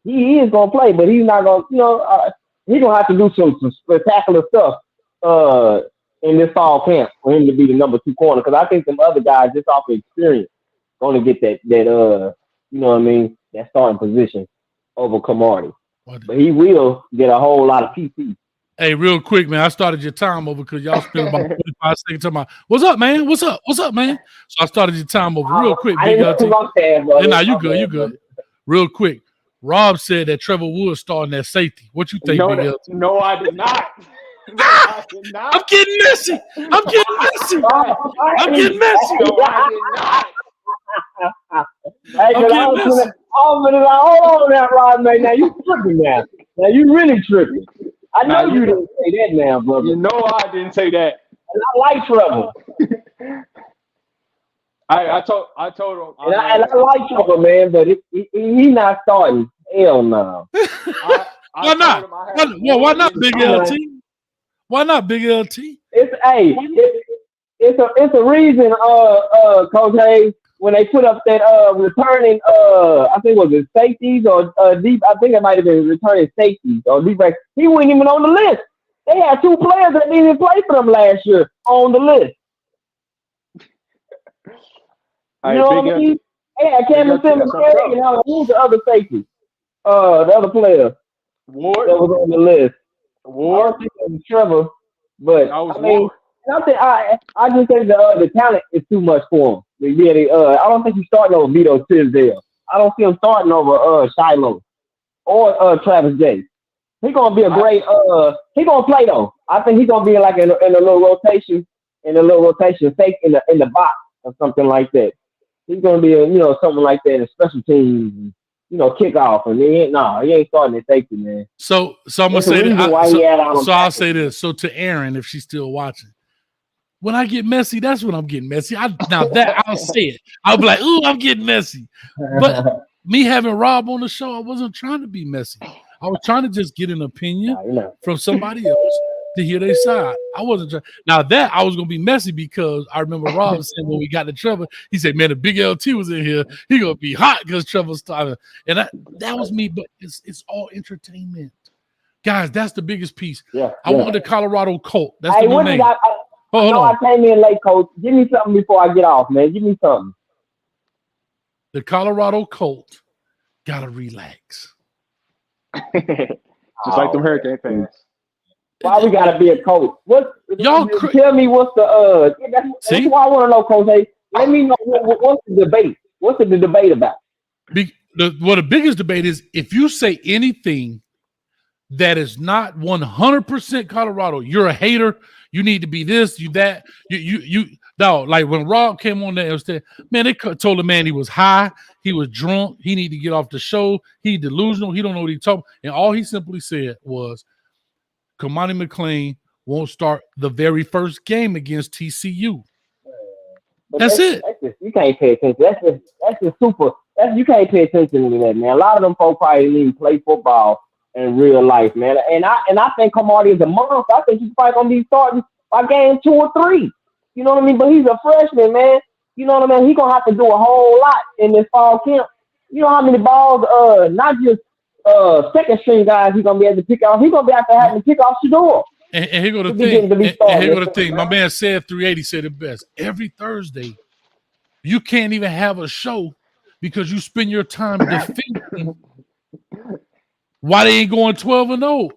He is gonna play, but he's not gonna, he's gonna have to do some spectacular stuff in this fall camp for him to be the number 2 corner. Because I think some other guys, just off of experience, gonna get that that starting position over Camardi. But he will get a whole lot of PC. Hey, real quick, man. I started your time over because y'all spent about 45 seconds talking about, what's up, man? What's up? What's up, man? So I started your time over real quick. Big LT. Nah, you good. You good. Real quick. Rob said that Trevor Woods starting at safety. What you think, Big LT? No, I did not. No, I did not. I'm getting messy. I'm getting messy. I'm getting messy. No, I did not. Hey, hold on now, Rob, man. Now you tripping now. Now you really tripping. I know you didn't say that now, brother. You know I didn't say that. And I like Trevor. I told him. And I like Trevor, man, but he not starting. Hell no. Why not? Why not, Big LT? Why not, Big LT? It's a reason, Coach Hayes, when they put up that returning, I think was it safeties or deep. I think it might have been returning safeties or deep back. He wasn't even on the list. They had 2 players that didn't even play for them last year on the list. You know what I mean? They had Cameron Simmons and who's the other safety? The other player Ward that was on the list. Ward. I don't think it was Trevor, but I mean. Ward. I just think the talent is too much for him. I don't think he's starting over Vito Tisdale. I don't see him starting over Shiloh or Travis J. He's gonna be a great. He's gonna play though. I think he's gonna be like in a little rotation, fake in the box or something like that. He's gonna be something like that in special teams, kickoff, and he ain't starting at safety, man. So I'm gonna say that. So I'll say this. So to Aaron, if she's still watching. When I get messy, that's when I'm getting messy. I'll say it. I'll be like, ooh, I'm getting messy. But me having Rob on the show, I wasn't trying to be messy. I was trying to just get an opinion from somebody else to hear their side. I wasn't trying. Now that I was going to be messy because I remember Rob saying when we got to Trevor, he said, man, the Big LT was in here. He going to be hot because Trevor started. And that was me, but it's all entertainment. Guys, that's the biggest piece. I want the Colorado Colt. That's the new name. I came in late, Coach. Give me something before I get off, man. Give me something. The Colorado Colt gotta relax. Just like them Hurricane fans. Why we gotta be a coach? Tell me what's the that's why I want to know, Coach. Hey, let me know what's the debate. What's the debate about? The biggest debate is if you say anything that is not 100% Colorado, you're a hater. You need to be this, you that. You No, like when Rob came on there, it was there, man, they told the man he was high, he was drunk, he need to get off the show, he delusional, he don't know what he talking. And all he simply said was, Kamani McLean won't start the very first game against TCU. But That's it. That's just, you can't pay attention. That's just super. You can't pay attention to that, man. A lot of them folks probably didn't even play football in real life, man. And I think Kamani is a monster. I think he's probably gonna be starting by game 2 or 3. You know what I mean? But he's a freshman, man. You know what I mean? He's gonna have to do a whole lot in this fall camp. You know how many balls, not just second string guys he's gonna be able to pick off. He's gonna be able to have to pick off Shador. And here go the thing. And here go the thing. My man said 380 said it best. Every Thursday, you can't even have a show because you spend your time defending why they ain't going 12-0.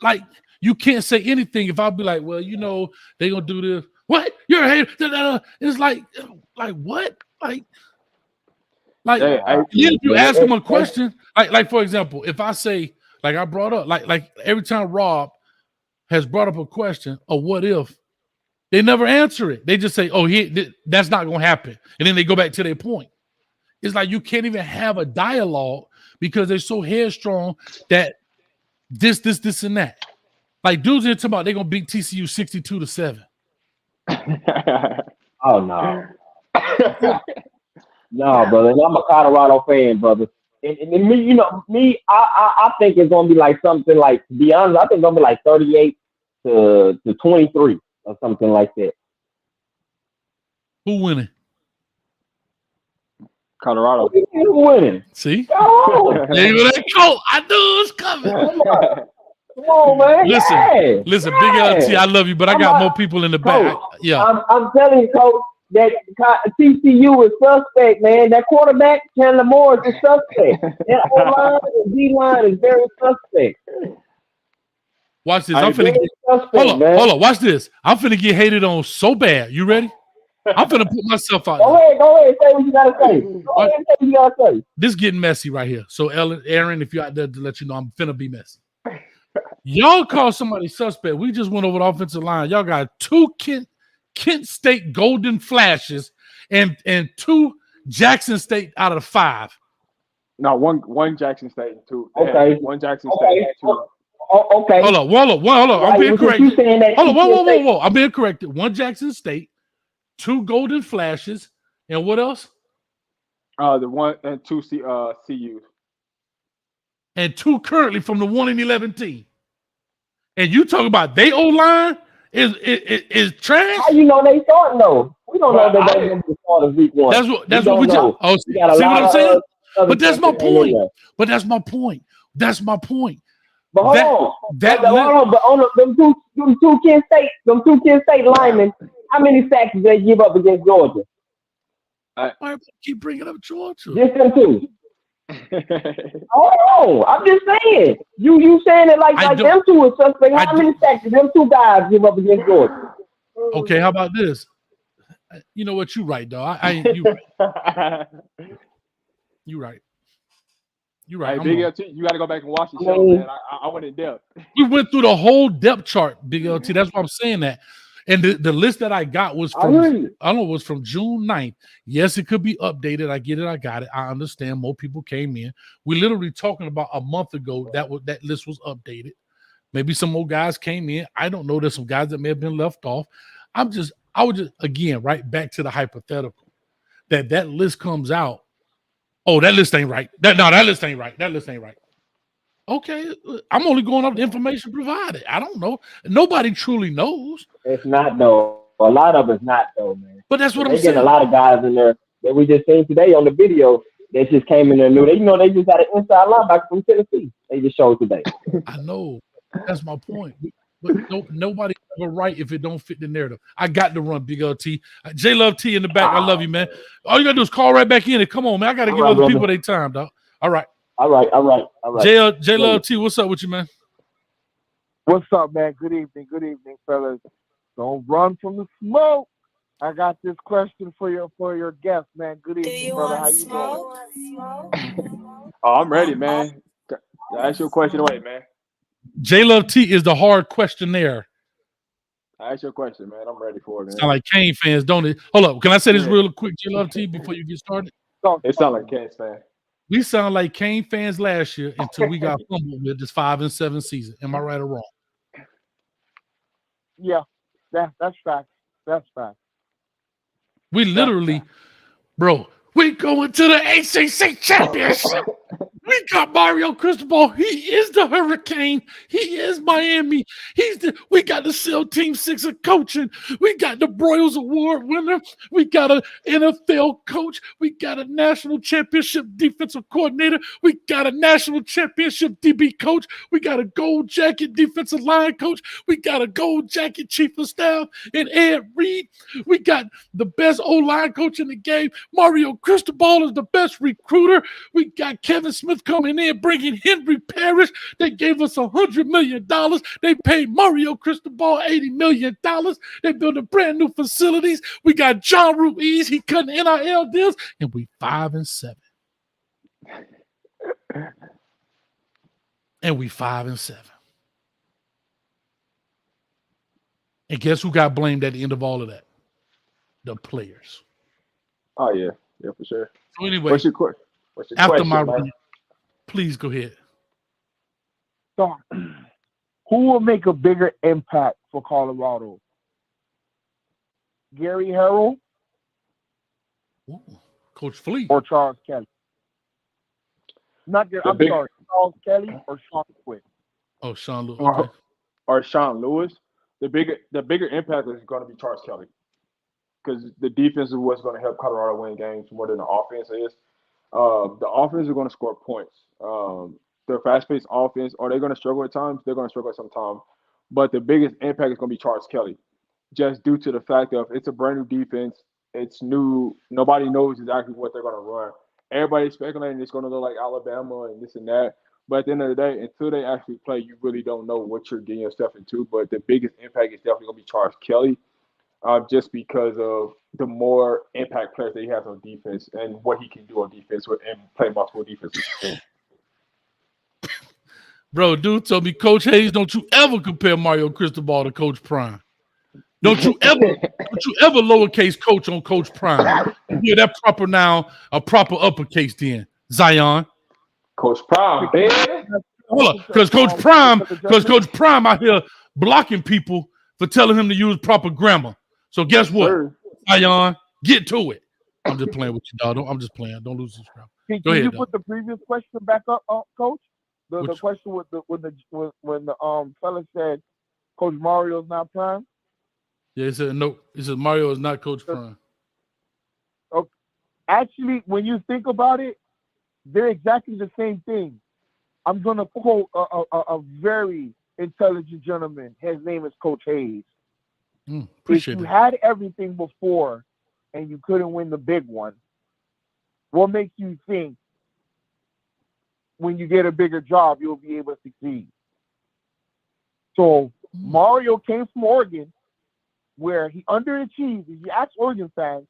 Like, you can't say anything. If I'll be like, well, you know, they gonna do this. What? You're a hater. It's like what? Like you ask them a question. Like for example, if I say, like I brought up, like every time Rob has brought up a question of what if, they never answer it. They just say, oh, that's not going to happen. And then they go back to their point. It's like you can't even have a dialogue because they're so headstrong that this, and that. Like dudes here talking about they're going to beat TCU 62-7. Oh, no. No, brother. I'm a Colorado fan, brother. And me, you know, I think it's going to be like something like, to be honest, I think it's going to be like 38-23 or something like that. Who winning? Colorado. Who winning? See? Oh. There you go, that coat. I knew it was coming. Come on, man. Listen, Big LT, I love you, but I got more people in the back. Yeah. I'm telling you, Coach, that TCU is suspect, man. That quarterback, Chandler Moore, is a suspect. That O-line and D-line is very suspect. Watch this. I'm finna get, hold on. Watch this. I'm finna get hated on so bad. You ready? I'm finna put myself out. Go ahead. Say what you gotta say. Go ahead and say what you gotta say. This getting messy right here. So, Aaron, if you're out there to let you know, I'm finna be messy. Y'all call somebody suspect. We just went over the offensive line. Y'all got 2 Kent State Golden Flashes and 2 Jackson State out of the 5. No, one Jackson State and 2. Okay. One Jackson State and 2. Okay. Hold on. I'm being corrected. Hold on. Whoa. I'm being corrected. 1 Jackson State, 2 Golden Flashes, and what else? The 1 and 2 CUs. And 2 currently from the 1-11 team. And you talk about they O-line is trash? How you know they starting though? We don't know that they're going to be starting week 1. That's what we talk. Oh, see what I'm saying? But that's my point. That's my point. But hold on. But on them two Kent State linemen, how many sacks did they give up against Georgia? I keep bringing up Georgia. Just them 2. Oh, I'm just saying. You saying it like them 2 are suspect. How many sacks did them 2 guys give up against Georgia? Okay, how about this? You know what? You right, dog. You right. You right. You're right. Hey, Big LT, you got to go back and watch the show, man. I went in depth. We went through the whole depth chart, Big LT. That's why I'm saying that. And the list that I got was from June 9th. Yes, it could be updated. I get it. I got it. I understand. More people came in. We literally talking about a month ago that list was updated. Maybe some more guys came in. I don't know. There's some guys that may have been left off. I would just again right back to the hypothetical that list comes out. Oh, that list ain't right. That list ain't right. That list ain't right. Okay, I'm only going off the information provided. I don't know. Nobody truly knows. It's not though. A lot of it's not though, man. But that's what I'm saying. They get a lot of guys in there that we just seen today on the video that just came in there new. They just got an inside linebacker from Tennessee. They just showed today. I know. That's my point. But nobody ever right if it don't fit the narrative. I got to run, Big LT. J Love T in the back. I love you, man. All you gotta do is call right back in and come on, man. I gotta give other people their time, dog. All right. J Love T, what's up with you, man? What's up, man? Good evening, fellas. Don't run from the smoke. I got this question for your guest, man. Good evening, brother. How you doing? Oh, I'm ready, man. Ask your question away, man. J Love T is the hard questionnaire. Ask your question, man. I'm ready for it, man. Sound like Kane fans, don't it? Hold up. Can I say this real quick, J-Love T, before you get started? It sounds like Kane's fan. We sound like Kane fans last year until we got fumbled with this 5-7 season. Am I right or wrong? Yeah, that's fact. That's fact. We literally, bro, we going to the ACC championship. We got Mario Cristobal. He is the Hurricane. He is Miami. We got the SEAL Team 6 of coaching. We got the Broyles Award winner. We got an NFL coach. We got a national championship defensive coordinator. We got a national championship DB coach. We got a gold jacket defensive line coach. We got a gold jacket chief of staff and Ed Reed. We got the best O-line coach in the game. Mario Cristobal is the best recruiter. We got Kevin Smith coming in, bringing Henry Parrish. They gave us $100 million. They paid Mario Cristobal $80 million. They built a brand new facilities. We got John Ruiz. He cutting NIL deals, and we 5-7. And we 5-7. And guess who got blamed at the end of all of that? The players. Oh yeah, for sure. So anyway, what's your question? After my rant, please go ahead. So, who will make a bigger impact for Colorado? Gary Harrell, Coach Flea, or Charles Kelly? Not Gary. I'm sorry, Charles Kelly or Sean Quick. Oh, Sean Lewis. Okay. Or Sean Lewis. The bigger impact is going to be Charles Kelly, because the defense is what's going to help Colorado win games more than the offense is. The offense is going to score points. Their fast-paced offense, are they going to struggle at times? They're going to struggle sometimes. But the biggest impact is going to be Charles Kelly, just due to the fact of it's a brand new defense. It's new. Nobody knows exactly what they're going to run. Everybody's speculating it's going to look like Alabama and this and that. But at the end of the day, until they actually play, you really don't know what you're getting yourself into. But the biggest impact is definitely going to be Charles Kelly. Just because of the more impact players that he has on defense and what he can do on defense and play multiple defenses. Bro, dude told me, Coach Hayes, don't you ever compare Mario Cristobal to Coach Prime. Don't you ever lowercase coach on Coach Prime. Yeah, that proper noun, a proper uppercase then. Zion. Coach Prime, baby. Hold up, because Coach Prime out here blocking people for telling him to use proper grammar. So guess what? Zion, get to it. I'm just playing with you, dog. I'm just playing. Don't lose this crowd. Can you put the previous question back up, Coach? The question when the fella said Coach Mario's not prime. Yeah, he said no. He said Mario is not Coach Prime. Okay. Actually, when you think about it, they're exactly the same thing. I'm gonna quote a very intelligent gentleman. His name is Coach Hayes. If you had everything before and you couldn't win the big one, what makes you think when you get a bigger job, you'll be able to succeed? So Mario came from Oregon, where he underachieved. If you ask Oregon fans,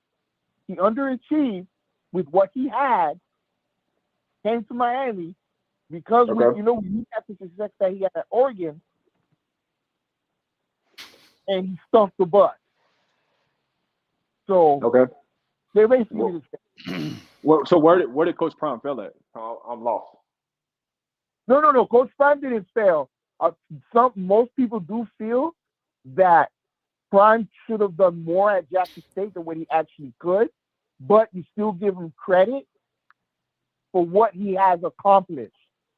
he underachieved with what he had, came to Miami, because we had the success that he had at Oregon, and he stuffed the butt. So they're basically the same. Well, so where did Coach Prime fail at? I'm lost. No. Coach Prime didn't fail. Most people do feel that Prime should have done more at Jackson State than what he actually could, but you still give him credit for what he has accomplished.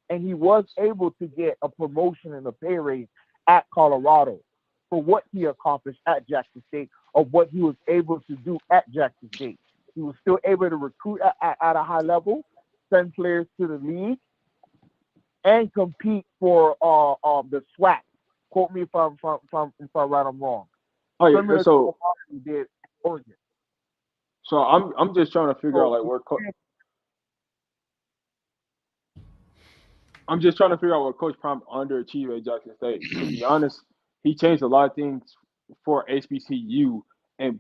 And he was able to get a promotion and a pay raise at Colorado for what he accomplished at Jackson State, or what he was able to do at Jackson State. He was still able to recruit at a high level, send players to the league, and compete for the SWAC. Quote me if I'm right or wrong. Oh yeah, so he did Oregon. So I'm just trying to figure out where I'm just trying to figure out where Coach Prime underachieved at Jackson State. To be honest, he changed a lot of things for HBCU and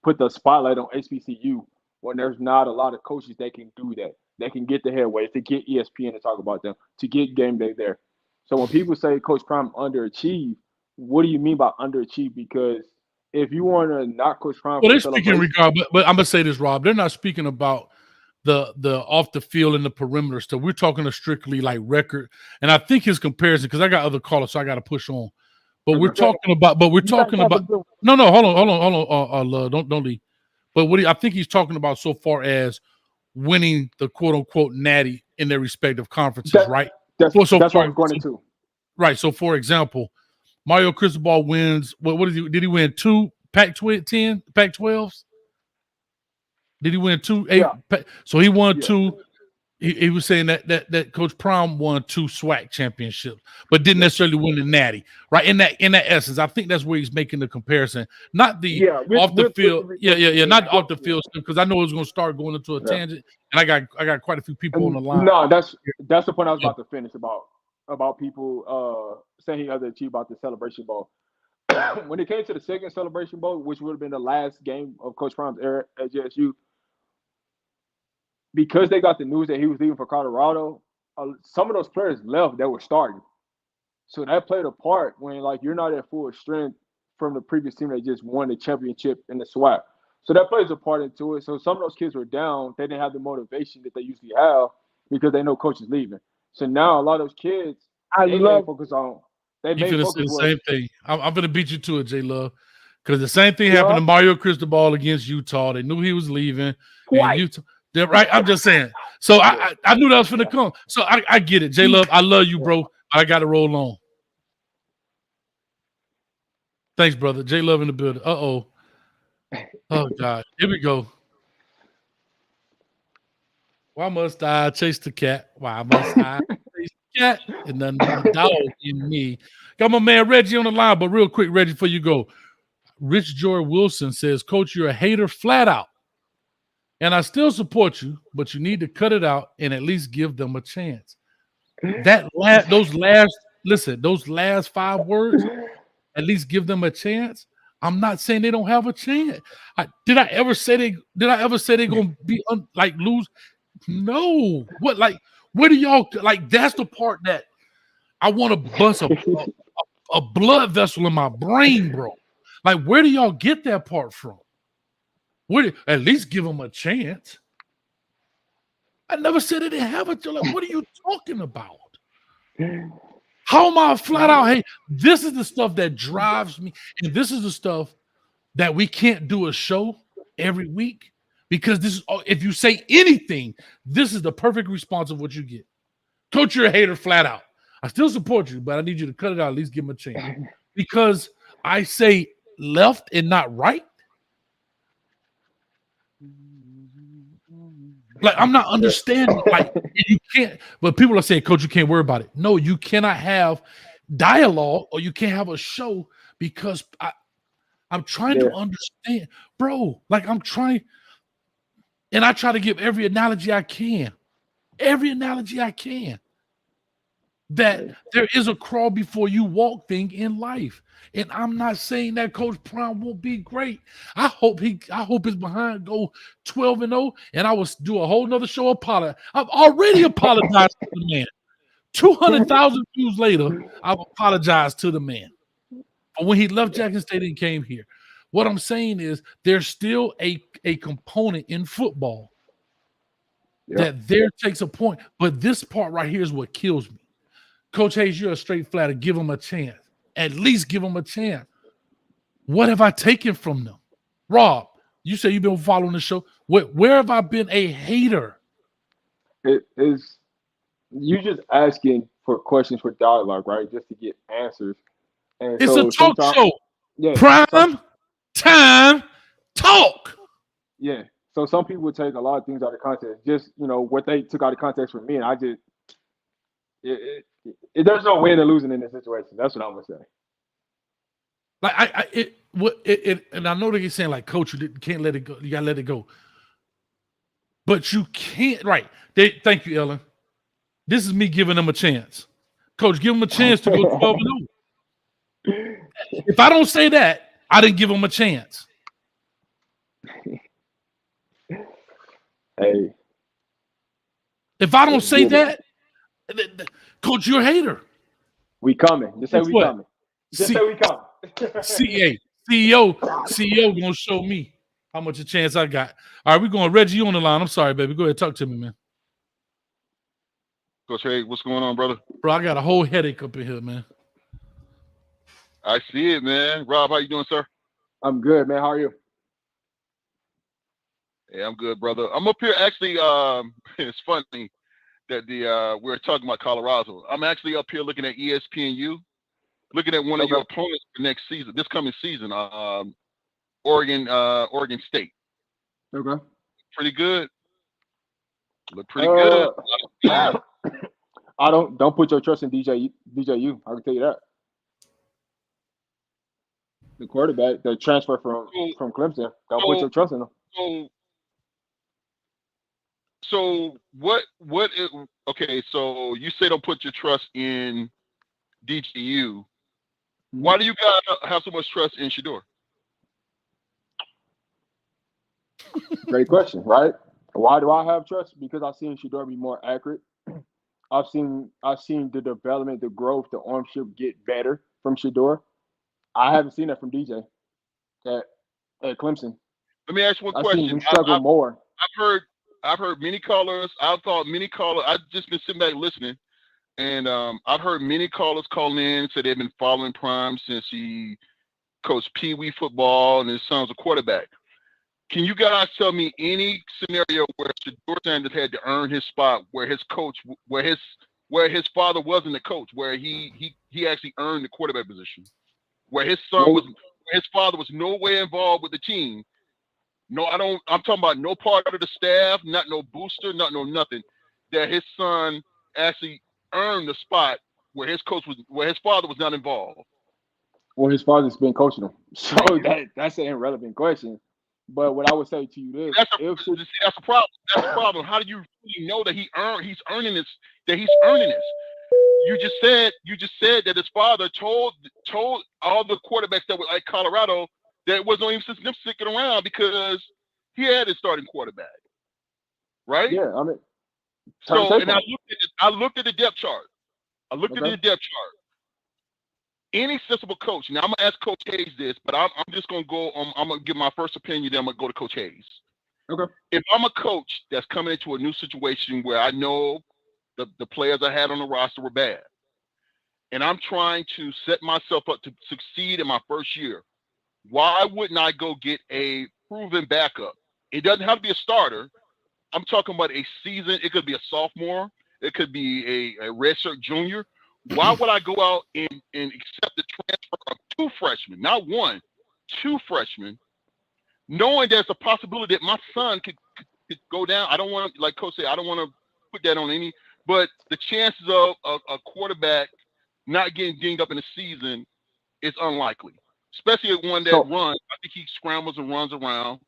put the spotlight on HBCU when there's not a lot of coaches that can do that. They can get the headways, to get ESPN to talk about them, to get game day there. So when people say Coach Prime underachieved, what do you mean by underachieve? Because if you want to not Coach Prime, well, they're speaking in regard, but I'm gonna say this, Rob. They're not speaking about the off the field and the perimeter stuff. We're talking strictly like record, and I think his comparison, because I got other callers, so I got to push on. But we're talking about. No, hold on, don't leave. But I think he's talking about so far as winning the quote unquote natty in their respective conferences, right? That's what I'm going into. Right. So, for example, Mario Cristobal wins. What did he win? 2 Pac-10, Pac-12s? Did he win 2? So he won 2. He was saying that Coach Prime won 2 SWAC championships, but didn't necessarily win the natty. Right. In that essence, I think that's where he's making the comparison, not the off the field. Not off the field stuff, because I know it's going to start going into a tangent, and I got quite a few people on the line. No, that's the point I was about to finish about people saying he underachieved about the Celebration Bowl. When it came to the second Celebration Bowl, which would have been the last game of Coach Prime's era at JSU, because they got the news that he was leaving for Colorado, some of those players left that were starting. So that played a part when, like, you're not at full strength from the previous team that just won the championship in the SWAC. So that plays a part into it. So some of those kids were down. They didn't have the motivation that they usually have because they know coach is leaving. So now a lot of those kids, they focus on. They may focus the same thing. I'm going to beat you to it, J Love, because the same thing happened to Mario Cristobal against Utah. They knew he was leaving. And Utah, right? I'm just saying. So I knew that was going to come. So I get it, J Love. I love you, bro. I got to roll on. Thanks, brother. J Love in the building. Oh God. Here we go. Why must I chase the cat? Why must I chase the cat? And then the dog in me. Got my man Reggie on the line, but real quick, Reggie, before you go. Rich Joy Wilson says, Coach, you're a hater flat out. And I still support you, but you need to cut it out and at least give them a chance. Those last 5 words, at least give them a chance. I'm not saying they don't have a chance. Did I ever say they're gonna be lose? No. What, like, where do y'all like? That's the part that I want to bust a blood vessel in my brain, bro. Like, where do y'all get that part from? At least give them a chance. I never said they didn't have a chance. Like, what are you talking about? How am I flat out? Hey, this is the stuff that drives me, and this is the stuff that we can't do a show every week, because this is, if you say anything, this is the perfect response of what you get. Coach, you're a hater flat out. I still support you, but I need you to cut it out. At least give him a chance, because I say left and not right. Like, I'm not understanding. Like, you can't. But people are saying, Coach, you can't worry about it. No, you cannot have dialogue, or you can't have a show, because I'm trying to understand, bro. Like, I'm trying, and I try to give every analogy I can. That there is a crawl before you walk thing in life. And I'm not saying that Coach Prime won't be great. I hope his behind go 12-0, and I will do a whole nother show apology. I've already apologized to the man. 200,000 views later, I've apologized to the man for when he left Jackson State and came here. What I'm saying is there's still a component in football that there takes a point. But this part right here is what kills me. Coach Hayes, you're a straight flatter. Give them a chance. At least give them a chance. What have I taken from them? Rob, you say you've been following the show. Where have I been a hater? It is you just asking for questions for dialogue, right? Just to get answers. And it's a talk show. Yeah, Prime time talk. Yeah. So some people take a lot of things out of context. Just, what they took out of context from me, and I just there's no win or losing in this situation. That's what I'm gonna say. Like and I know they're saying, like, Coach, you can't let it go. You gotta let it go. But you can't, right? Thank you, Ellen. This is me giving them a chance. Coach, give them a chance to go 12-0. If I don't say that, I didn't give them a chance. Hey. If I don't say that, Coach, you're a hater. We coming. Just say we coming. Just say we come. CEO gonna show me how much a chance I got. All right, we're going Reggie on the line. I'm sorry, baby. Go ahead, talk to me, man. Coach Hayes, what's going on, brother? Bro, I got a whole headache up in here, man. I see it, man. Rob, how you doing, sir? I'm good, man. How are you? Yeah, I'm good, brother. I'm up here actually. It's funny that we're talking about Colorado. I'm actually up here looking at ESPNU, looking at one of your opponents for next season, this coming season. Oregon State. Okay. Pretty good. Look pretty good. I don't put your trust in DJU. I can tell you that. The quarterback, the transfer from Clemson. Don't put your trust in him. So what is, okay, so you say don't put your trust in DJU. Why do you guys have so much trust in Shedeur? Great question, right? Why do I have trust? Because I've seen Shedeur be more accurate. I've seen the development, the growth, the armship get better from Shedeur. I haven't seen that from DJ at Clemson. Let me ask you one I've question. seen him struggle more. I've heard many callers. I've just been sitting back listening, and I've heard many callers call in, say they've been following Prime since he coached Pee Wee football and his son's a quarterback. Can you guys tell me any scenario where Shedeur Sanders had to earn his spot, where his father wasn't the coach, where he actually earned the quarterback position, where his father was no way involved with the team? No, I'm talking about no part of the staff, not no booster, not no nothing. That his son actually earned the spot where his father was not involved. Well, his father's been coaching him, so that's an irrelevant question. But what I would say to you is, that's a problem. That's a problem. How do you really know that he's earning this? That he's earning this? You just said that his father told all the quarterbacks that were like Colorado that it wasn't even them sticking around because he had his starting quarterback, right? Yeah, I mean. So, and I looked at the depth chart. Any sensible coach. Now I'm gonna ask Coach Hayes this, but I'm just gonna go. I'm gonna give my first opinion. Then I'm gonna go to Coach Hayes. Okay. If I'm a coach that's coming into a new situation where I know the players I had on the roster were bad, and I'm trying to set myself up to succeed in my first year, why wouldn't I go get a proven backup? It doesn't have to be a starter. I'm talking about a season. It could be a sophomore. It could be a redshirt junior. Why would I go out and accept the transfer of two freshmen, not one, two freshmen, knowing there's a possibility that my son could go down? I don't want to, like Coach said, I don't want to put that on any, but the chances of a quarterback not getting dinged up in a season is unlikely, especially one that runs. I think he scrambles and runs around.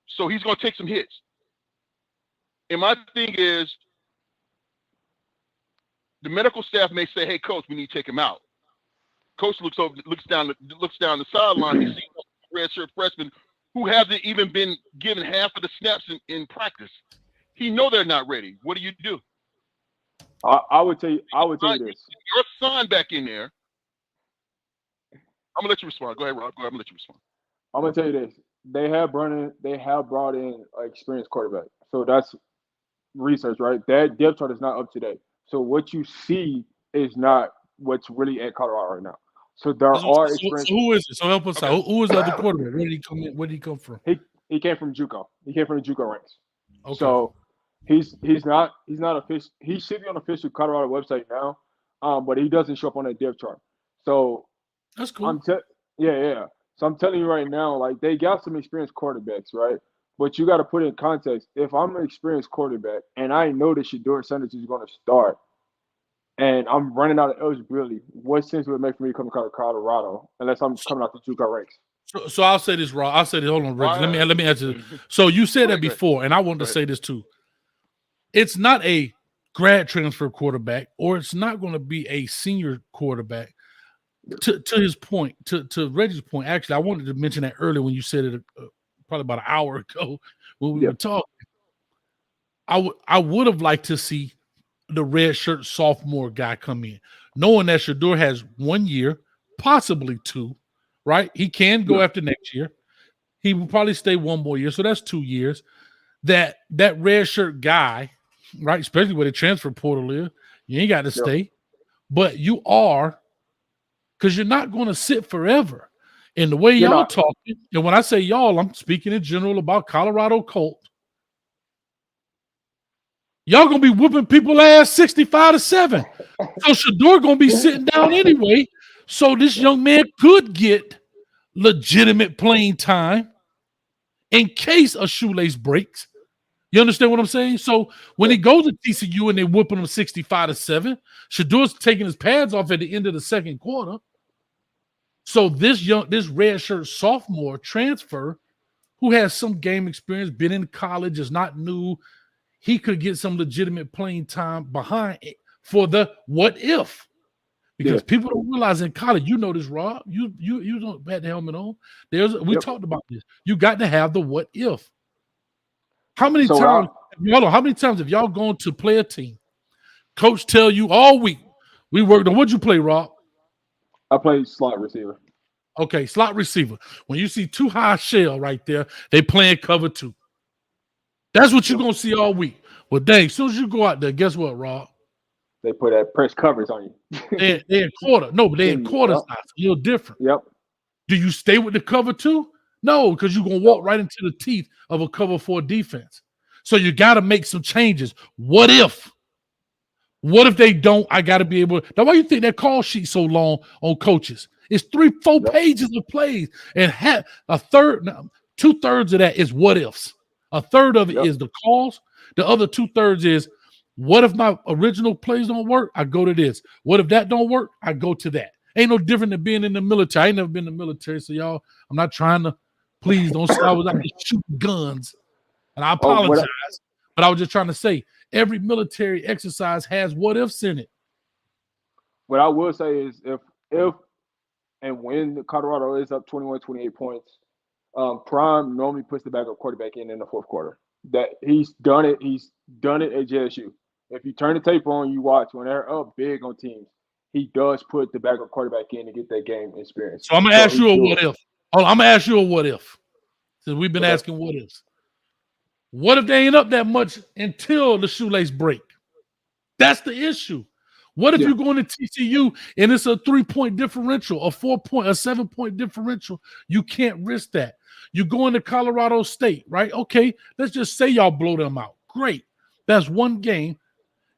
So he's going to take some hits. And my thing is, the medical staff may say, "Hey, coach, we need to take him out." Coach looks down the sideline. He sees a redshirt freshman who hasn't even been given half of the snaps in practice. He know they're not ready. What do you do? I would tell you this. Your son back in there. I'm gonna let you respond. Go ahead, Rob. I'm gonna let you respond. I'm gonna tell you this. They have brought in an experienced quarterback. So that's research, right? That depth chart is not up to date. So what you see is not what's really at Colorado right now. So there are experienced. So who is it? So help us out. Who is the other quarterback? Where did he come in? Where did he come from? He came from JUCO. He came from the JUCO ranks. Okay. So he's not official. He should be on the official Colorado website now, but he doesn't show up on that depth chart. So that's cool. Yeah. So I'm telling you right now, like they got some experienced quarterbacks, right? But you got to put in context. If I'm an experienced quarterback and I know that Shedeur Sanders is going to start, and I'm running out of eligibility, what sense would it make for me to come to Colorado unless I'm coming out the JUCO ranks? So I'll say this, Rob. I'll say this. Hold on, Reggie. Let me answer this. So you said that before, and I wanted to say this too. It's not a grad transfer quarterback, or it's not going to be a senior quarterback. To his point, to Reggie's point, actually, I wanted to mention that earlier when you said it probably about an hour ago when we were talking. I would have liked to see the red shirt sophomore guy come in, knowing that Shedeur has 1 year, possibly 2, right? He can go after next year. He will probably stay 1 more year, so that's 2 years. That red shirt guy, right? Especially with the transfer portal is, you ain't got to stay, but you are, because you're not going to sit forever. And the way y'all talking, and when I say y'all, I'm speaking in general about Colorado Colt. Y'all gonna be whooping people ass 65-7. So Shedeur gonna be sitting down anyway. So this young man could get legitimate playing time in case a shoelace breaks. You understand what I'm saying? So when he goes to TCU and they're whooping him 65-7, Shedeur's taking his pads off at the end of the second quarter. So this red shirt sophomore transfer who has some game experience, been in college, is not new, he could get some legitimate playing time behind it for the what if. Because people don't realize in college, you know this, Rob. You don't have the helmet on. We talked about this. You got to have the what if. How many times? How many times have y'all gone to play a team? Coach tell you all week, we worked on. What'd you play, Rob? I played slot receiver. Okay, slot receiver. When you see 2 high shell right there, they playing cover 2. That's what you're gonna see all week. Well, dang, as soon as you go out there, guess what, Rob? They put that press covers on you. They're in quarter. No, but they're in quarters now. It's a little different. Yep. Do you stay with the cover 2? No, because you're gonna walk right into the teeth of a cover 4 defense. So you got to make some changes. What if? What if they don't? I got to be able. Now, why you think that call sheet so long on coaches? It's 3-4 pages of plays, and 2/3 of that is what ifs. A third of it is the calls. The other 2/3 is what if my original plays don't work? I go to this. What if that don't work? I go to that. Ain't no different than being in the military. I ain't never been in the military, so y'all, I'm not trying to. Please don't say I was out there shooting guns, and I apologize. But I was just trying to say every military exercise has what ifs in it. What I will say is if and when the Colorado is up 21, 28 points, Prime normally puts the backup quarterback in the fourth quarter. That he's done it. He's done it at JSU. If you turn the tape on, you watch when they're up big on teams, he does put the backup quarterback in to get that game experience. So I'm gonna ask you a what if. I'm gonna ask you a what if. Since we've been asking what ifs. What if they ain't up that much until the shoelace break? That's the issue. What if you're going to TCU and it's a 3-point differential, a 4-point, a 7-point differential? You can't risk that. You're going to Colorado State, right? Okay, let's just say y'all blow them out. Great. That's one game.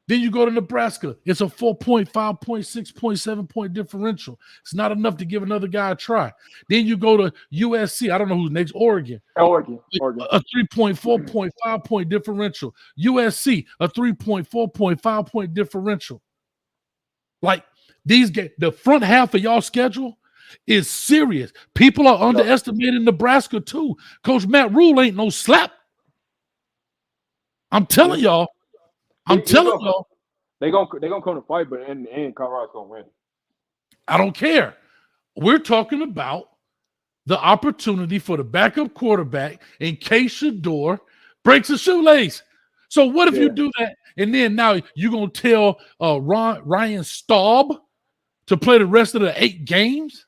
Then you go to Nebraska. It's a 4-point, 5-point, 6-point, 7-point differential. It's not enough to give another guy a try. Then you go to USC. I don't know who's next. Oregon. Oregon. A 3-point, 4-point, 5-point differential. USC, a 3-point, 4-point, 5-point differential. Like these games, the front half of y'all schedule is serious. People are underestimating Nebraska too. Coach Matt Rule ain't no slap. I'm telling y'all. I'm telling y'all. They're gonna come to fight, but in the end, Colorado's gonna win. I don't care. We're talking about the opportunity for the backup quarterback in case Shedeur breaks a shoelace. So what if you do that, and then now you're gonna tell Ryan Staub to play the rest of the 8 games?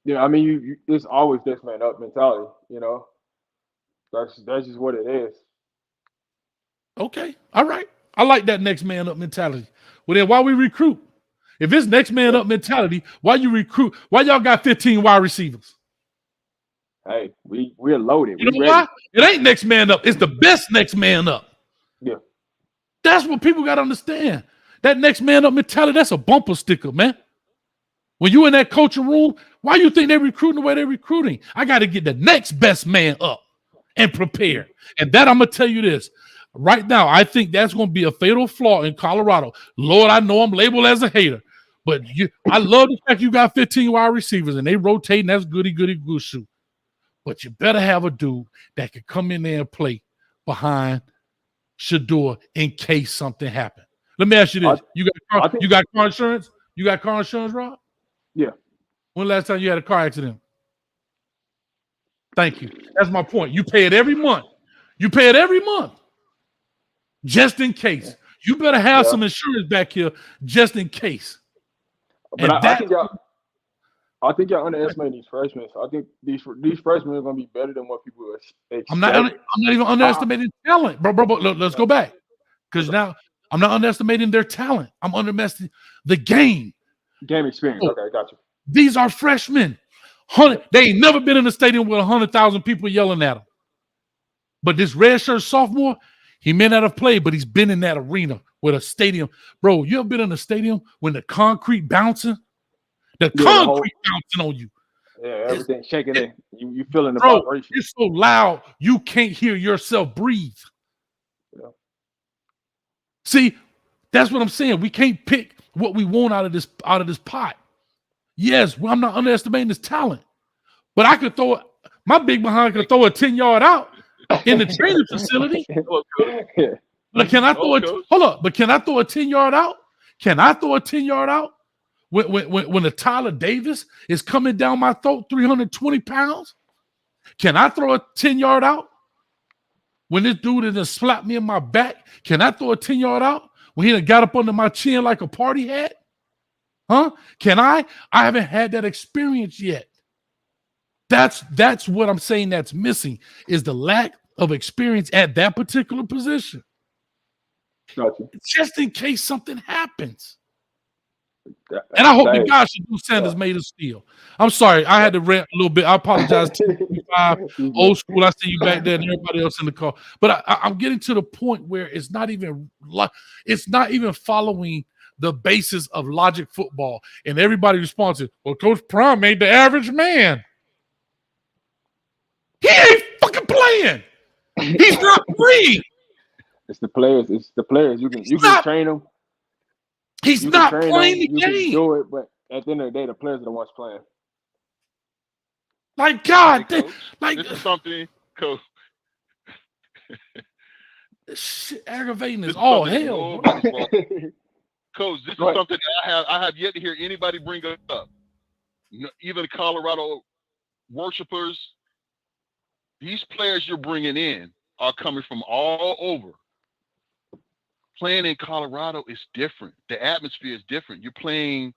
Yeah, I mean, it's always this man up mentality. You know, that's just what it is. Okay, all right. I like that next man up mentality. Well, then why we recruit? If it's next man up mentality, why you recruit? Why y'all got 15 wide receivers? Hey, we're loaded. You know why? It ain't next man up. It's the best next man up. Yeah. That's what people got to understand. That next man up mentality, that's a bumper sticker, man. When you in that coaching room, why you think they're recruiting the way they're recruiting? I got to get the next best man up and prepare. And that I'm going to tell you this. Right now, I think that's going to be a fatal flaw in Colorado. Lord, I know I'm labeled as a hater, but I love the fact you got 15 wide receivers and they rotating. That's goody goose shoe. But you better have a dude that can come in there and play behind Shedeur in case something happens. Let me ask you this: you got car insurance? You got car insurance, Rob? Yeah. When last time you had a car accident? Thank you. That's my point. You pay it every month. You pay it every month. Just in case. You better have some insurance back here just in case. But I think y'all underestimating these freshmen. So I think these freshmen are going to be better than what people expect. I'm not even underestimating talent, bro. Look, let's go back, because now I'm not underestimating their talent. I'm underestimating the game experience. Okay, gotcha. These are freshmen. They ain't never been in a stadium with 100,000 people yelling at them. But this redshirt sophomore, he may not have played, but he's been in that arena with a stadium. Bro, you ever been in a stadium when the concrete bouncing? Concrete bouncing on you. Yeah, everything shaking in. You feeling the bro, vibration. It's so loud, you can't hear yourself breathe. Yeah. See, that's what I'm saying. We can't pick what we want out of this pot. Yes, I'm not underestimating his talent, but I could throw my big behind could throw a 10-yard out in the training facility. But can I throw But can I throw a 10-yard out? Can I throw a 10-yard out when the Tyler Davis is coming down my throat, 320 pounds? Can I throw a 10-yard out when this dude has just slapped me in my back? Can I throw a 10-yard out when he done got up under my chin like a party hat? Huh? Can I? I haven't had that experience yet. That's what I'm saying that's missing, is the lack of experience at that particular position. Gotcha. Just in case something happens. And I hope the God Shadou Sanders made a steal. I'm sorry, I had to rant a little bit. I apologize to old school. I see you back there and everybody else in the call. But I'm getting to the point where it's not even following the basis of logic football. And everybody responds, well, Coach Prime made the average man. He ain't fucking playing. He's not free. It's the players. You can train them. He's not playing the game. You can do it, but at the end of the day, the players are the ones playing. Like God, this is something, Coach. This shit aggravating as all hell. Coach, this is something that I have yet to hear anybody bring up. Even Colorado worshipers. These players you're bringing in are coming from all over. Playing in Colorado is different. The atmosphere is different. You're playing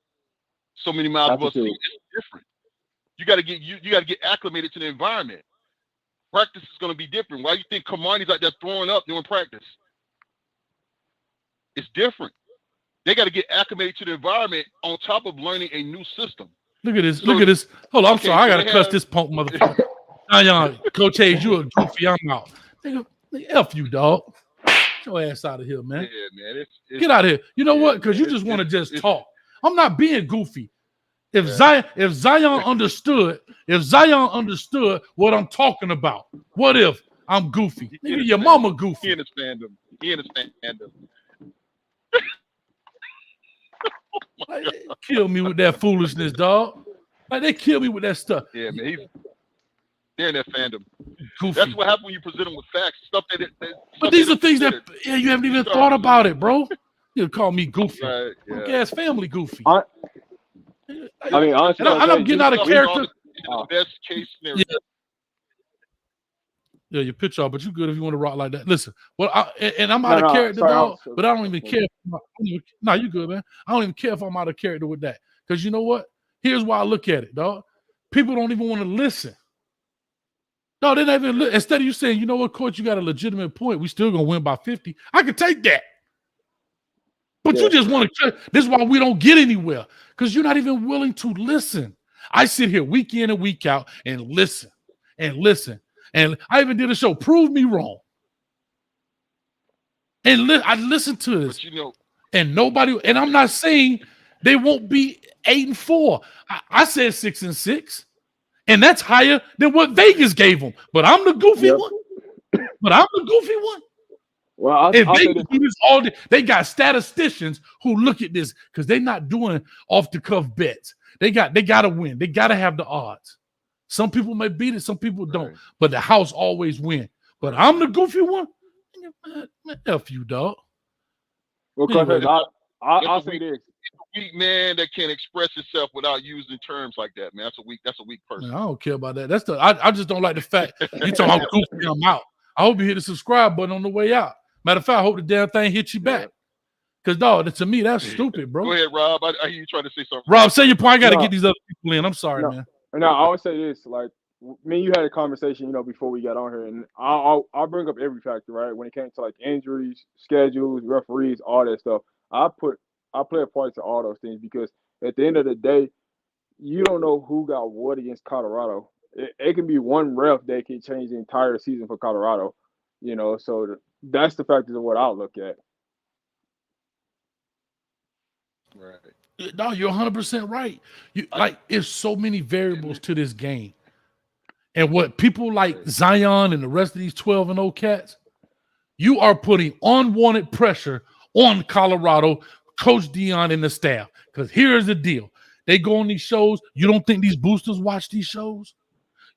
so many miles above sea. It's different. You got to get acclimated to the environment. Practice is going to be different. Why do you think Kamani's out there throwing up during practice? It's different. They got to get acclimated to the environment on top of learning a new system. Look at this. Look at this. Hold on. I'm sorry. I got to cuss this punk motherfucker. Coach Hayes, you a goofy. I'm out. Nigga, F you, dog. Get your ass out of here, man. Yeah, man. Get out of here. You know what? Because you just want to just talk. I'm not being goofy. If Zion understood what I'm talking about, what if I'm goofy? Nigga, your mama goofy. He understand them. Like, they kill me with that foolishness, dog. Like, they kill me with that stuff. Yeah, man. They're in that fandom. Goofy. That's what happens when you present them with facts. Stuff that but these are things that you haven't even thought about it, bro. You call me goofy. Right, yeah. Ass family goofy. I mean, honestly, I'm getting out of character. Best case scenario. Yeah, your pitch off, but you good if you want to rock like that. Listen, I'm out of character, dog. But I don't even care. No, you good, man. I don't even care if I'm out of character with that. Because you know what? Here's why I look at it, dog. People don't even want to listen. No, they don't even. Instead of you saying, you know what, coach, you got a legitimate point. We still gonna win by 50. I can take that. But you just want to. This is why we don't get anywhere, because you're not even willing to listen. I sit here week in and week out and listen and listen. And I even did a show, Prove Me Wrong. And I listened to this. And nobody, and I'm not saying they won't be 8-4. I said 6-6. And that's higher than what Vegas gave them. But I'm the goofy one. Well, Vegas do this all day. They got statisticians who look at this because they're not doing off-the-cuff bets. They got to win. They got to have the odds. Some people may beat it, some people don't. Right. But the house always win. But I'm the goofy one. Man, F you, dog. Well, anyway, I'll say this. Weak man that can't express himself without using terms like that, man. That's a weak person. Man, I don't care about that. I just don't like the fact you talking about goofy, I'm out. I hope you hit the subscribe button on the way out. Matter of fact, I hope the damn thing hits you back. Because, dog, to me, that's stupid, bro. Go ahead, Rob. I hear you trying to say something. Rob, say your point. I got to No. get these other people in. I'm sorry, No, man. no, I always say this, like me and you had a conversation, before we got on here, and I'll bring up every factor, right? When it came to like injuries, schedules, referees, all that stuff, I play a part to all those things because at the end of the day, you don't know who got what against Colorado. It can be one ref that can change the entire season for Colorado, So that's the factors of what I'll look at. Right. No, you're 100% right. It's so many variables to this game. And what people like Zion and the rest of these 12-0 cats, you are putting unwanted pressure on Colorado, Coach Deion and the staff. Because here's the deal. They go on these shows. You don't think these boosters watch these shows?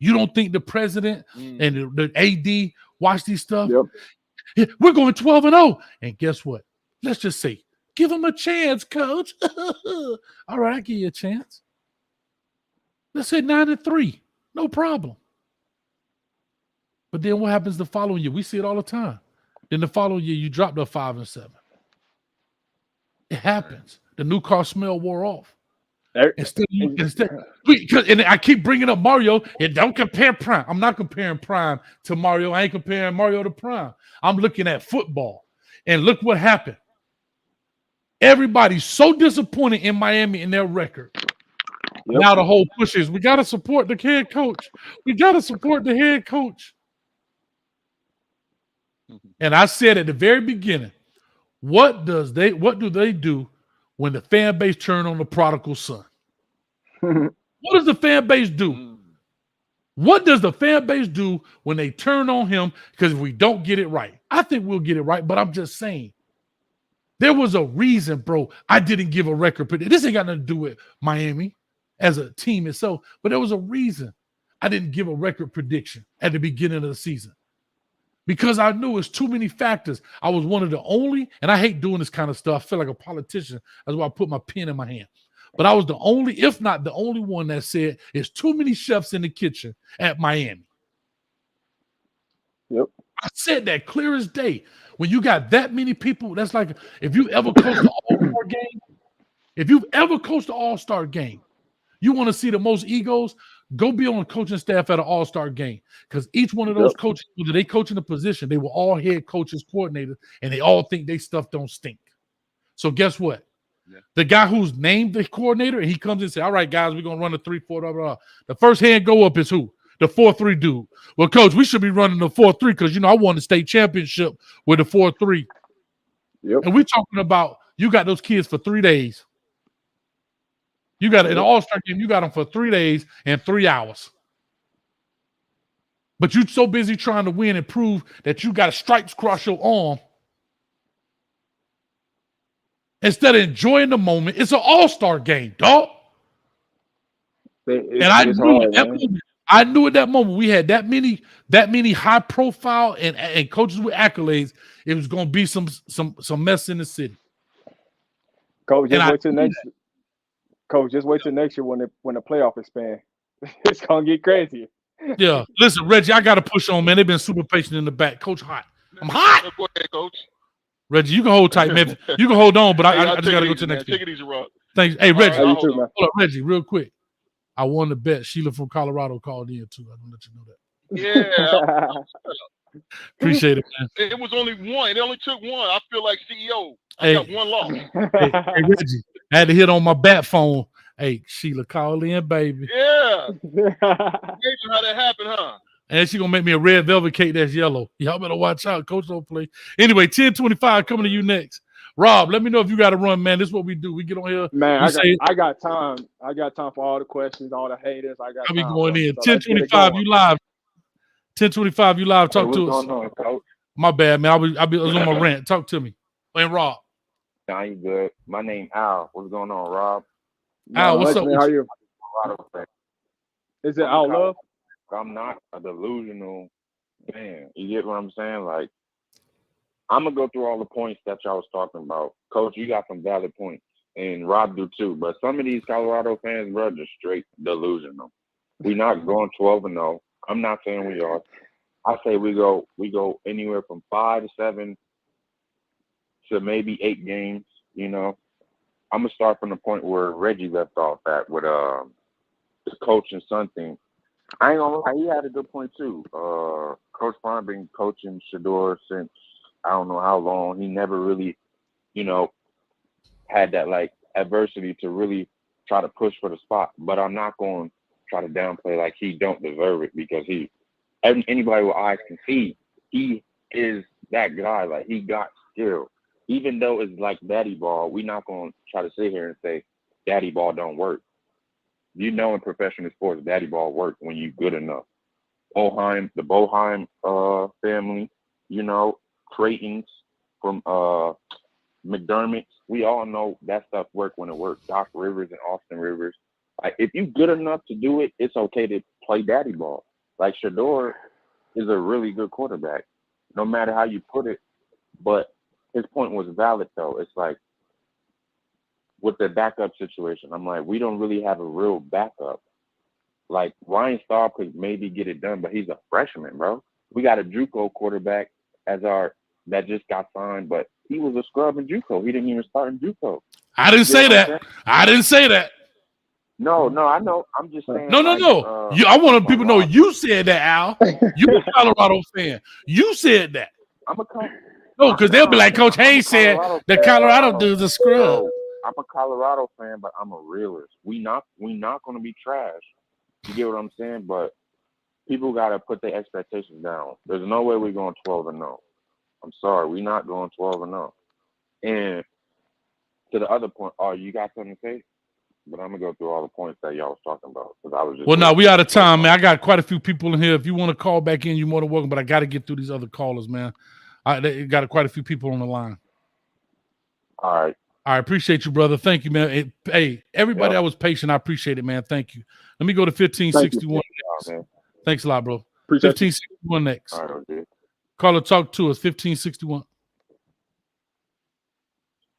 You don't think the president and the AD watch these stuff? Yep. We're going 12-0. And guess what? Let's just say, give them a chance, coach. All right, I give you a chance. Let's say 9-3. No problem. But then what happens the following year? We see it all the time. Then the following year, you drop to 5-7. It happens. The new car smell wore off. And I keep bringing up Mario, and don't compare Prime. I'm not comparing Prime to Mario. I ain't comparing Mario to Prime. I'm looking at football. And look what happened. Everybody's so disappointed in Miami in their record. Yep. Now the whole push is we got to support the head coach. We got to support the head coach. And I said at the very beginning, what do they do when the fan base turn on the prodigal son? What does the fan base do? What does the fan base do when they turn on him because we don't get it right? I think we'll get it right, but I'm just saying. There was a reason, bro. I didn't give a record. This ain't got nothing to do with Miami as a team itself, but there was a reason I didn't give a record prediction at the beginning of the season. Because I knew it's too many factors. I was one of the only, and I hate doing this kind of stuff. I feel like a politician. That's why I put my pen in my hand. But I was the only, if not the only one that said it's too many chefs in the kitchen at Miami. Yep. I said that clear as day. When you got that many people, that's like if you ever coached the All-Star game, if you've ever coached the All-Star game, you want to see the most egos, go be on the coaching staff at an All-Star game. Because each one of those coaches, whether they coach in a position, they were all head coaches, coordinators, and they all think they stuff don't stink. So guess what? Yeah. The guy who's named the coordinator, and he comes and says, all right, guys, we're going to run a 3-4, blah, blah. The first hand go up is who? The 4-3 dude. Well, coach, we should be running the 4-3 because, I won the state championship with the 4-3. Yep. And we're talking about you got those kids for 3 days. You got in an All-Star game, you got them for 3 days and 3 hours. But you're so busy trying to win and prove that you got stripes across your arm. Instead of enjoying the moment, it's an All-Star game, dog. And I knew at that moment we had that many high profile and coaches with accolades. It was going to be some mess in the city. Coach, just wait till next year when the playoff expand. It's gonna get crazy. Yeah, listen, Reggie, I got to push on, man. They've been super patient in the back. Coach, hot. I'm hot. Go ahead, Coach. Reggie, you can hold tight, man. You can hold on, but I just got to go to the next game. Take it easy, Rob. Thanks. Hey, Reggie. Right, hold up, Reggie, real quick. I won the bet. Sheila from Colorado called in, too. I don't let you know that. Yeah. Appreciate it, man. It was only one. It only took one. I feel like CEO. I got one loss. Hey, Reggie, I had to hit on my bat phone. Hey, Sheila, call in, baby. Yeah. Imagine how that happened, huh? And she's going to make me a red velvet cake that's yellow. Y'all better watch out. Coach don't play. Anyway, 10:25 coming to you next. Rob, let me know if you got to run, man. This is what we do. We get on here. Man, I got time. I got time for all the questions, all the haters. I got time. I'll be going in. 10:25, you live. 10:25, you live. Talk to us. On, Coach? My bad, man. I was on my rant. Talk to me. And Rob. Nah, you good. My name Al. What's going on, Rob? Al, what's up? Man, how are you? Is it Al Love? I'm not a delusional fan. You get what I'm saying? Like, I'm going to go through all the points that y'all was talking about. Coach, you got some valid points. And Rob do too. But some of these Colorado fans, bro, just straight delusional. We're not going 12-0. I'm not saying we are. I say we go anywhere from 5 to 7 to maybe 8 games. You know, I'm gonna start from the point where Reggie left off at with the coach and son thing. I ain't gonna lie, he had a good point too. Coach Prime been coaching Shador since I don't know how long. He never really, you know, had that like adversity to really try to push for the spot. But I'm not going to try to downplay like he don't deserve it, because anybody with eyes can see he is that guy. Like, he got skill. Even though it's like daddy ball, we're not going to try to sit here and say daddy ball don't work. You know, in professional sports, daddy ball works when you're good enough. The Boheim family, you know, Creighton's from McDermott's, we all know that stuff work when it works. Doc Rivers and Austin Rivers. Like, if you're good enough to do it, it's okay to play daddy ball. Like, Shador is a really good quarterback, no matter how you put it. But his point was valid, though. It's like, with the backup situation, I'm like, we don't really have a real backup. Like, Ryan Staub could maybe get it done, but he's a freshman, bro. We got a JUCO quarterback that just got signed, but he was a scrub in JUCO. He didn't even start in JUCO. I didn't say that. I didn't say that. No, I know. I'm just saying. No. I want people to know you said that, Al. You a Colorado fan. You said that. No, because they'll be like, Coach Hayes said that Colorado dude's a scrub. I'm a Colorado fan, but I'm a realist. We not going to be trash. You get what I'm saying? But people got to put their expectations down. There's no way we're going 12-0. I'm sorry, we're not going 12-0. And to the other point, you got something to say? But I'm gonna go through all the points that y'all was talking about, because I was just. Well, no, we out of time, man. I got quite a few people in here. If you want to call back in, you're more than welcome. But I got to get through these other callers, man. I got quite a few people on the line. All right. I appreciate you, brother. Thank you, man. Hey, everybody that was patient, I appreciate it, man. Thank you. Let me go to 1561 next. Thanks a lot, bro. 1561 next. All right, okay. Caller, talk to us. 1561.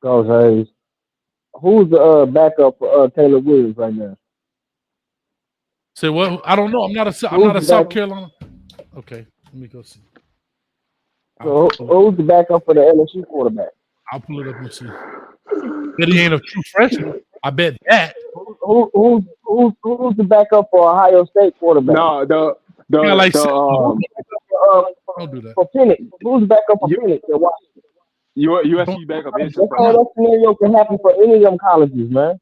Coach Hayes. Who's the backup for Caleb Williams right now? Say what? I don't know. I'm not a South Carolina. Okay, let me go see. So who's the backup for the LSU quarterback? I'll pull it up and see. But he ain't a true freshman. I bet that. Who's the backup for Ohio State quarterback? No, don't do that. For Penix. Who's the backup for Penix in Washington? USC backup is that scenario can happen for any of them colleges, man.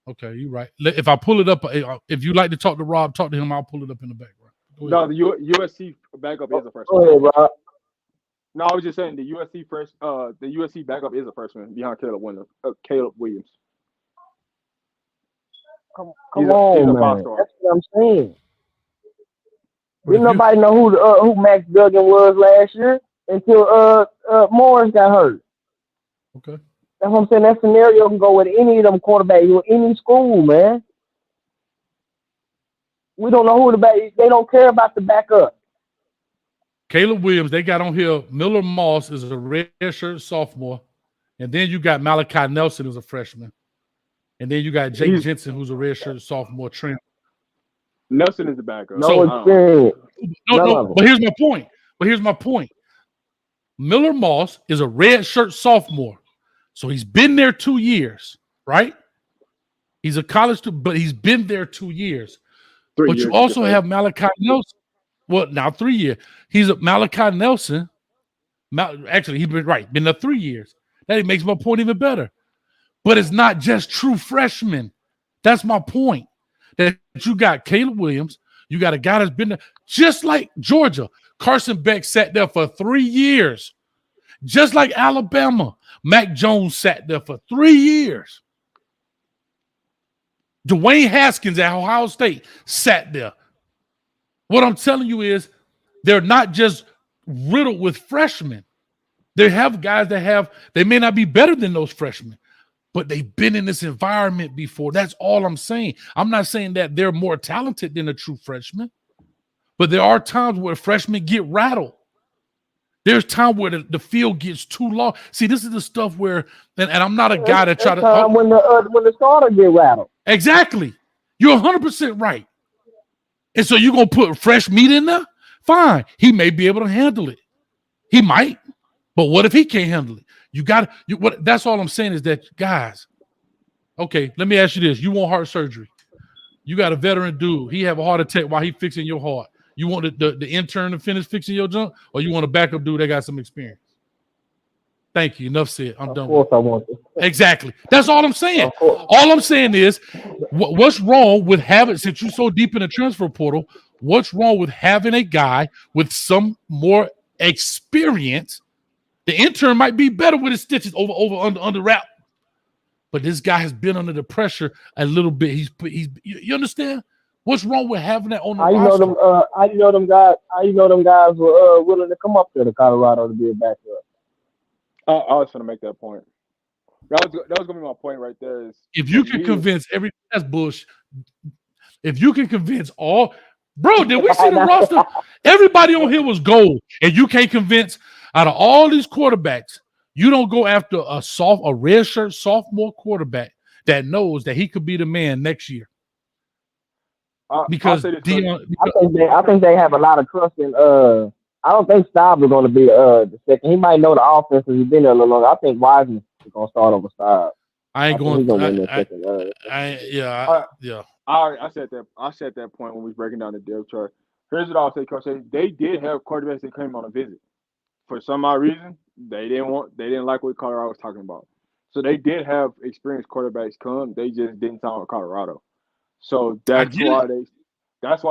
Okay, you're right. If I pull it up, if you like to talk to Rob, talk to him. I'll pull it up in the background. No, the USC backup is a freshman. Go ahead, Rob. No, I was just saying the USC backup is a freshman behind Caleb Williams. Come on, man. That's what I'm saying. Didn't nobody know who Max Duggan was last year until Morris got hurt. Okay. That's what I'm saying. That scenario can go with any of them quarterbacks with any school, man. We don't know who the back. They don't care about the backup. Caleb Williams, they got on here. Miller Moss is a redshirt sophomore. And then you got Malachi Nelson who's a freshman. And then you got Jake Jensen, who's a redshirt sophomore transfer. Nelson is the backup. No experience. No. But here's my point. Miller Moss is a redshirt sophomore. So he's been there 2 years, right? He's a college student, but he's been there 2 years. But you also have Malachi Nelson. Well, now 3 years. He's a Malachi Nelson. Actually, he's been there 3 years. That makes my point even better. But it's not just true freshmen. That's my point. That you got Caleb Williams. You got a guy that's been there. Just like Georgia. Carson Beck sat there for 3 years. Just like Alabama. Mac Jones sat there for 3 years. Dwayne Haskins at Ohio State sat there. What I'm telling you is they're not just riddled with freshmen. They have guys they may not be better than those freshmen, but they've been in this environment before. That's all I'm saying. I'm not saying that they're more talented than a true freshman, but there are times where freshmen get rattled. There's time where the field gets too long. See, this is the stuff where, and I'm not a guy that try to. When the starter get rattled. Exactly. You're 100% right. And so you're going to put fresh meat in there? Fine. He may be able to handle it. He might. But what if he can't handle it? That's all I'm saying is that, guys, okay, let me ask you this. You want heart surgery. You got a veteran dude. He have a heart attack while he fixing your heart. You want the intern to finish fixing your junk, or you want a backup dude that got some experience? Thank you. Enough said. I'm done. Of course I want to. Exactly. That's all I'm saying. All I'm saying is, what's wrong with having, since you're so deep in the transfer portal, what's wrong with having a guy with some more experience? The intern might be better with his stitches under wrap, but this guy has been under the pressure a little bit. You understand? What's wrong with having that on the roster? How you know them guys were willing to come up there to Colorado to be a backup? I was going to make that point. That was going to be my point right there. Is if you can convince that's bullshit. If you can convince bro, did we see the roster? Everybody on here was gold, and you can't convince out of all these quarterbacks, you don't go after a redshirt sophomore quarterback that knows that he could be the man next year. Because I think they have a lot of trust in. I don't think Staub is going to be the second. He might know the offense because he's been there a little longer. I think Wiseman is going to start over Staub. I said that. I said that point when we was breaking down the depth chart. Here's what I'll say, Coach. They did have quarterbacks that came on a visit. For some odd reason, they didn't like what Colorado was talking about. So they did have experienced quarterbacks come. They just didn't sign with Colorado. So that's why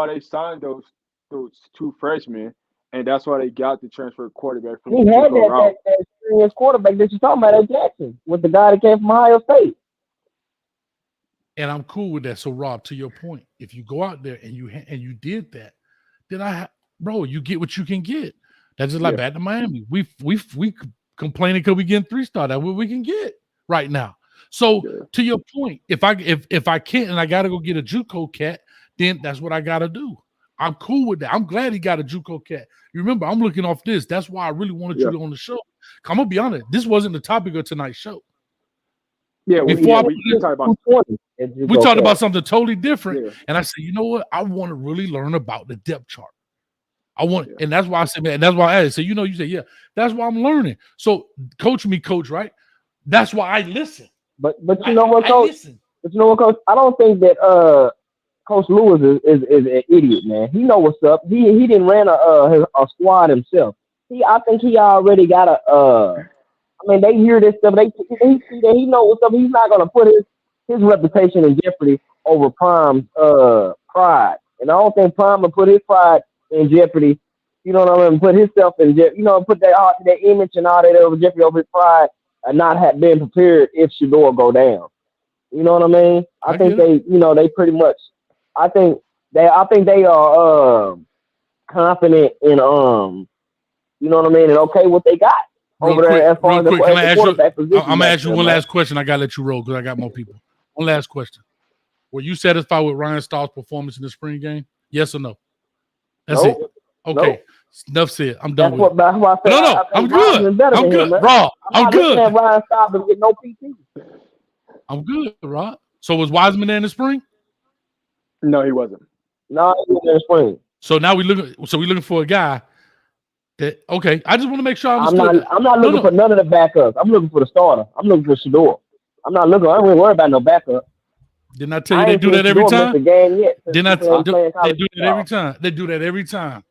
they signed those two freshmen, and that's why they got the transfer quarterback from He had that experienced quarterback that you're talking about at Jackson with the guy that came from Ohio State. And I'm cool with that. So, Rob, to your point, if you go out there and you did that, then you get what you can get. That's just like back to Miami. We complaining because we getting 3-star. That's what we can get right now. So to your point, if I can't and I got to go get a JUCO cat, then that's what I got to do. I'm cool with that. I'm glad he got a JUCO cat. You remember, I'm looking off this. That's why I really wanted you on the show. I'm gonna be honest. This wasn't the topic of tonight's show. Yeah, we talked about something totally different, and I said, you know what? I want to really learn about the depth chart. And that's why I said, man, that's why I said, you say, yeah, that's why I'm learning. So coach me, coach, right? That's why I listen. But you know what, coach? But you know what, coach? I don't think that Coach Lewis is an idiot, man. He know what's up. He didn't ran a squad himself. I think he already got they hear this stuff. They see that he know what's up. He's not gonna put his reputation in jeopardy over Prime's pride. And I don't think Prime will put his pride in jeopardy. You know what I mean? Put himself in jeopardy. Put that image and all that over jeopardy over his pride and not have been prepared if Shedeur go down. You know what I mean? I think they pretty much. I think they are confident in you know what I mean, and okay what they got over there as far as the quarterback position. I'm gonna ask you one last question. I gotta let you roll because I got more people. One last question. Were you satisfied with Ryan Staub's performance in the spring game? Yes or no? That's it. Okay. Enough said. I'm done with it. That's why I said, no, I'm good. I'm good. Rob, I'm good. Ryan Staub doesn't get no PT. I'm good, Rob. So was Wiseman there in the spring? No, he wasn't. No, he was in the spring. So now we're looking for a guy that I just want to make sure I understood. I'm not looking for none of the backups. I'm looking for the starter. I'm looking for Shedeur. I don't really worry about no backup. Didn't I tell you they do that every time? Didn't I they do that every time? They do that every time.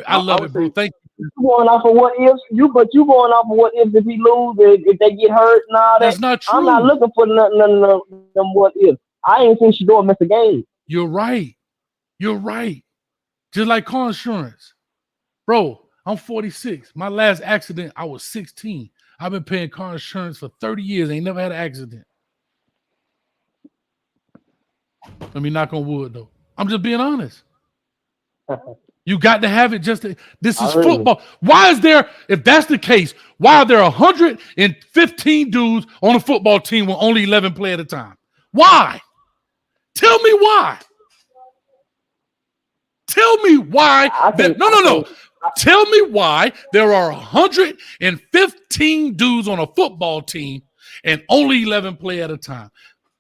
I love it, bro. Thank you. You going off of what ifs? You going off of what ifs if he lose, if they get hurt and all that. That's not true. I'm not looking for none of them what ifs. I ain't seen Shedeur miss a game. You're right. Just like car insurance. Bro, I'm 46. My last accident, I was 16. I've been paying car insurance for 30 years. Ain't never had an accident. Let me knock on wood, though. I'm just being honest. You got to have it this is football. Why is there, if that's the case, why are there 115 dudes on a football team with only 11 play at a time? Why? Tell me why. Tell me why. No. Tell me why there are 115 dudes on a football team and only 11 play at a time.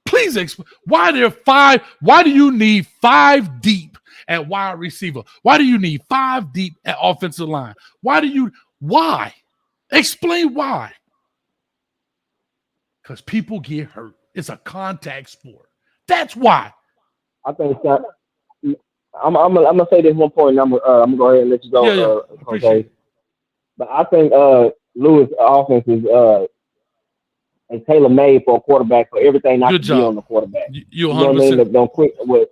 Please explain why there are 5. Why do you need 5 deep at wide receiver? Why do you need 5 deep at offensive line? Why? Explain why. Because people get hurt. It's a contact sport. That's why. I think that I'm gonna say this one point, and I'm gonna go ahead and let you go. Yeah. Appreciate it. But I think Lewis' offense is tailor made for a quarterback for everything not Good to job. be on the quarterback. You 100%. know what I mean? Don't quit with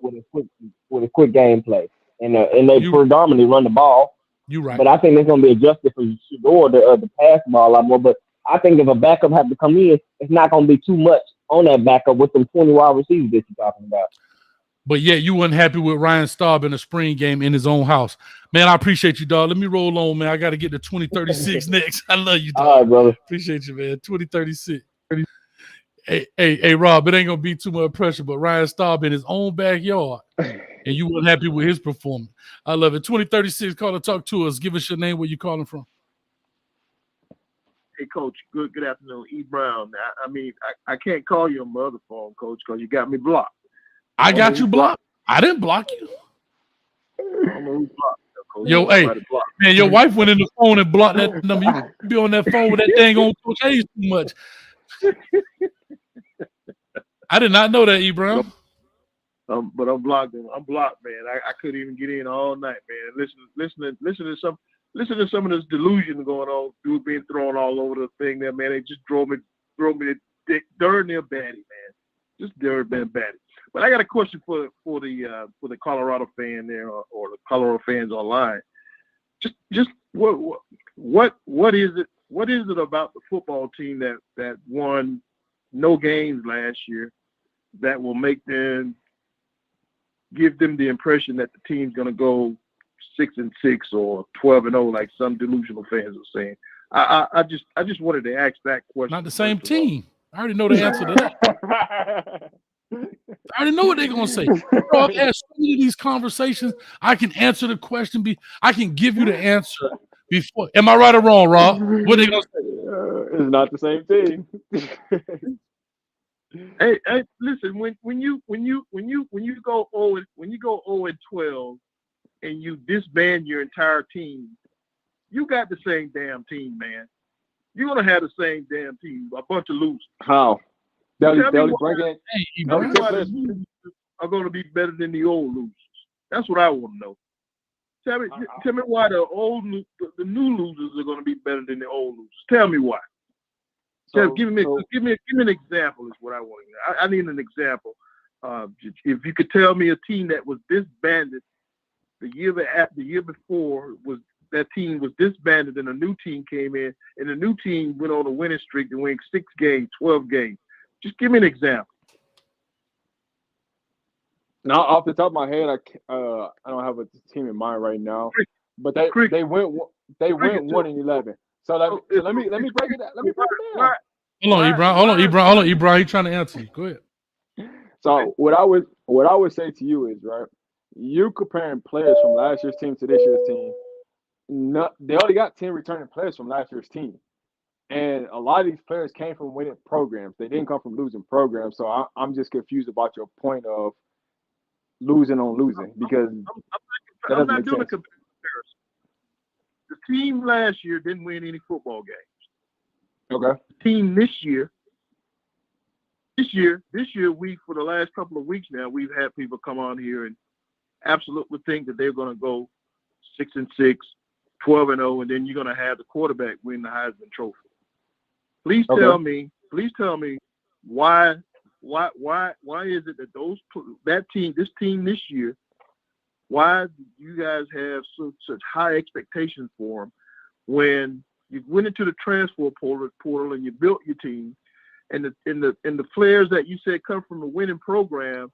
a quick gameplay, and they predominantly run the ball. You right. But I think it's gonna be adjusted for Shador to pass the ball a lot more. But I think if a backup has to come in, it's not gonna be too much on that backup with them 20 wide receivers that you're talking about. But yet you weren't happy with Ryan Staub in a spring game in his own house. Man, I appreciate you, dog. Let me roll on, man. I got to get to 2036 next. I love you, dog. All right, brother. Appreciate you, man. 2036. Hey, Rob, it ain't going to be too much pressure, but Ryan Staub in his own backyard, and you weren't happy with his performance. I love it. 2036, call and talk to us. Give us your name, where you calling from. Hey, Coach. Good afternoon. E. Brown. I mean, I can't call you on my other phone, Coach, because you got me blocked. I got you blocked. I didn't block you. I don't know who blocked you, Coach. Yo, hey, man, your wife went in the phone and blocked that number. You be on that phone with that dang on Coach Hayes too much. I did not know that, E. Brown. But I'm blocked. I'm blocked, man. I couldn't even get in all night, man. Listen to some of this delusion going on. Dude being thrown all over the thing there, man. It just drove me darn near batty, man. Just darn near batty. But I got a question for the Colorado fan there, or the Colorado fans online. Just what is it about the football team that won no games last year that will give them the impression that the team's going to go 6-6 or 12-0, like some delusional fans are saying? I just wanted to ask that question. Not the same team. I already know the answer to that. I already know what they're gonna say. Bro, I've had so many of these conversations. I can answer the question. I can give you the answer before. Am I right or wrong, Rob? What are they gonna say? It's not the same thing. Hey, listen. When you go 0-12 and you disband your entire team, you got the same damn team, man. You're gonna have the same damn team. A bunch of losers. How? They'll bring in. Tell me why the losers are going to be better than the old losers. That's what I want to know. Tell me why the new losers are going to be better than the old losers. Tell me why. Give me an example. Is what I want to know. I need an example. If you could tell me a team that was disbanded the year before, was that team was disbanded and a new team came in, and the new team went on a winning streak and won 6 games, 12 games. Just give me an example. Now, off the top of my head, I don't have a team in mind right now, but they went 1-11. So let me break it down. Let me break it down. Hold on, Ebron. He's trying to answer you. Go ahead. So what I would say to you is, right, you comparing players from last year's team to this year's team. They only got 10 returning players from last year's team. And a lot of these players came from winning programs. They didn't come from losing programs. So I'm just confused about your point of losing on losing, because I'm not doing a comparison. The team last year didn't win any football games. Okay. The team this year, we, for the last couple of weeks now, we've had people come on here and absolutely think that they're going to go 6-6, 12-0, and then you're going to have the quarterback win the Heisman Trophy. Please tell me why is it that this team this year, why do you guys have such high expectations for them when you went into the transfer portal and you built your team, and the players that you said come from a winning program,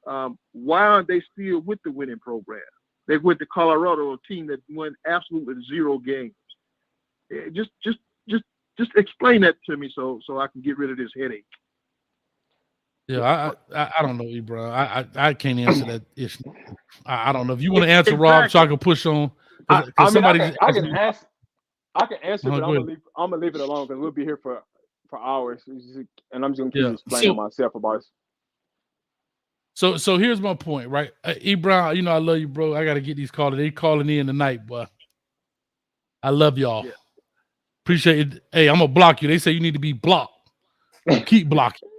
why aren't they still with the winning program? They went to Colorado, a team that won absolutely 0 games. Just explain that to me so I can get rid of this headache. Yeah, I don't know you, bro. I can't answer that issue. I don't know if you want to answer, Rob, so I can push on. I can answer, but I'm gonna leave it alone because we'll be here for hours, and I'm just gonna keep explaining myself about it. So here's my point, right? E. Brown, I love you, bro. I gotta get these callers. They calling in tonight, boy. I love y'all. Yeah. Appreciate it. Hey, I'm gonna block you. They say you need to be blocked. Keep blocking.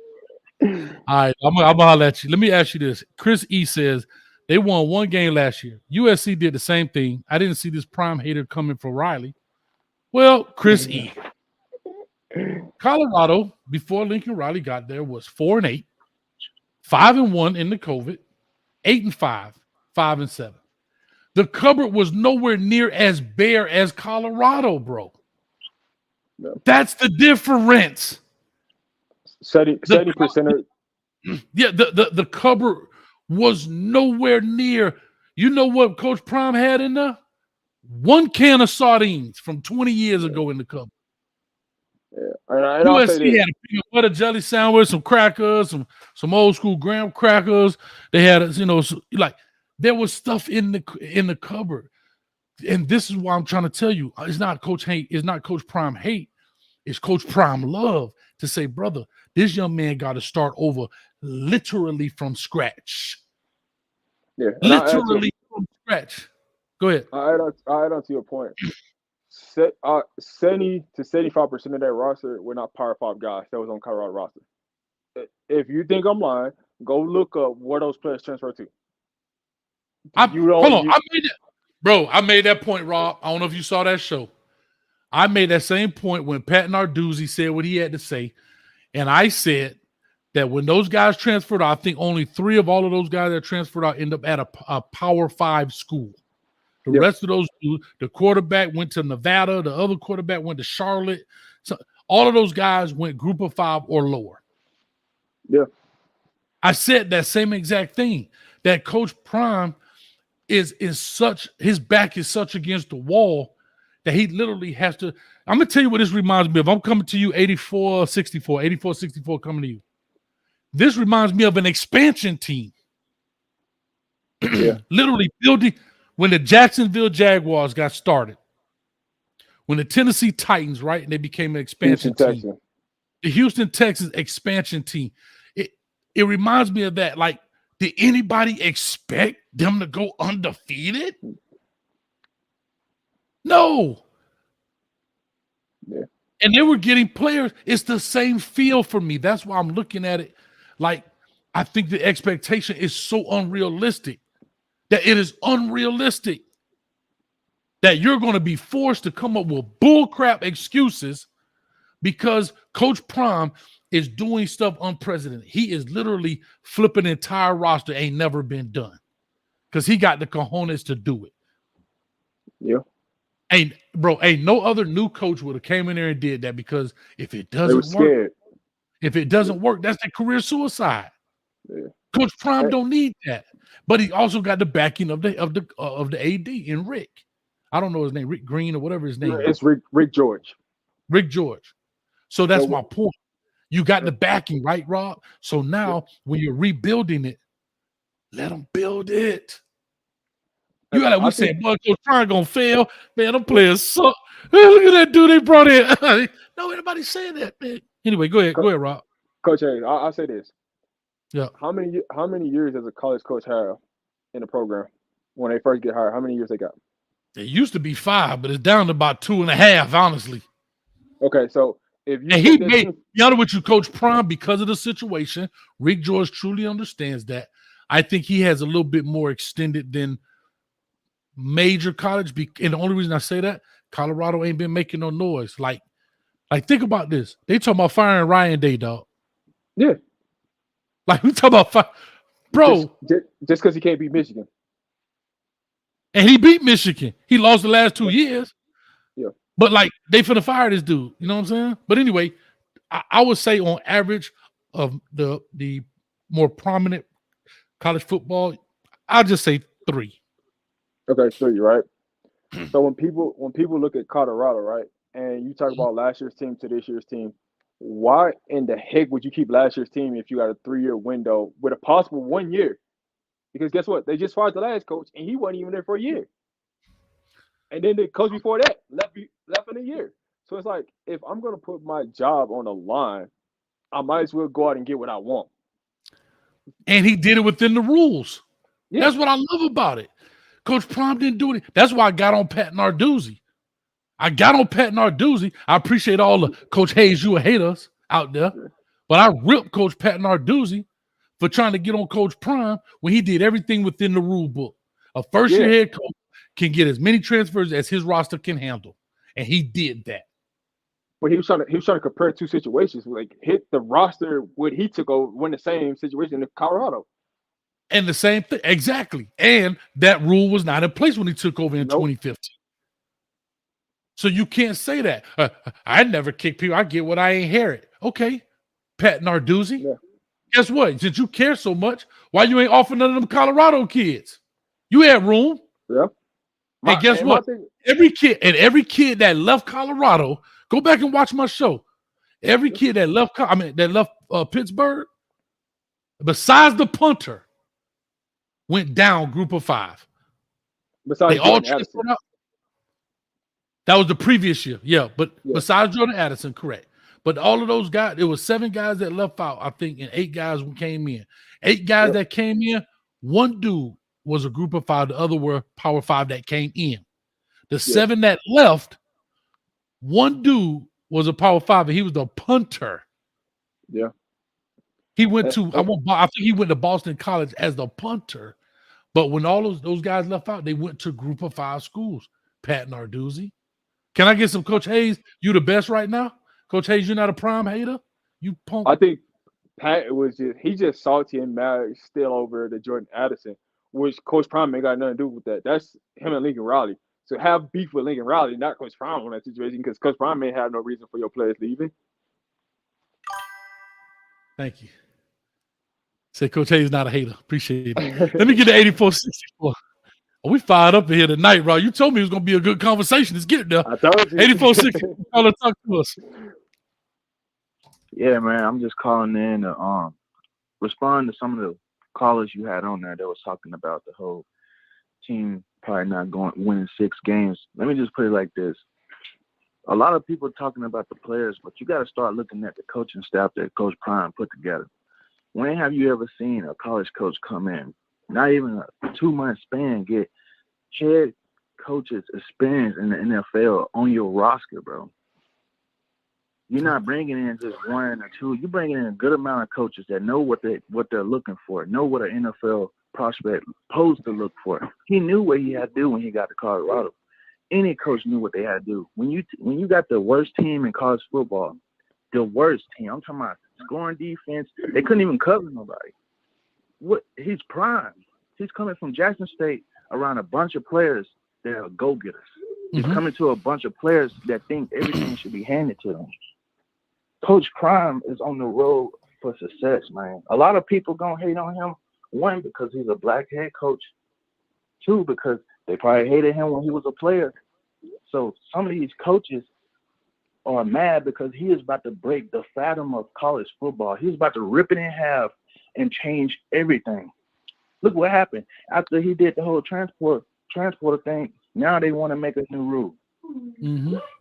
All right, I'm gonna holler at you. Let me ask you this. Chris E says they won one game last year. USC did the same thing. I didn't see this prime hater coming for Riley. Well, Chris E. Colorado, before Lincoln Riley got there, was 4-8, 5-1 in the COVID, 8-5, 5-7. The cupboard was nowhere near as bare as Colorado, bro. No. That's the difference. 70%. Yeah, the cupboard was nowhere near. You know what Coach Prime had in there? One can of sardines from 20 years ago in the cupboard. Yeah, and I'll say USC this. had a peanut butter jelly sandwich, some crackers, some old school graham crackers. They had, like there was stuff in the cupboard, and this is why I'm trying to tell you, it's not Coach hate, it's not Coach Prime hate, it's Coach Prime love to say, brother, this young man got to start over literally from scratch. Yeah, literally from scratch. Go ahead. I'll add on to your point. 70 to 75% of that roster were not Power 5 guys that was on Colorado roster. If you think I'm lying, go look up where those players transferred to. I made that point, Rob. I don't know if you saw that show. I made that same point when Pat Narduzzi said what he had to say. And I said that when those guys transferred out, I think only 3 of all of those guys that transferred out end up at a Power 5 school. The rest of those, the quarterback went to Nevada. The other quarterback went to Charlotte. So all of those guys went Group of 5 or lower. Yeah. I said that same exact thing, that Coach Prime is such, his back is such against the wall that he literally has to. I'm going to tell you what this reminds me of. I'm coming to you 84-64 coming to you. This reminds me of an expansion team. Literally building. When the Jacksonville Jaguars got started, when the Tennessee Titans, right, and they became an expansion team, the Houston Texans expansion team, it reminds me of that. Like, did anybody expect them to go undefeated? No. Yeah. And they were getting players. It's the same feel for me. That's why I'm looking at it like I think the expectation is so unrealistic. That it is unrealistic that you're going to be forced to come up with bullcrap excuses because Coach Prime is doing stuff unprecedented. He is literally flipping an entire roster, ain't never been done because he got the cojones to do it. Yeah. Ain't no other new coach would have came in there and did that because if it doesn't work, that's a career suicide. Yeah. Coach Prime don't need that. But he also got the backing of the AD in Rick. I don't know his name, Rick Green or whatever his name is. It's Rick George. Rick George. So that's my point. You got the backing, right, Rob? So now when you're rebuilding it, let them build it. You got we saying, boy, Coach Prime gonna fail. Man, them players suck. Look at that dude they brought in. No, anybody saying that, man. Anyway, go ahead, Rob. Coach Hayes, I'll say this. Yeah. How many years does a college coach have in the program when they first get hired? How many years they got? It used to be 5, but it's down to about 2.5, honestly. Okay, so if you and he made, be honest with you, Coach Prime, because of the situation, Rick George truly understands that. I think he has a little bit more extended than major college. And the only reason I say that, Colorado ain't been making no noise. Like think about this. They talking about firing Ryan Day, dog. Yeah. Like we talking about bro. Just because he can't beat Michigan. And he beat Michigan. He lost the last 2 years. Yeah. But like they finna fire this dude. You know what I'm saying? But anyway, I would say on average of the more prominent college football, I'll just say 3. Okay, 3, right? So when people look at Colorado, right, and you talk about last year's team to this year's team, why in the heck would you keep last year's team if you got a 3-year window with a possible 1 year? Because guess what? They just fired the last coach, and he wasn't even there for a year. And then the coach before that left in a year. So it's like, if I'm going to put my job on the line, I might as well go out and get what I want. And he did it within the rules. Yeah. That's what I love about it. Coach Prime didn't do it. That's why I got on Pat Narduzzi. I appreciate all the Coach Hayes, you will hate us out there. But I ripped Coach Pat Narduzzi for trying to get on Coach Prime when he did everything within the rule book. A first-year head coach can get as many transfers as his roster can handle, and he did that. But he was trying to compare two situations. Like hit the roster what he took over when the same situation in Colorado. And the same thing, exactly. And that rule was not in place when he took over in 2015. So you can't say that. I never kick people. I get what I inherit. Okay, Pat Narduzzi. Yeah. Guess what? Since you care so much, why you ain't offering none of them Colorado kids? You had room. Yeah. And guess what? Every kid that left Colorado, go back and watch my show. Every kid that left, Pittsburgh, besides the punter, went down group of 5. Besides they all transferred out. That was the previous year. Yeah, but besides Jordan Addison, correct. But all of those guys, it was 7 guys that left out, I think, and 8 guys who came in. 8 guys that came in, 1 dude was a group of 5, the other were Power 5 that came in. The 7 that left, 1 dude was a Power 5, and he was the punter. Yeah. He went to, I think he went to Boston College as the punter. But when all those guys left out, they went to group of 5 schools. Pat Narduzzi. Can I get some Coach Hayes? You the best right now? Coach Hayes, you're not a Prime hater? You punk. I think Pat he just salty and mad still over the Jordan Addison, which Coach Prime ain't got nothing to do with that. That's him and Lincoln Riley. So have beef with Lincoln Riley, not Coach Prime on that situation, because Coach Prime may have no reason for your players leaving. Thank you. Say Coach Hayes not a hater. Appreciate it. Let me get the 8464. Oh, we fired up in here tonight, bro. You told me it was going to be a good conversation. Let's get it there. I told you. 8464. Talk to us. Yeah, man. I'm just calling in to respond to some of the callers you had on there that was talking about the whole team probably not winning 6 games. Let me just put it like this. A lot of people talking about the players, but you got to start looking at the coaching staff that Coach Prime put together. When have you ever seen a college coach come in, not even a 2-month span, get head coaches experience in the NFL on your roster, bro? You're not bringing in just 1 or 2. You're bringing in a good amount of coaches that know what they're looking for, know what an NFL prospect supposed to look for. He knew what he had to do when he got to Colorado. Any coach knew what they had to do. When you got the worst team in college football, the worst team, I'm talking about scoring defense, they couldn't even cover nobody. He's Prime. He's coming from Jackson State around a bunch of players that are go-getters. He's coming to a bunch of players that think everything should be handed to them. Coach Prime is on the road for success, man. A lot of people gonna hate on him. 1, because he's a black head coach. 2, because they probably hated him when he was a player. So some of these coaches are mad because he is about to break the fathom of college football. He's about to rip it in half and change everything. Look what happened after he did the whole transporter thing. Now they want to make a new rule.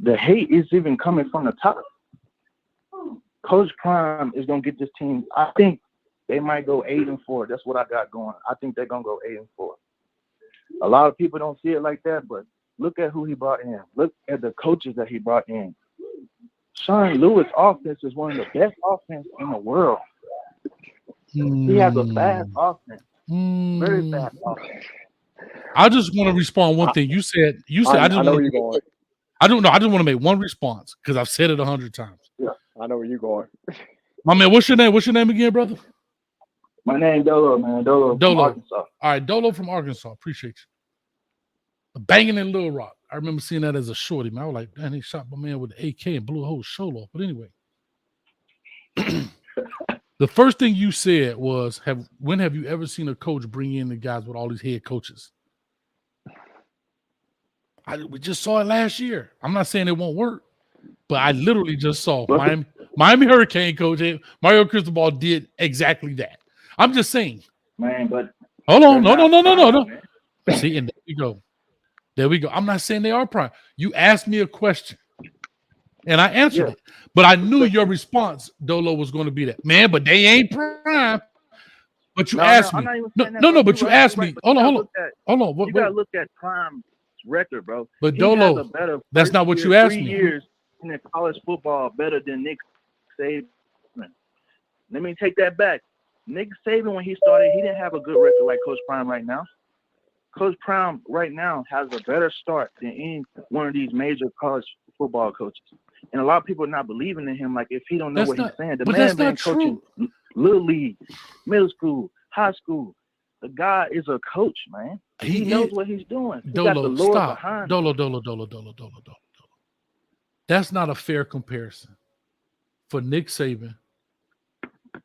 The hate is even coming from the top. Coach Prime is gonna get this team. I think they might go 8-4. That's what I got going. I think they're gonna go 8-4. A lot of people don't see it like that, but look at who he brought in. Look at the coaches that he brought in. Sean Lewis' offense is one of the best offense in the world. He has a fast offense. Very fast offense. I just want to respond one thing. You said I just know where you're going. I don't know. I just want to make one response because I've said it 100 times. Yeah, I know where you're going. My man, what's your name? What's your name again, brother? My name Dolo, man. Dolo from Arkansas. All right, Dolo from Arkansas. Appreciate you. Banging in Little Rock. I remember seeing that as a shorty, man. I was like, damn, he shot my man with the AK and blew a whole show off. But anyway. The first thing you said was, when have you ever seen a coach bring in the guys with all these head coaches? We just saw it last year. I'm not saying it won't work, but I literally just saw Miami Hurricane coach Mario Cristobal did exactly that. I'm just saying. Man, but hold on. No. See, and there we go. There we go. I'm not saying they are Prime. You asked me a question, and I answered it. But I knew your response, Dolo, was going to be that. Man, but they ain't Prime. But you asked me. No, but you asked me. Hold on. You got to look at Prime's record, bro. But Dolo, that's not what you asked me. 3 years in college football better than Nick Saban. let me take that back. Nick Saban, when he started, he didn't have a good record like Coach Prime right now. Coach Prime right now has a better start than any one of these major college football coaches. And a lot of people are not believing in him. Like, if he don't know what he's saying, the man been coaching little league, middle school, high school. The guy is a coach, man. He knows what he's doing. He got the Dolo, Lord stop. behind him. Dolo. That's not a fair comparison for Nick Saban.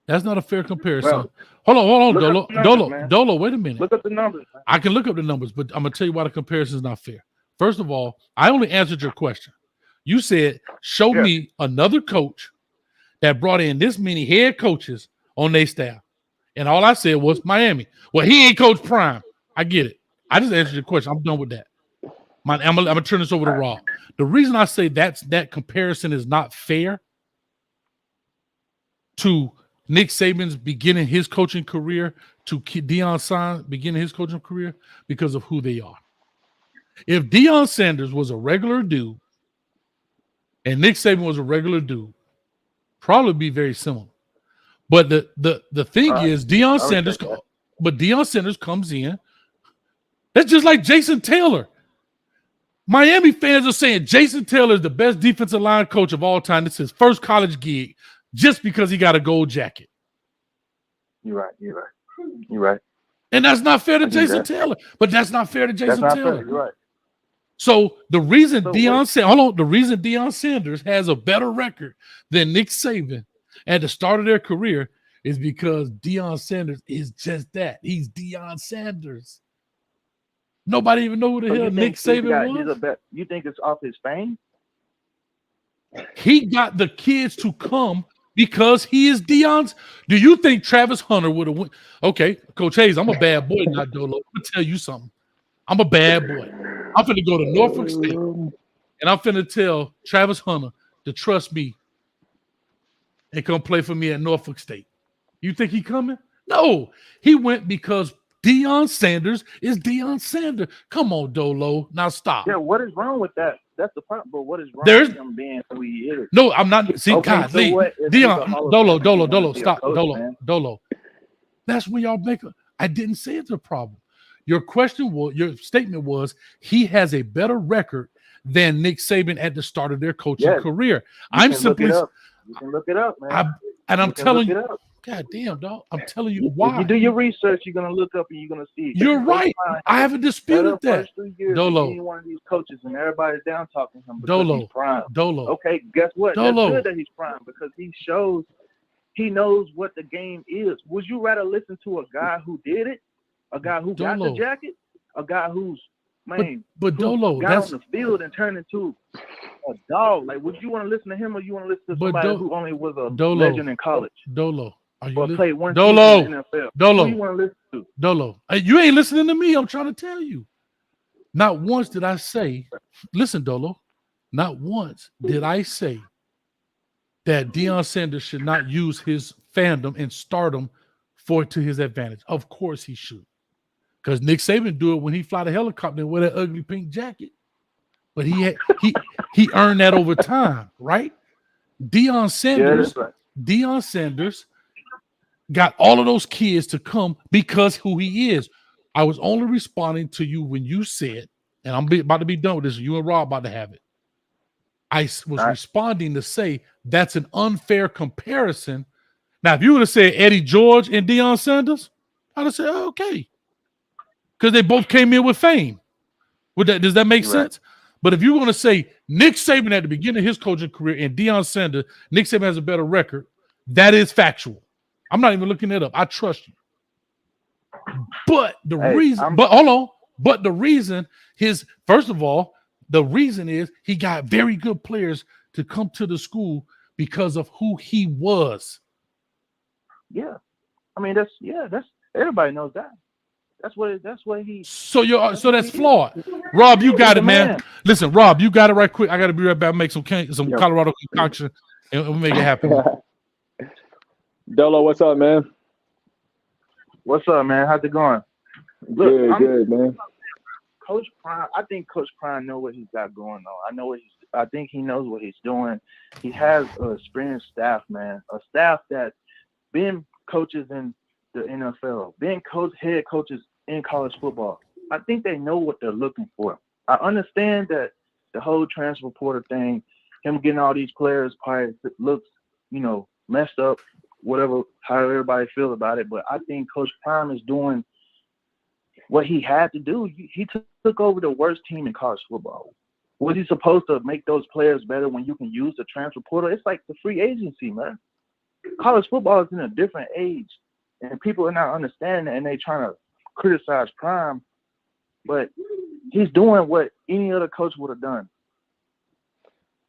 That's not a fair comparison. Well, hold on, look up the numbers, Dolo, wait a minute. Look up the numbers, man. I can look up the numbers, but I'm gonna tell you why the comparison is not fair. First of all, I only answered your question. You said, show me another coach that brought in this many head coaches on their staff. And all I said was Miami. Well, he ain't Coach Prime. I get it. I just answered your question. I'm done with that. I'm gonna turn this over to Rob. The reason I say that comparison is not fair to Nick Saban's beginning his coaching career to Deion Sanders beginning his coaching career because of who they are. If Deion Sanders was a regular dude and Nick Saban was a regular dude, probably be very similar. But the thing is, Deion Sanders comes in. That's just like Jason Taylor. Miami fans are saying Jason Taylor is the best defensive line coach of all time. It's his first college gig just because he got a gold jacket. You're right. And that's not fair to Jason Taylor. But that's not fair to Jason Taylor. Fair. You're right. So the reason Deion Sanders has a better record than Nick Saban at the start of their career is because Deion Sanders is just that. He's Deion Sanders. Nobody even know who the hell Nick Saban was. You think it's off his fame? He got the kids to come because he is Deion's. Do you think Travis Hunter would have went? Okay, Coach Hayes, I'm a bad boy, not Dolo. I'm gonna tell you something. I'm a bad boy. I'm finna go to Norfolk State, and I'm finna tell Travis Hunter to trust me and come play for me at Norfolk State. You think he coming? No, he went because Deion Sanders is Deion Sanders. Come on, Dolo. Now stop. Yeah, what is wrong with that? That's the problem. But what is wrong with him being who he is? No, I'm not. See, okay, God, so Deion, Dolo, stop. Coach, Dolo. That's where y'all make it. I didn't say it's a problem. Your statement was he has a better record than Nick Saban at the start of their coaching career. You can look it up, man. I'm telling you, God damn, dog. I'm telling you why. If you do your research, you're gonna look up and you're gonna see. You're right. I haven't disputed that. Dolo. One of these coaches and everybody's down talking him because Dolo. He's prime. Dolo. Okay, guess what? Dolo. That's good that he's prime because he shows he knows what the game is. Would you rather listen to a guy who did it, a guy who got the jacket, a guy who's but Dolo got on the field and turned into a dog? Like, would you want to listen to him or you want to listen to somebody who only was a legend in college? Dolo. Or played one Dolo. season in the NFL. Dolo. Who you want to listen to? Dolo. You ain't listening to me. I'm trying to tell you. Not once did I say, listen, Dolo, not once did I say that Deion Sanders should not use his fandom and stardom to his advantage. Of course he should. Because Nick Saban do it when he fly the helicopter and wear that ugly pink jacket. But he earned that over time, right? Deion Sanders got all of those kids to come because who he is. I was only responding to you when you said, and I'm about to be done with this. You and Rob about to have it. I was responding to say that's an unfair comparison. Now, if you would have said Eddie George and Deion Sanders, I'd have said, okay. Because they both came in with fame. Does that make sense? But if you're going to say Nick Saban at the beginning of his coaching career and Deion Sanders, Nick Saban has a better record, that is factual. I'm not even looking it up. I trust you. But the reason is he got very good players to come to the school because of who he was. Yeah. I mean, that's everybody knows that. That's what he. So that's flawed. Rob, you got it, man. Listen, Rob, you got it right quick. I got to be right back. Make some Colorado concoction, and we'll make it happen. Dolo, what's up, man? What's up, man? How's it going? Look, good, man. Coach Prime, I think Coach Prime knows what he's got going on. I think he knows what he's doing. He has an experienced staff, man. A staff that been coaches in the NFL, been head coaches in college football. I think they know what they're looking for. I understand that the whole transfer portal thing, him getting all these players probably looks, messed up, whatever, how everybody feels about it. But I think Coach Prime is doing what he had to do. He took over the worst team in college football. Was he supposed to make those players better when you can use the transfer portal? It's like the free agency, man. College football is in a different age, and people are not understanding it, and they trying to criticize Prime, but he's doing what any other coach would have done.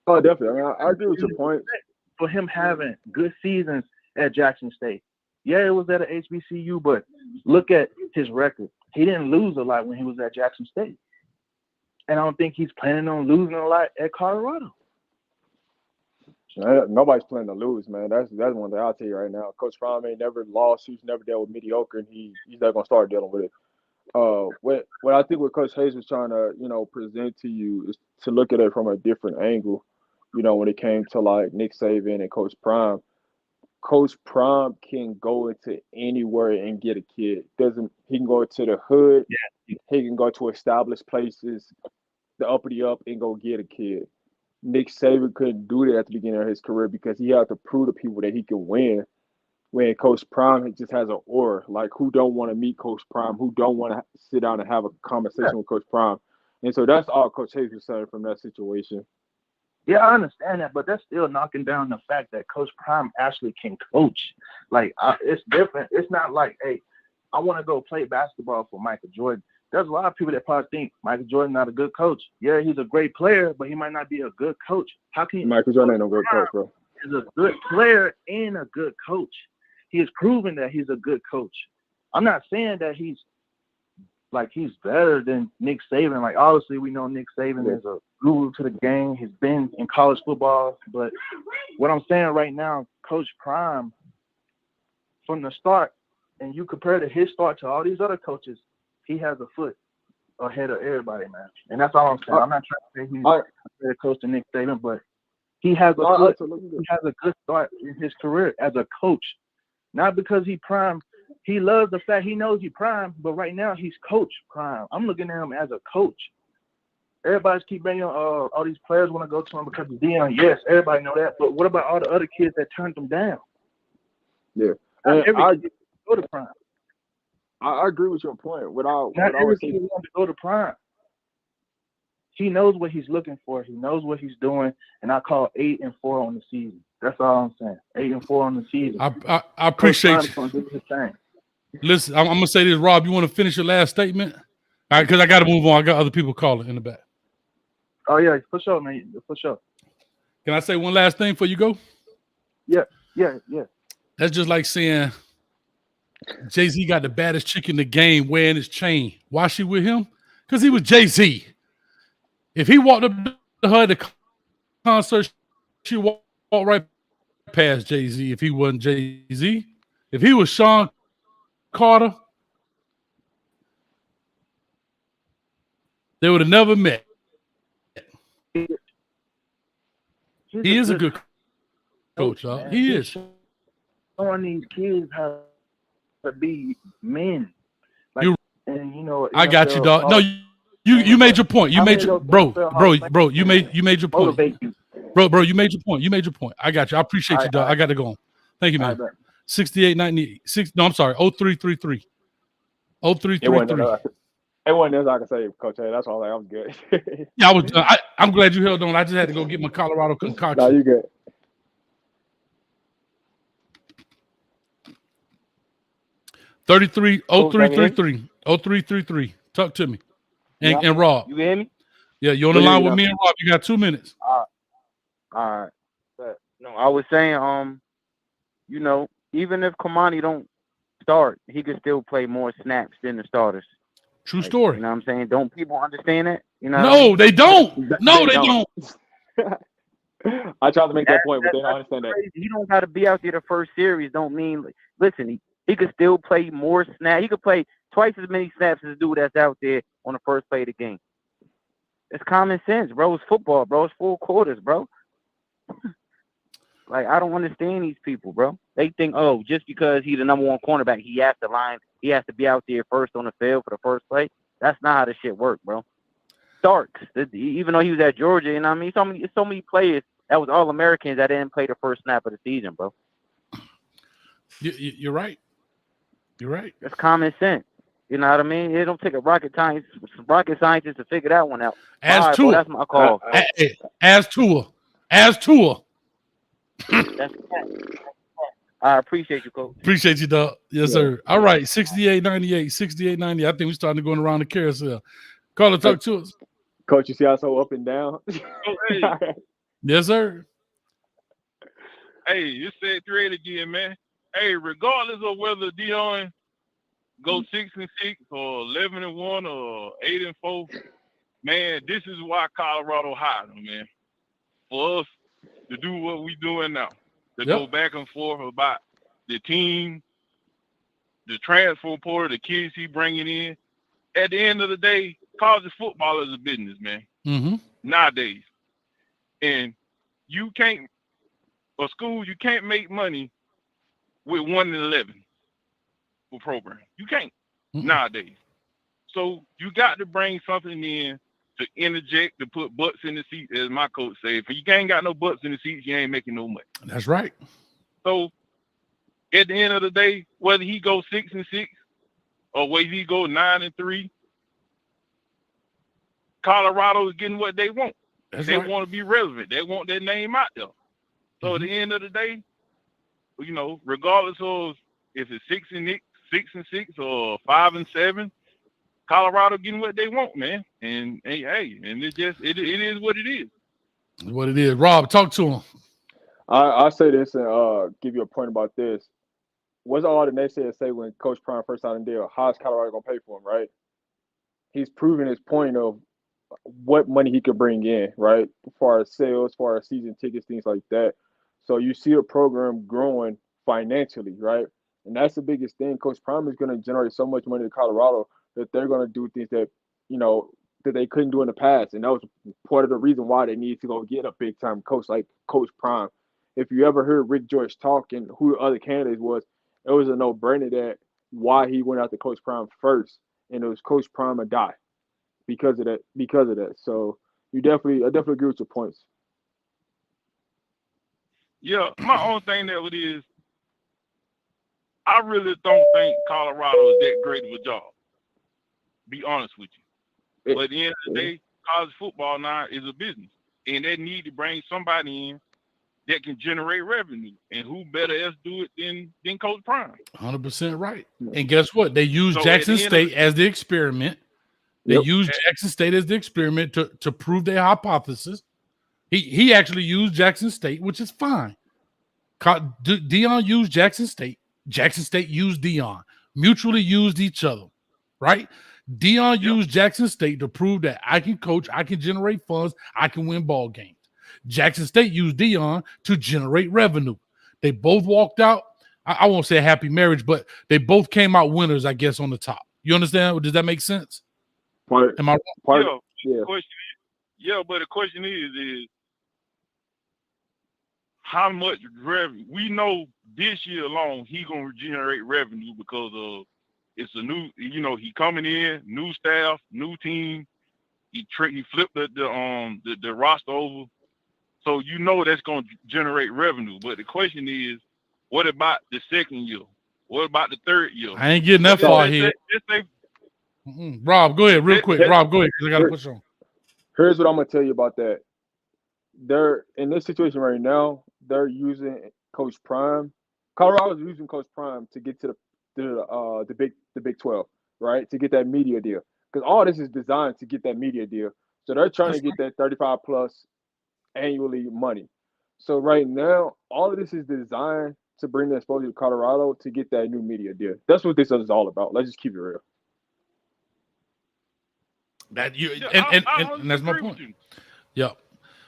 Oh, definitely. I mean, I agree with your point. For him having good seasons at Jackson State. Yeah, it was at a HBCU, but look at his record. He didn't lose a lot when he was at Jackson State. And I don't think he's planning on losing a lot at Colorado. Nobody's planning to lose, man. That's one thing I'll tell you right now. Coach Prime ain't never lost. He's never dealt with mediocre, and he's not gonna start dealing with it. What I think what Coach Hayes was trying to, present to you is to look at it from a different angle. When it came to like Nick Saban and Coach Prime can go into anywhere and get a kid. He can go to the hood, he can go to established places, the uppity up, and go get a kid. Nick Saban couldn't do that at the beginning of his career because he had to prove to people that he could win. When Coach Prime just has an aura, like who don't want to meet Coach Prime, who don't want to sit down and have a conversation with Coach Prime. And so that's all Coach Hayes was saying from that situation. Yeah, I understand that, but that's still knocking down the fact that Coach Prime actually can coach. Like, it's different. It's not like, hey, I want to go play basketball for Michael Jordan. There's a lot of people that probably think Michael Jordan's not a good coach. Yeah, he's a great player, but he might not be a good coach. How can you? Michael Jordan ain't no good coach, bro. He's a good player and a good coach. He has proven that he's a good coach. I'm not saying that he's better than Nick Saban. Like, obviously, we know Nick Saban is a guru to the game. He's been in college football. But what I'm saying right now, Coach Prime, from the start, and you compare his start to all these other coaches, he has a foot ahead of everybody, man. And that's all I'm saying. I'm not trying to say he's a better coach than Nick Saban, but he has a good start in his career as a coach. Not because he Prime. He loves the fact he knows he Prime, but right now he's Coach Prime. I'm looking at him as a coach. Everybody's keep bringing all these players want to go to him because of Deion. Yes, everybody know that. But what about all the other kids that turned them down? Yeah. Every kid go to Prime. I agree with your point. Not every kid wants to go to Prime. He knows what he's looking for. He knows what he's doing, and I call 8-4 on the season. That's all I'm saying. 8-4 on the season. I appreciate you. Listen, I'm gonna say this, Rob. You want to finish your last statement? All right, because I got to move on. I got other people calling in the back. Oh yeah, for sure, man. For sure. Can I say one last thing before you go? Yeah. That's just like saying Jay-Z got the baddest chick in the game wearing his chain. Why she with him? Because he was Jay-Z. If he walked up to her at the concert, she walked right past Jay-Z if he wasn't Jay-Z. If he was Sean Carter, they would have never met. He is a good coach, y'all. He is. Showing these kids how to be men. Like, I got you, dog. No, you made your point. You made your bro. You made your point. Bro, you made your point. You made your point. I got you. I appreciate you, dog. I got to go on. Thank you, man. 6898. No, I'm sorry. 0333. 0333. It wasn't as I can say, Coach. Hey, that's all. I was good. Yeah, I'm glad you held on. I just had to go get my Colorado concoction. No, you good. $33 0333. Talk to me. And Rob. You hear me? Yeah, you're on the line with me and Rob. You got 2 minutes. All right. But, no, I was saying, even if Kamani don't start, he could still play more snaps than the starters. True story. You know what I'm saying? Don't people understand that? No, they don't. No, they don't. I tried to make that point, but they don't understand that. He don't got to be out there the first series. Don't mean, listen, he could still play more snaps. He could play twice as many snaps as the dude that's out there on the first play of the game. It's common sense, bro. It's football, bro. It's 4 quarters, bro. Like, I don't understand these people, bro. They think, oh, just because he's the number one cornerback, he has to be out there first on the field for the first play. That's not how this shit work, bro. Starks, even though he was at Georgia, you know what I mean? So many players that was all Americans that didn't play the first snap of the season, bro. You're right. You're right. That's common sense. You know what I mean? It don't take a rocket scientist to figure that one out. As Tua, Tua. that's my call. As Tua. As Tua. That's I appreciate you, Coach. Appreciate you, dog. Yes, sir. All right, 68-98, 68-90. I think we're starting to go around the carousel. Caller, talk to us. Coach, you see how so up and down? Yes, sir. Hey, you said 3-8 again, man. Hey, regardless of whether Dion go 6-6 or 11-1 or 8-4, man, this is why Colorado hired him, man. For us to do what we doing now, to go back and forth about the team, the transfer portal, the kids he bringing in. At the end of the day, college football is a business, man. Nowadays, and you can't make money with 1-11 for program. You can't nowadays. So you got to bring something in to interject, to put butts in the seat, as my coach said. If you ain't got no butts in the seats, you ain't making no money. That's right. So at the end of the day, whether he goes 6-6 or whether he go 9-3, Colorado is getting what they want. They want to be relevant. They want their name out there. So at the end of the day, you know, regardless of if it's 6-6 or 5-7, Colorado getting what they want, man. And hey, and it is what it is. What it is. Rob, talk to him. I'll say this and give you a point about this. What's all the naysayers say when Coach Prime first signed a deal? How's Colorado gonna pay for him, right? He's proven his point of what money he could bring in, right? As far as sales, as far as season tickets, things like that. So you see a program growing financially, right? And that's the biggest thing. Coach Prime is going to generate so much money to Colorado that they're going to do things that, you know, that they couldn't do in the past. And that was part of the reason why they needed to go get a big-time coach like Coach Prime. If you ever heard Rick George talk and who the other candidates was, it was a no-brainer that why he went after Coach Prime first. And it was Coach Prime or die because of that. So I definitely agree with your points. Yeah, my own thing that it is, I really don't think Colorado is that great of a job. Be honest with you. But at the end of the day, college football now is a business. And they need to bring somebody in that can generate revenue. And who better else do it than Coach Prime? 100% right. And guess what? They used Jackson State as the experiment. They used Jackson State as the experiment to prove their hypothesis. He actually used Jackson State, which is fine. Dion used Jackson State. Jackson State used Dion. Mutually used each other, right? Dion used Jackson State to prove that I can coach, I can generate funds, I can win ball games. Jackson State used Dion to generate revenue. They both walked out. I won't say a happy marriage, but they both came out winners, I guess, on the top. You understand? Does that make sense? Am I wrong? Yeah, but the question is how much revenue? We know this year alone he gonna generate revenue because of it's a new, you know, he coming in, new staff, new team. He flipped the roster over, so you know that's gonna generate revenue. But the question is, what about the second year? What about the third year? I ain't getting that far here. Rob, go ahead, real quick. Rob, go ahead, because I got to push on. Here's what I'm going to tell you about that. They're in this situation right now. They're using Coach Prime. Colorado's using Coach Prime to get to the Big 12, right? To get that media deal, because all this is designed to get that media deal. So they're trying to get that 35 plus annually money. So right now, all of this is designed to bring the exposure to Colorado to get that new media deal. That's what this is all about. Let's just keep it real. And that's my point. Yeah.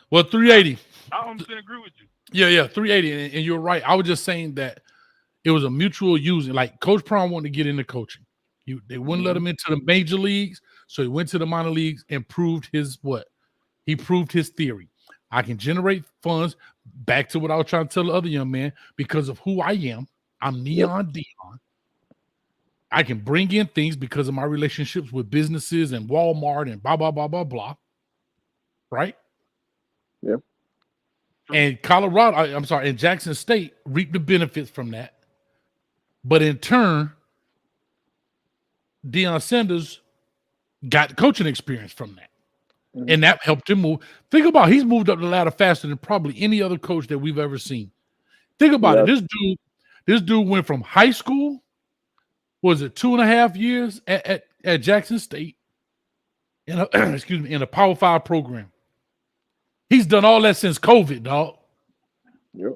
Well, 380. I 100% agree with you. Yeah, 380. And you're right. I was just saying that it was a mutual using. Like Coach Prime wanted to get into coaching. They wouldn't let him into the major leagues, so he went to the minor leagues and proved his what? He proved his theory. I can generate funds. Back to what I was trying to tell the other young man, because of who I am. I'm Neon Dion. I can bring in things because of my relationships with businesses and Walmart and blah, blah, blah, blah, blah. Right? Yeah. And and Jackson State reaped the benefits from that. But in turn, Deion Sanders got coaching experience from that. Mm-hmm. And that helped him move. Think about he's moved up the ladder faster than probably any other coach that we've ever seen. Think about it. This dude went from high school, was it 2.5 years at Jackson State in a Power 5 program. He's done all that since COVID, dog. Yep.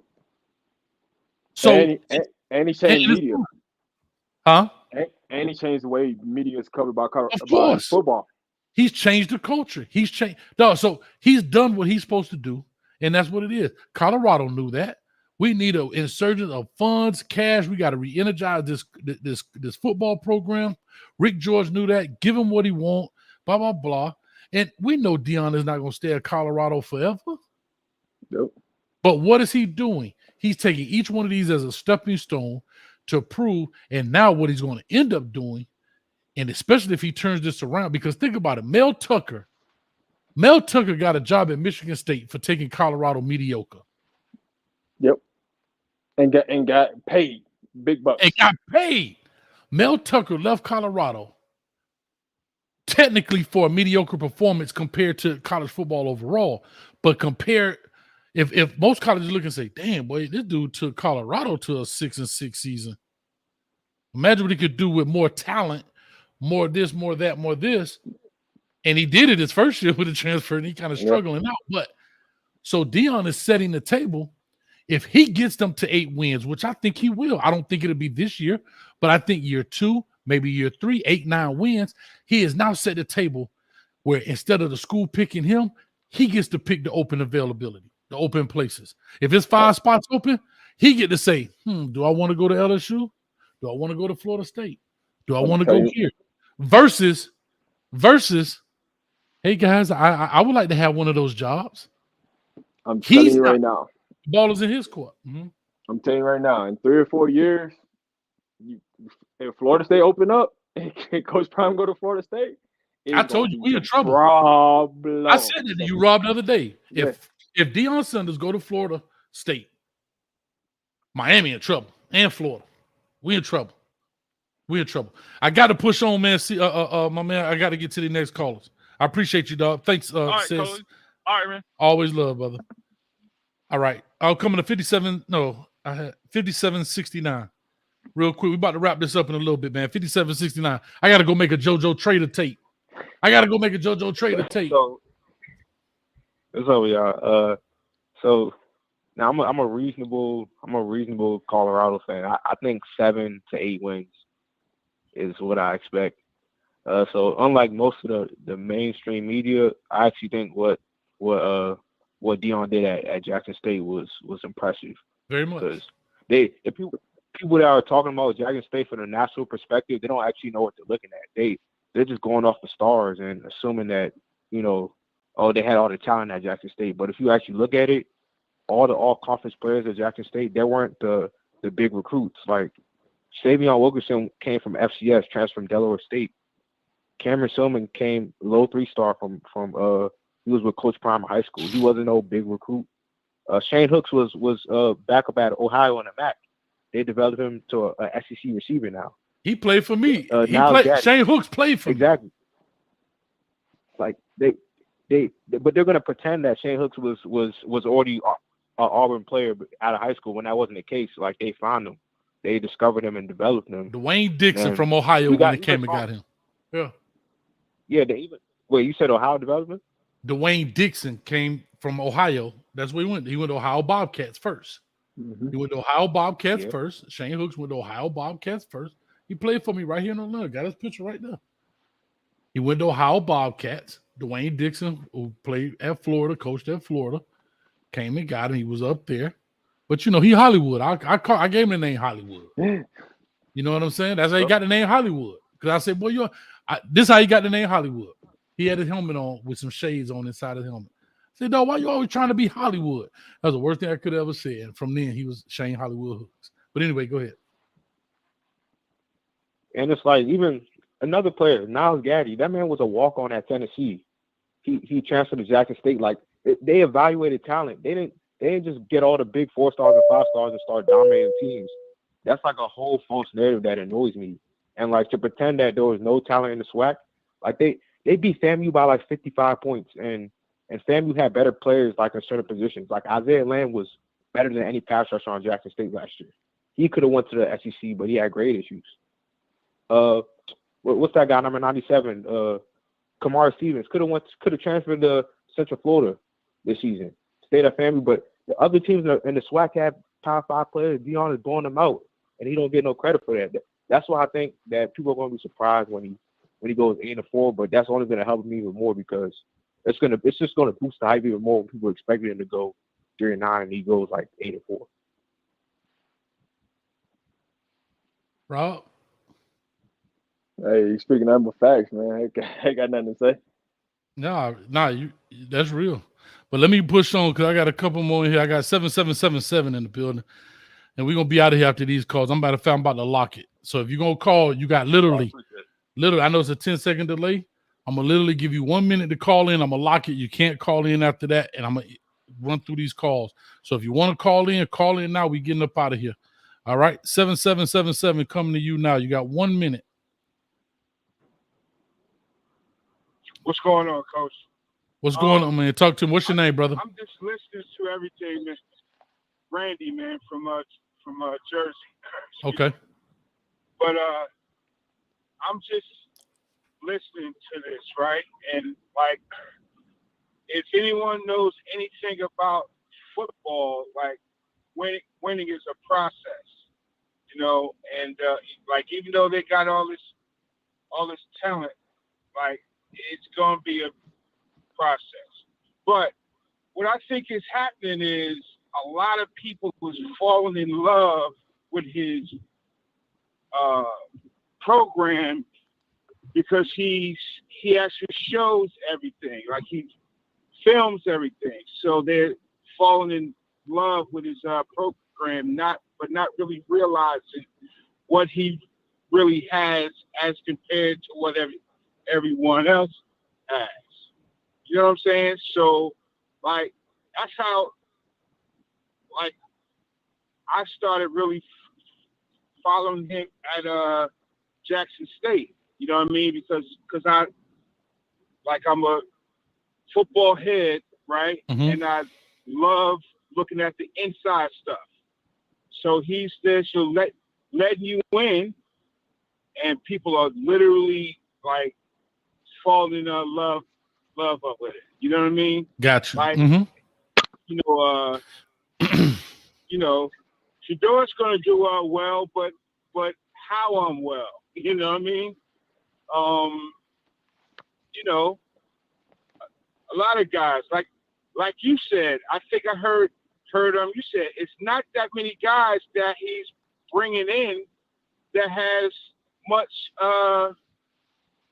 So and he changed media. Huh? And he changed the way media is covered about football. He's changed the culture. He's changed. No, so he's done what he's supposed to do, and that's what it is. Colorado knew that. We need an insurgence of funds, cash. We got to re-energize this football program. Rick George knew that. Give him what he wants. Blah blah blah. And we know Deion is not going to stay at Colorado forever. Nope. But what is he doing? He's taking each one of these as a stepping stone to prove. And now what he's going to end up doing, and especially if he turns this around, because think about it, Mel Tucker got a job at Michigan State for taking Colorado mediocre. Yep. And got paid big bucks. And got paid. Mel Tucker left Colorado technically for a mediocre performance compared to college football overall. But compared, if most colleges look and say, damn, boy, this dude took Colorado to a 6-6 season. Imagine what he could do with more talent, more this, more that, more this. And he did it his first year with a transfer, and he kind of struggling out. But so Deion is setting the table. If he gets them to 8 wins, which I think he will, I don't think it'll be this year, but I think year 2, maybe year 3, 8, 9 wins, he has now set the table where instead of the school picking him, he gets to pick the open availability, the open places. If it's 5 spots open, he get to say, do I want to go to LSU? Do I want to go to Florida State? Do I want to go here? Versus, hey guys, I would like to have one of those jobs. I'm telling you right now. The ball is in his court. Mm-hmm. I'm telling you right now, in 3 or 4 years, if Florida State open up and Coach Prime go to Florida State, I told you we in trouble. Problem. I said that to you, Rob, the other day. If Deion Sanders go to Florida State, Miami in trouble, and Florida, we in trouble. We in trouble. I got to push on, man. See, my man, I got to get to the next callers. I appreciate you, dog. Thanks, All right, sis. Coach. All right, man. Always love, brother. All right. I'll come to 57. No, I had 5769. Real quick. We about to wrap this up in a little bit, man. 5769. I got to go make a JoJo Trader tape. So, what's up, y'all? So now I'm a reasonable Colorado fan. I think 7 to 8 wins is what I expect. So unlike most of the mainstream media, I actually think what Deion did at Jackson State was impressive. Very much. Because the people that are talking about Jackson State from a national perspective, they don't actually know what they're looking at. They're just going off the stars and assuming that, they had all the talent at Jackson State. But if you actually look at it, all the all-conference players at Jackson State, they weren't the big recruits. Like Savion Wilkerson came from FCS, transferred from Delaware State. Cameron Sillman came low 3-star from he was with Coach Prime in high school. He wasn't no big recruit. Shane Hooks was backup at Ohio on the MAC. They developed him to a SEC receiver now. He played for me. Shane Hooks played for me. Exactly. Like but they're gonna pretend that Shane Hooks was already an Auburn player out of high school when that wasn't the case. Like they found him, they discovered him and developed him. Dwayne Dixon from Ohio when it came and got him. Yeah. Yeah. You said Ohio development? Dwayne Dixon came from Ohio. That's where he went. He went to Ohio Bobcats first. Mm-hmm. He went to Ohio Bobcats first. Shane Hooks went to Ohio Bobcats first. He played for me right here in Atlanta. Got his picture right there. He went to Ohio Bobcats. Dwayne Dixon, who played at Florida, coached at Florida, came and got him. He was up there. But, he Hollywood. I gave him the name Hollywood. You know what I'm saying? That's how he got the name Hollywood. Because I said, boy, this is how he got the name Hollywood. He had his helmet on with some shades on inside of the helmet. I said, dog, why you always trying to be Hollywood? That was the worst thing I could have ever said. And from then, he was Shane Hollywood Hooks. But anyway, go ahead. And it's like even another player, Niles Gaddy, that man was a walk-on at Tennessee. He transferred to Jackson State. Like, they evaluated talent. They didn't just get all the big 4-stars and 5-stars and start dominating teams. That's like a whole false narrative that annoys me. And like to pretend that there was no talent in the SWAC, like they beat FAMU by like 55 points, and FAMU had better players like in certain positions. Like Isaiah Lamb was better than any pass rusher on Jackson State last year. He could have went to the SEC, but he had grade issues. What's that guy, number 97? Kamara Stevens could have transferred to Central Florida this season. Stayed at FAMU, but the other teams in the SWAC had Power 5 players. Dion is blowing them out, and he don't get no credit for that. That's why I think that people are going to be surprised when he goes 8-4. But that's only going to help him even more because it's just going to boost the hype even more when people expected him to go 3-9 and he goes like 8-4. Rob? Hey, speaking of facts, man, I ain't got nothing to say. Nah, that's real. But let me push on because I got a couple more in here. I got 7777 in the building. And we're going to be out of here after these calls. I'm about to lock it. So if you're going to call, you got literally, I know it's a 10-second delay. I'm going to literally give you 1 minute to call in. I'm going to lock it. You can't call in after that. And I'm going to run through these calls. So if you want to call in now. We getting up out of here. All right. 7777 coming to you now. You got 1 minute. What's going on, Coach? What's going on, man? Talk to him. What's your name, brother? I'm just listening to everything, man. Randy, man, from Jersey. Okay. But I'm just listening to this, right? And like, if anyone knows anything about football, like winning is a process, you know. And like, even though they got all this talent, like it's gonna be a process. But what I think is happening is a lot of people was falling in love with his program because he actually shows everything, like he films everything. So they're falling in love with his program, but not really realizing what he really has as compared to what everyone else has. You know what I'm saying? So, like, that's how, like, I started really following him at Jackson State. You know what I mean? Because I'm a football head, right? Mm-hmm. And I love looking at the inside stuff. So he's there to let you in, and people are literally like falling in love up with it. You know what I mean? Gotcha. Like, mm-hmm. You know, Shador's gonna do well, but how well? You know what I mean? You know, a lot of guys like you said. I think I heard you said it's not that many guys that he's bringing in that has much,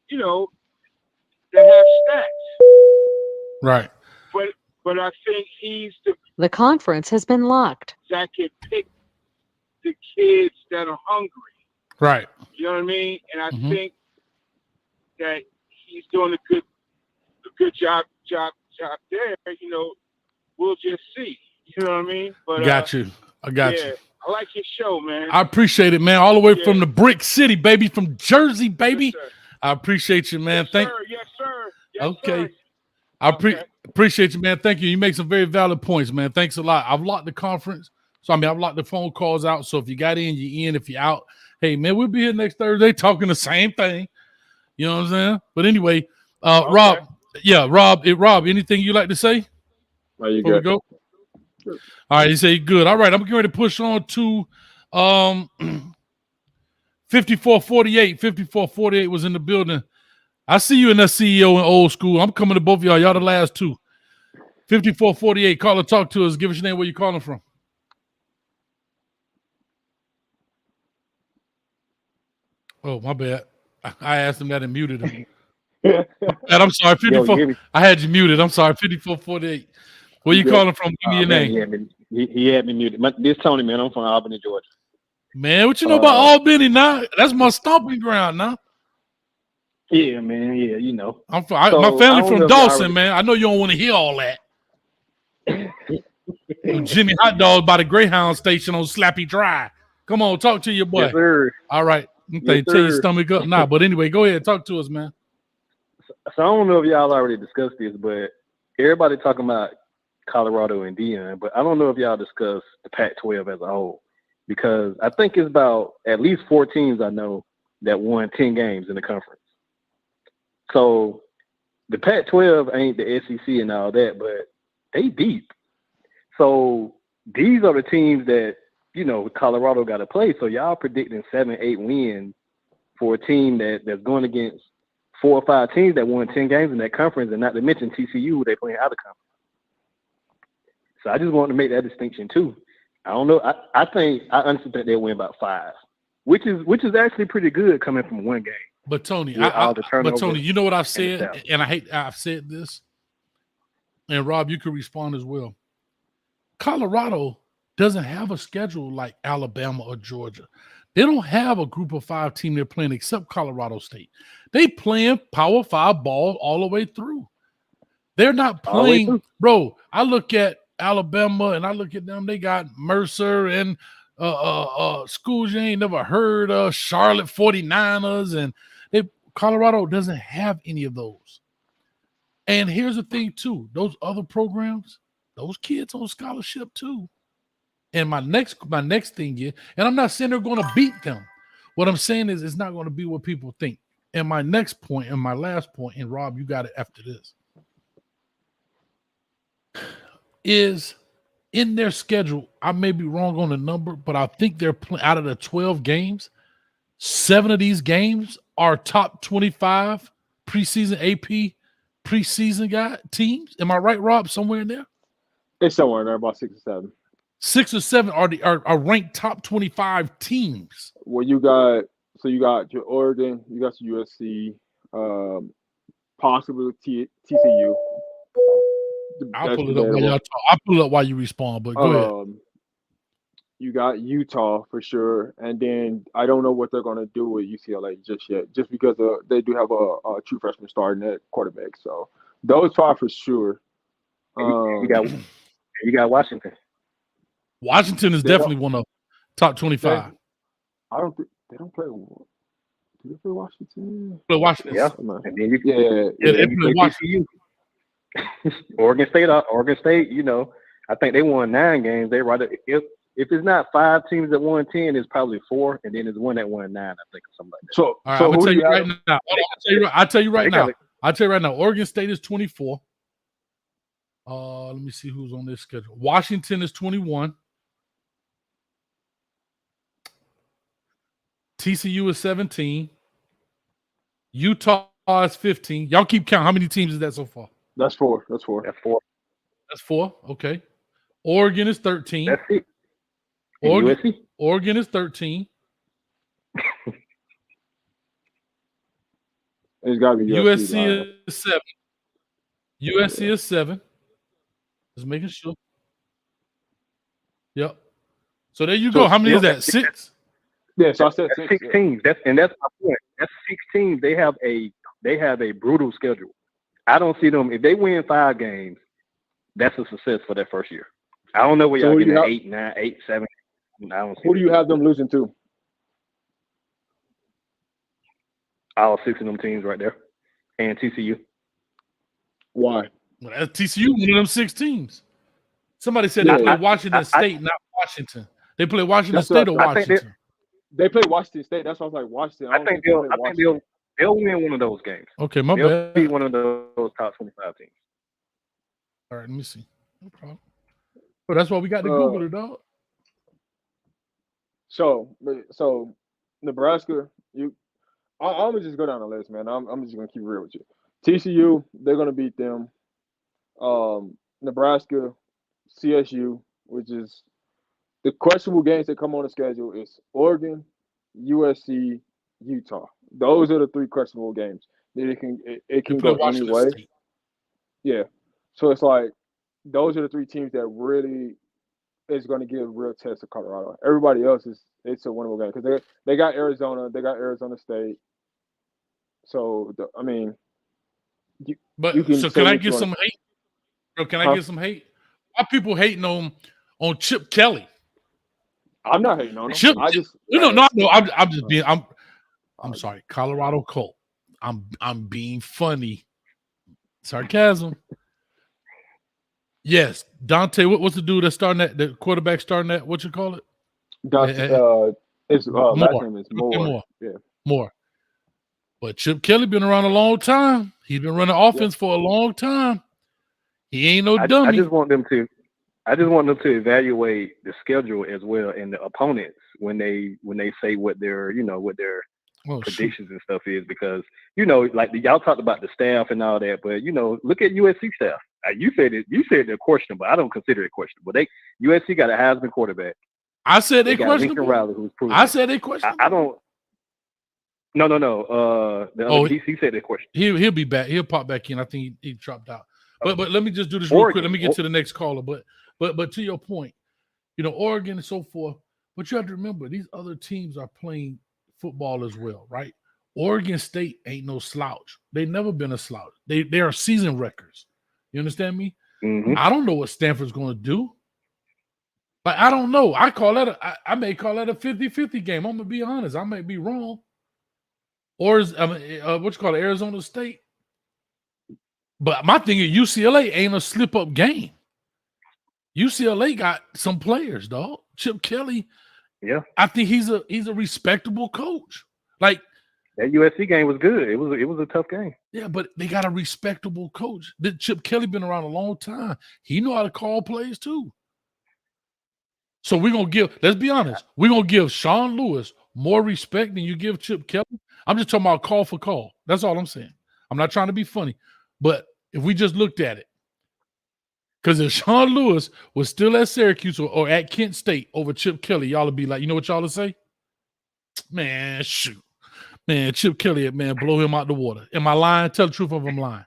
you know, that have stats. Right. But I think he's the conference has been locked. That can pick the kids that are hungry. Right. You know what I mean? And I think that he's doing a good job there. You know, we'll just see. You know what I mean? But I got you. I like your show, man. I appreciate it, man. All the way from the Brick City, baby, from Jersey, baby. Yes, I appreciate you, man. Yes, sir. Okay. I appreciate you, man. Thank you. You make some very valid points, man. Thanks a lot. I've locked the conference. So, I've locked the phone calls out. So, if you got in, you're in. If you're out, hey, man, we'll be here next Thursday talking the same thing. You know what I'm saying? But anyway, Rob, Rob, anything you like to say? There you go. All right, you say good. All right, I'm getting ready to push on to 5448. 5448 was in the building. I see you in that CEO in old school. I'm coming to both of y'all. Y'all the last two. 5448, call or talk to us. Give us your name, where you calling from. Oh, my bad. I asked him that and muted him. And I'm sorry, 54. I had you muted. I'm sorry, 5448. Where you calling from? Give me your man, name. He had me muted. This Tony, man. I'm from Albany, Georgia. Man, what you know about Albany now? That's my stomping ground now. Yeah, man. Yeah, you know. My family from Dawson, man. I know you don't want to hear all that. Jimmy Hot Dog by the Greyhound station on Slappy Drive. Come on, talk to your boy. Yes, sir. All right. Yes, Tear your sir. stomach up now. But anyway, go ahead. Talk to us, man. So I don't know if y'all already discussed this, but everybody talking about Colorado and Deion, but I don't know if y'all discussed the Pac-12 as a whole, because I think it's about at least 4 teams I know that won 10 games in the conference. So the Pac-12 ain't the SEC and all that, but they deep. So these are the teams that, you know, Colorado got to play. So y'all predicting 7-8 wins for a team that's going against 4 or 5 teams that won 10 games in that conference, and not to mention TCU, who they playing out of conference. So I just wanted to make that distinction too. I don't know. I think I honestly think they'll win about 5, which is actually pretty good coming from one game. But Tony, Tony, you know what I've said, and I've said this, and Rob, you could respond as well. Colorado doesn't have a schedule like Alabama or Georgia. They don't have a group of 5 team they're playing except Colorado State. They playing Power 5 ball all the way through. They're not playing, bro. I look at Alabama and I look at them. They got Mercer and schools you ain't never heard of, Charlotte 49ers, and Colorado doesn't have any of those. And here's the thing too, those other programs, those kids on scholarship too. And my next thing is, and I'm not saying they're going to beat them. What I'm saying is it's not going to be what people think. And my next point and my last point, and Rob, you got it after this, is in their schedule. I may be wrong on the number, but I think they're out of the 12 games, 7 of these games are top 25 preseason AP preseason teams. Am I right, Rob? Somewhere in there? It's somewhere in there, about 6 or 7. 6 or 7 are ranked top 25 teams. Well, you got your Oregon, you got your USC, possibly TCU. I'll pull it up while y'all talk. I'll pull it up while you respond, but go ahead. You got Utah for sure, and then I don't know what they're going to do with UCLA just yet, just because they do have a true freshman starting at quarterback. So those 5 for sure. You got Washington. Washington is definitely one of top 25. I don't think they don't play. Do they play Washington? Play Washington. Yeah. And then you play Washington. Oregon State, you know, I think they won 9 games. They right if it's not 5 teams that won 10, it's probably 4, and then there's one that won 9, I think, or something like that. So, all right, I'm gonna tell you right now. I'll tell you right now. Oregon State is 24. Let me see who's on this schedule. Washington is 21. TCU is 17. Utah is 15. Y'all keep counting. How many teams is that so far? That's 4. That's 4. Okay. Oregon is 13. That's it. Oregon is 13. It's got to be USC is 7. USC is 7. Just making sure. Yep. So there you go. How many is that? 6? Yeah, so I said 6 teams. That's my point. That's 6 teams. They have a brutal schedule. I don't see them if they win 5 games. That's a success for that first year. I don't know where y'all getting 8, 9, 8, 7. I don't see. Who do you have them losing to? All 6 of them teams right there, and TCU. Why? Well, that's TCU, one of them 6 teams. Somebody said they play Washington State, not Washington. They play Washington State or Washington. They play Washington State. That's why I was like Washington. I think they'll win one of those games. Okay, my they'll bad. be one of those top 25 teams. All right, let me see. No problem. But that's why we got to Google it, dog. So Nebraska, I'm gonna just go down the list, man. I'm just gonna keep it real with you. TCU, they're gonna beat them. Nebraska, CSU, which is the questionable games that come on the schedule is Oregon, USC, Utah. Those are the 3 questionable games. It can go any way. Yeah. So it's like those are the three teams that really is going to give real test to Colorado. Everybody else it's a winnable game because they got Arizona, they got Arizona State. So I mean, you can so say can I what you get want. some hate? Bro, can I get some hate? Why people hating on Chip Kelly? I'm not hating on him. Chip, I just no. I'm just being. I'm sorry, Colorado Colt. I'm being funny. Sarcasm. Yes, Dante. What's the dude that's starting that? The quarterback starting that? What you call it? Dante. His last name is Moore. Yeah, Moore. But Chip Kelly been around a long time. He's been running offense for a long time. He ain't no dummy. I just want them to evaluate the schedule as well and the opponents when they say what their predictions and stuff is, because like y'all talked about the staff and all that, but look at USC staff. You said they're questionable. I don't consider it questionable. USC got a Heisman quarterback. I said they got questionable. Lincoln Riley, who's proven. I said they questionable. I don't. No. The other he said they questionable. He'll be back. He'll pop back in. I think he dropped out. But let me just do this real quick. Let me get to the next caller. But to your point, Oregon and so forth. But you have to remember, these other teams are playing football as well, right? Oregon State ain't no slouch. They never been a slouch. They are season wreckers. You understand me? Mm-hmm. I don't know what Stanford's going to do. Like, I don't know. I may call that a 50-50 game. I'm going to be honest. I may be wrong. Or what you call it, Arizona State. But my thing is UCLA ain't a slip-up game. UCLA got some players, dog. Chip Kelly. Yeah. I think he's a respectable coach. Like, that USC game was good. It was a tough game. Yeah, but they got a respectable coach. Chip Kelly been around a long time. He know how to call plays too. So let's be honest, we're going to give Sean Lewis more respect than you give Chip Kelly. I'm just talking about call for call. That's all I'm saying. I'm not trying to be funny. But if we just looked at it, because if Sean Lewis was still at Syracuse or at Kent State over Chip Kelly, y'all would be like, you know what y'all would say? Man, shoot. Man, Chip Kelly, man, blow him out the water. Am I lying? Tell the truth if I'm lying.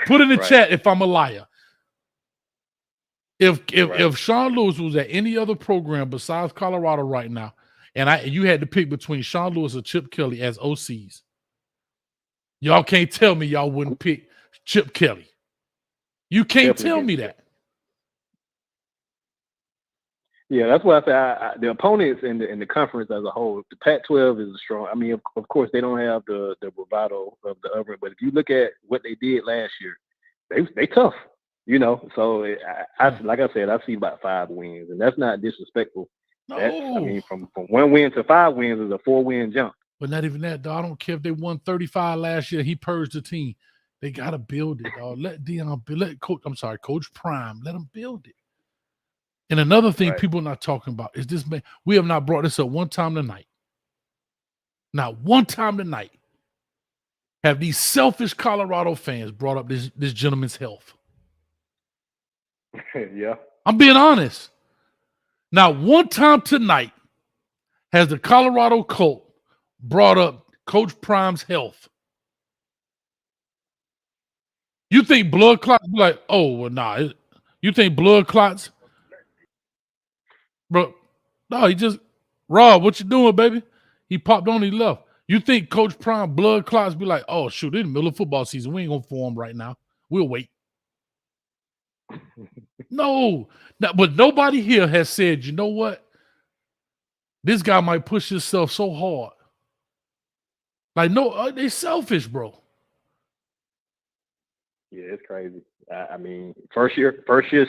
Put in the chat if I'm a liar. If Sean Lewis was at any other program besides Colorado right now, and you had to pick between Sean Lewis or Chip Kelly as OCs, y'all can't tell me y'all wouldn't pick Chip Kelly. You can't tell me that. Yeah, that's why I say the opponents in the conference as a whole, the Pac-12 is strong. I mean, of course, they don't have the bravado of the other, but if you look at what they did last year, they tough. So like I said, I see about 5 wins, and that's not disrespectful. No. I mean, from 1 win to 5 wins is a 4-win jump. But not even that, dog. I don't care if they won 35 last year. He purged the team. They got to build it, dog. Let Coach Prime, let him build it. And another thing people are not talking about is this man. We have not brought this up one time tonight. Not one time tonight have these selfish Colorado fans brought up this gentleman's health. Yeah. I'm being honest. Now, one time tonight has the Colorado Colt brought up Coach Prime's health. You think blood clots be like, oh, well, nah. You think blood clots? Bro, no, he just, Rob, what you doing, baby? He popped on, he left. You think Coach Prime blood clots be like, oh, shoot, in the middle of football season. We ain't going to form right now. We'll wait. No, but nobody here has said, you know what? This guy might push himself so hard. Like, no, they selfish, bro. Yeah, it's crazy. I mean, first year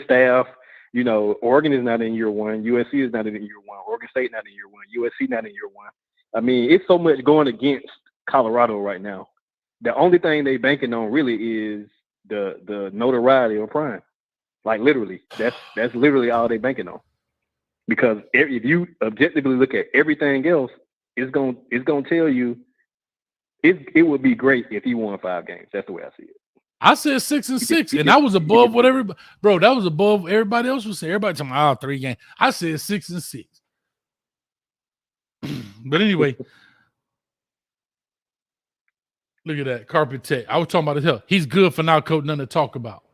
staff, Oregon is not in year 1. USC is not in year 1. Oregon State not in year 1. USC not in year 1. I mean, it's so much going against Colorado right now. The only thing they banking on really is the notoriety of Prime. Like, literally, that's literally all they banking on. Because if you objectively look at everything else, it's gonna tell you it would be great if he won 5 games. That's the way I see it. I said 6-6, and that was above what everybody, bro. That was above everybody else was saying. Everybody talking about 3 games. I said 6-6. But anyway, look at that carpet tech. I was talking about his health. He's good for now, coach. Nothing to talk about.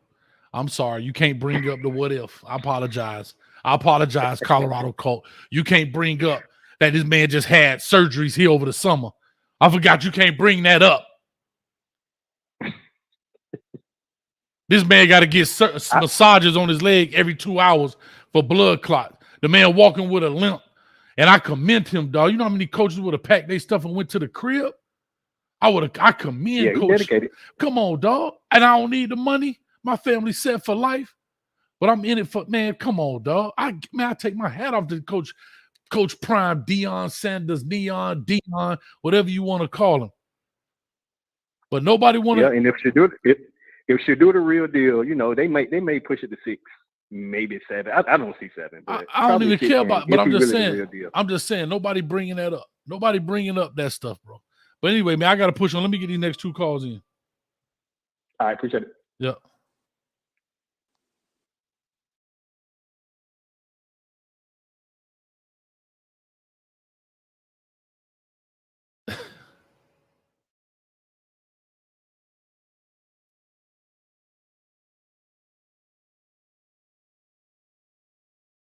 I'm sorry. You can't bring up the what if. I apologize. Colorado Colt. You can't bring up that this man just had surgeries here over the summer. I forgot you can't bring that up. This man got to get massages on his leg every 2 hours for blood clot. The man walking with a limp. And I commend him, dog. You know how many coaches would have packed their stuff and went to the crib? I commend Coach. Dedicated. Come on, dog. And I don't need the money. My family's set for life. But I'm in it for, man, come on, dog. I take my hat off to Coach Prime, Deion Sanders, Neon, Dion, whatever you want to call him. But nobody want to. Yeah, and if she do the real deal, you know, they may push it to 6, maybe 7. I don't see 7. But I don't even care about. But I'm just really saying. I'm just saying. Nobody bringing that up. Nobody bringing up that stuff, bro. But anyway, man, I got to push on. Let me get these next 2 calls in. All right, appreciate it. Yeah.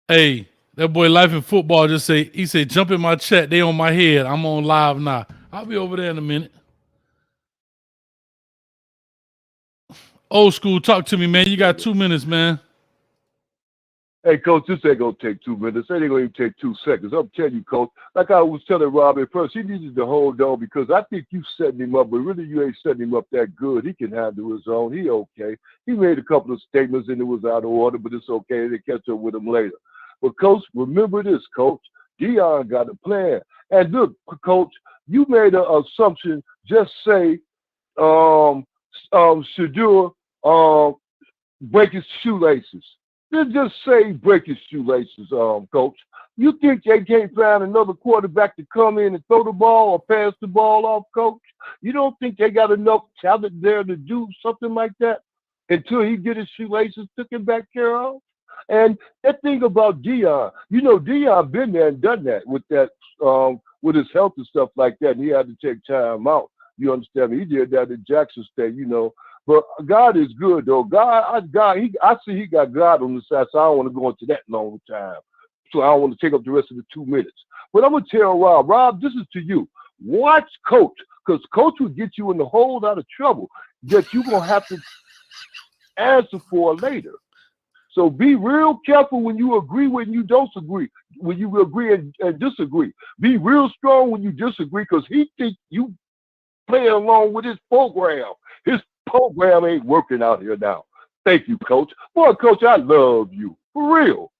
Hey, that boy Life in Football just he said, jump in my chat. They on my head. I'm on live now. I'll be over there in a minute. Old school, talk to me, man. You got 2 minutes, man. Hey, Coach, this ain't going to take 2 minutes. It ain't going to even take 2 seconds. I'm telling you, Coach, like I was telling Rob at first, he needed to hold on because I think you setting him up, but really you ain't setting him up that good. He can handle his own. He okay. He made a couple of statements and it was out of order, but it's okay. They catch up with him later. But, Coach, remember this, Coach. Deion got a plan. And look, Coach, you made an assumption. Just say Shadur break his shoelaces. Just say break his shoelaces, Coach. You think they can't find another quarterback to come in and throw the ball or pass the ball off, Coach? You don't think they got enough talent there to do something like that until he get his shoelaces taken back care of? And that thing about Deion, you know, Deion been there and done that with with his health and stuff like that. And he had to take time out. You understand me? He did that at Jackson State, you know. But God is good, though. I see he got God on the side, so I don't want to go into that long time. So I don't want to take up the rest of the 2 minutes. But I'm going to tell Rob, this is to you. Watch Coach, because Coach will get you in a whole lot of trouble that you're going to have to answer for later. So be real careful when you agree, when you don't agree, when you agree and disagree. Be real strong when you disagree, because he thinks you play along with his program. His program ain't working out here now. Thank you, Coach. Boy, Coach, I love you. For real.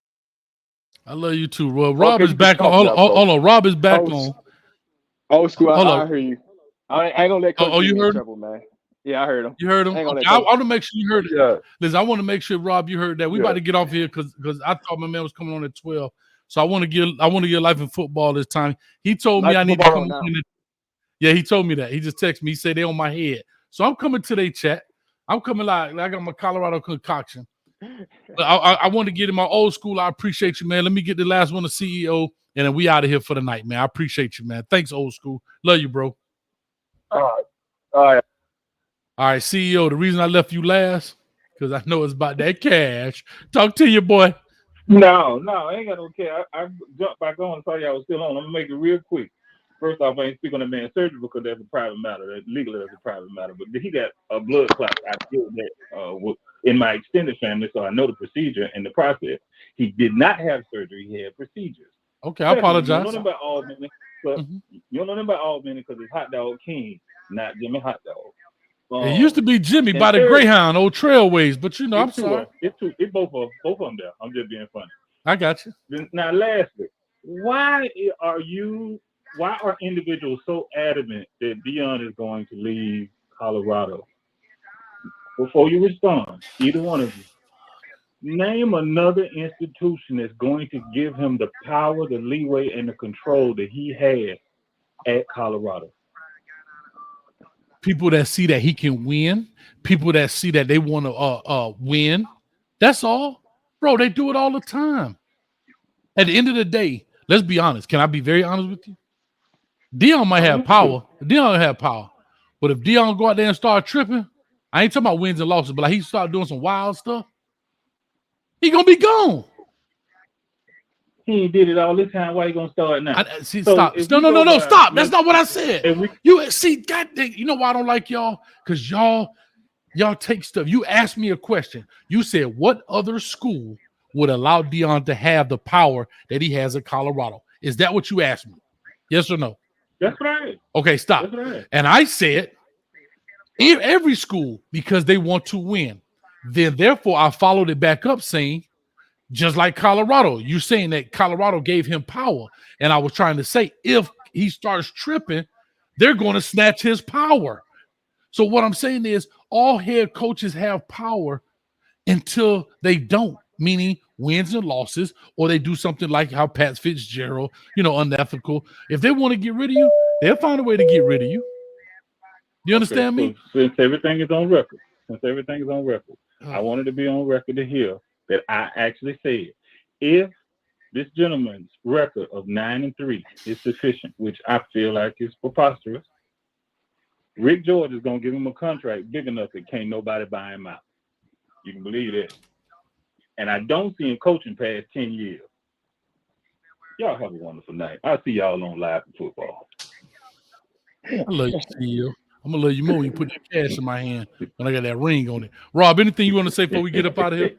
I love you too, Rob. Rob is back on. Hold on. Rob is back on. Old school, I hear you. I ain't going to let Coach you heard trouble, man. Yeah, I heard him. You heard him? Okay, I want to make sure you heard it. Yeah. Listen, I want to make sure, Rob, you heard that. We about to get off here because I thought my man was coming on at 12. So I want to get Life in Football this time. He told me I need to come in. Yeah, he told me that. He just texted me. He said they on my head. So I'm coming to their chat. I'm coming like I got my Colorado concoction. But I want to get in my old school. I appreciate you, man. Let me get the last one, the CEO, and then we out of here for the night, man. I appreciate you, man. Thanks, old school. Love you, bro. All right. All right, CEO, the reason I left you last, because I know it's about that cash. Talk to you, boy. No, I ain't got no care. I jumped back on and saw y'all was still on. I'm going to make it real quick. First off, I ain't speaking on the man's surgery because that's a private matter. Legally, that's a private matter. But he got a blood clot. I feel that in my extended family, so I know the procedure and the process. He did not have surgery. He had procedures. Okay, I apologize. You don't know nothing about Albany, but you don't know nothing about Albany because it's Hot Dog King, not Jimmy Hot Dog. It used to be Jimmy by the Greyhound, old Trailways, but you know, I'm sorry. It's both of them there. I'm just being funny. I got you. Now, lastly, why are individuals so adamant that Deion is going to leave Colorado? Before you respond, either one of you, name another institution that's going to give him the power, the leeway, and the control that he had at Colorado. People that see that he can win, people that see that they want to win. That's all. Bro, they do it all the time. At the end of the day, let's be honest. Can I be very honest with you? Deion might have power. Deion have power. But if Deion go out there and start tripping, I ain't talking about wins and losses, but like he started doing some wild stuff, he gonna be gone. He did it all this time. Why he gonna start now? See, So stop. if No, we no, go no, by- stop. That's not what I said. if we- You see, God, you know why I don't like y'all? Because y'all take stuff. You asked me a question. You said, what other school would allow Deion to have the power that he has at Colorado? Is that what you asked me? Yes or no? That's right. Okay, stop. That's right. And I said, every school, because they want to win. Then, therefore, I followed it back up saying, just like Colorado, you're saying that Colorado gave him power. And I was trying to say, if he starts tripping, they're going to snatch his power. So what I'm saying is all head coaches have power until they don't, meaning wins and losses, or they do something like how Pat Fitzgerald, unethical. If they want to get rid of you, they'll find a way to get rid of you. You understand me? So since everything is on record, I wanted to be on record to hear that I actually said, if this gentleman's record of 9-3 is sufficient, which I feel like is preposterous, Rick George is going to give him a contract big enough that can't nobody buy him out. You can believe that. And I don't see him coaching past 10 years. Y'all have a wonderful night. I'll see y'all on Live Football. I love you, CEO. I'm going to love you more when you put that cash in my hand when I got that ring on it. Rob, anything you want to say before we get up out of here?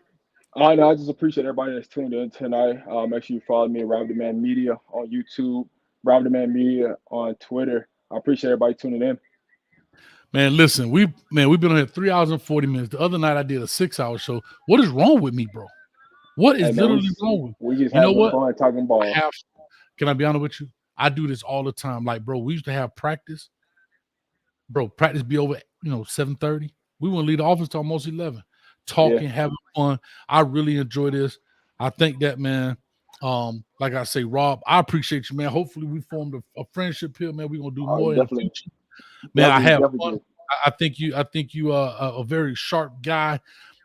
I just appreciate everybody that's tuned in tonight. Make sure you follow me at RobDaManMedia on YouTube, RobDaManMedia on Twitter. I appreciate everybody tuning in. Man, listen, we've been on here 3 hours and 40 minutes. The other night I did a 6-hour show. What is wrong with me, bro? What is literally wrong with me? We just you know having what? fun talking ball. Can I be honest with you? I do this all the time. Like, bro, we used to have practice. Bro, practice be over, 7:30. We wouldn't leave the office till almost 11. Talking, having fun. I really enjoy this. I think that, man, like I say, Rob, I appreciate you, man. Hopefully we formed a friendship here, man. We're gonna do more in the future. Man, I have fun. I think you are a very sharp guy.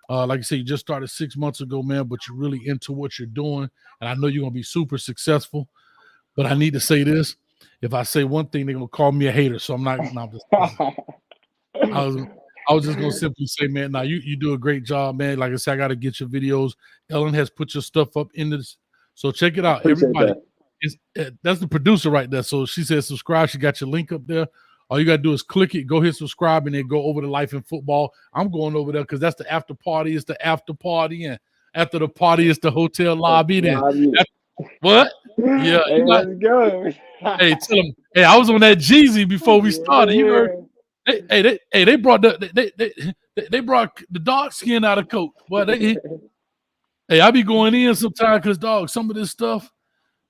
Like I said, you just started 6 months ago, man, but you're really into what you're doing. And I know you're gonna be super successful. But I need to say this. If I say one thing, they're gonna call me a hater. So I'm not. I was just gonna simply say, man, now you do a great job, man. Like I said, I gotta get your videos. Ellen has put your stuff up in this, so check it out. Everybody, that's the producer right there. So she said subscribe. She got your link up there. All you gotta do is click it, go hit subscribe, and then go over to Life in Football. I'm going over there because that's the after party. It's the after party, and after the party, it's the hotel lobby. Then what? Yeah, hey, let's go. Hey, tell them. Hey, I was on that Jeezy before we started. You heard? They brought they brought the dark skin out of Coach. But hey, I be going in sometimes because dog, some of this stuff.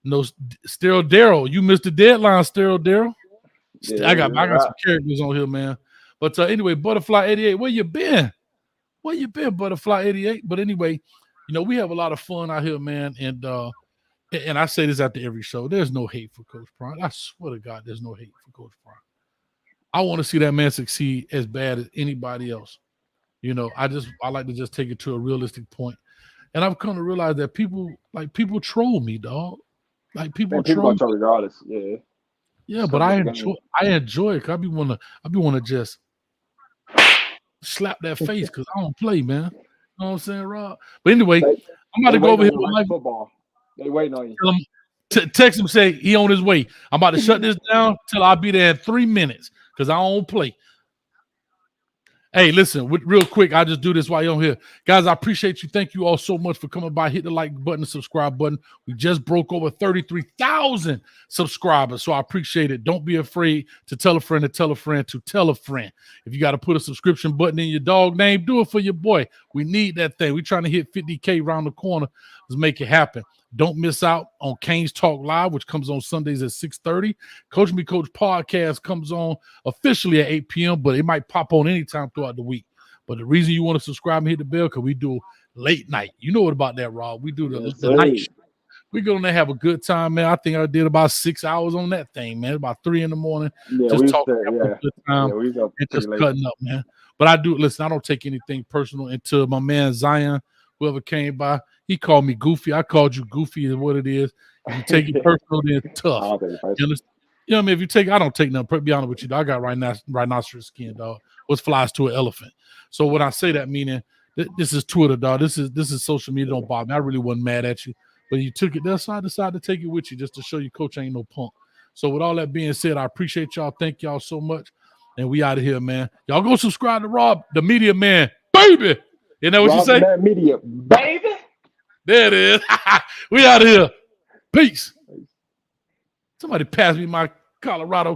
No, Sterile Daryl, you missed the deadline, Sterile Daryl. I got some characters on here, man. But anyway, Butterfly 88, where you been? Where you been, Butterfly 88? But anyway, we have a lot of fun out here, man, and I say this after every show. There's no hate for Coach Prime. I swear to God, there's no hate for Coach Prime. I want to see that man succeed as bad as anybody else. I like to just take it to a realistic point. And I've come to realize that people troll me, dog. Like people troll me regardless. Yeah. Yeah, but I enjoy it. I be wanna just slap that face because I don't play, man. You know what I'm saying, Rob? But anyway, I'm about to go over here with Life Football. They waiting on you. Text him, say he on his way. I'm about to shut this down till I'll be there in 3 minutes because I don't play. Hey, listen, real quick, I'll just do this while you're on here. Guys, I appreciate you. Thank you all so much for coming by. Hit the like button, the subscribe button. We just broke over 33,000 subscribers, so I appreciate it. Don't be afraid to tell a friend to tell a friend to tell a friend. If you got to put a subscription button in your dog name, do it for your boy. We need that thing. We're trying to hit 50K around the corner. Let's make it happen. Don't miss out on Canes Talk Live, which comes on Sundays at 6:30. Coach Me Coach podcast comes on officially at 8 p.m., but it might pop on anytime throughout the week. But the reason you want to subscribe and hit the bell, because we do late night. You know what about that, Rob? We do the night show. We go in there, have a good time, man. I think I did about 6 hours on that thing, man. About 3 in the morning. Yeah, just talking, a good time, and just cutting up, man. But I don't take anything personal until my man Zion, whoever came by, he called me goofy. I called you goofy is what it is. If you take it personal, then it's tough. You know what I mean? If you take, I don't take nothing. Be honest with you, dog. I got rhinoceros skin, dog. What's flies to an elephant? So when I say that, meaning this is Twitter, dog. This is social media. Don't bother me. I really wasn't mad at you, but you took it there, so I decided to take it with you just to show you, Coach ain't no punk. So with all that being said, I appreciate y'all. Thank y'all so much, and we out of here, man. Y'all go subscribe to Rob, the Media Man, baby. You know what you say? RobDaManMedia, baby. There it is. We out of here. Peace. Somebody pass me my Colorado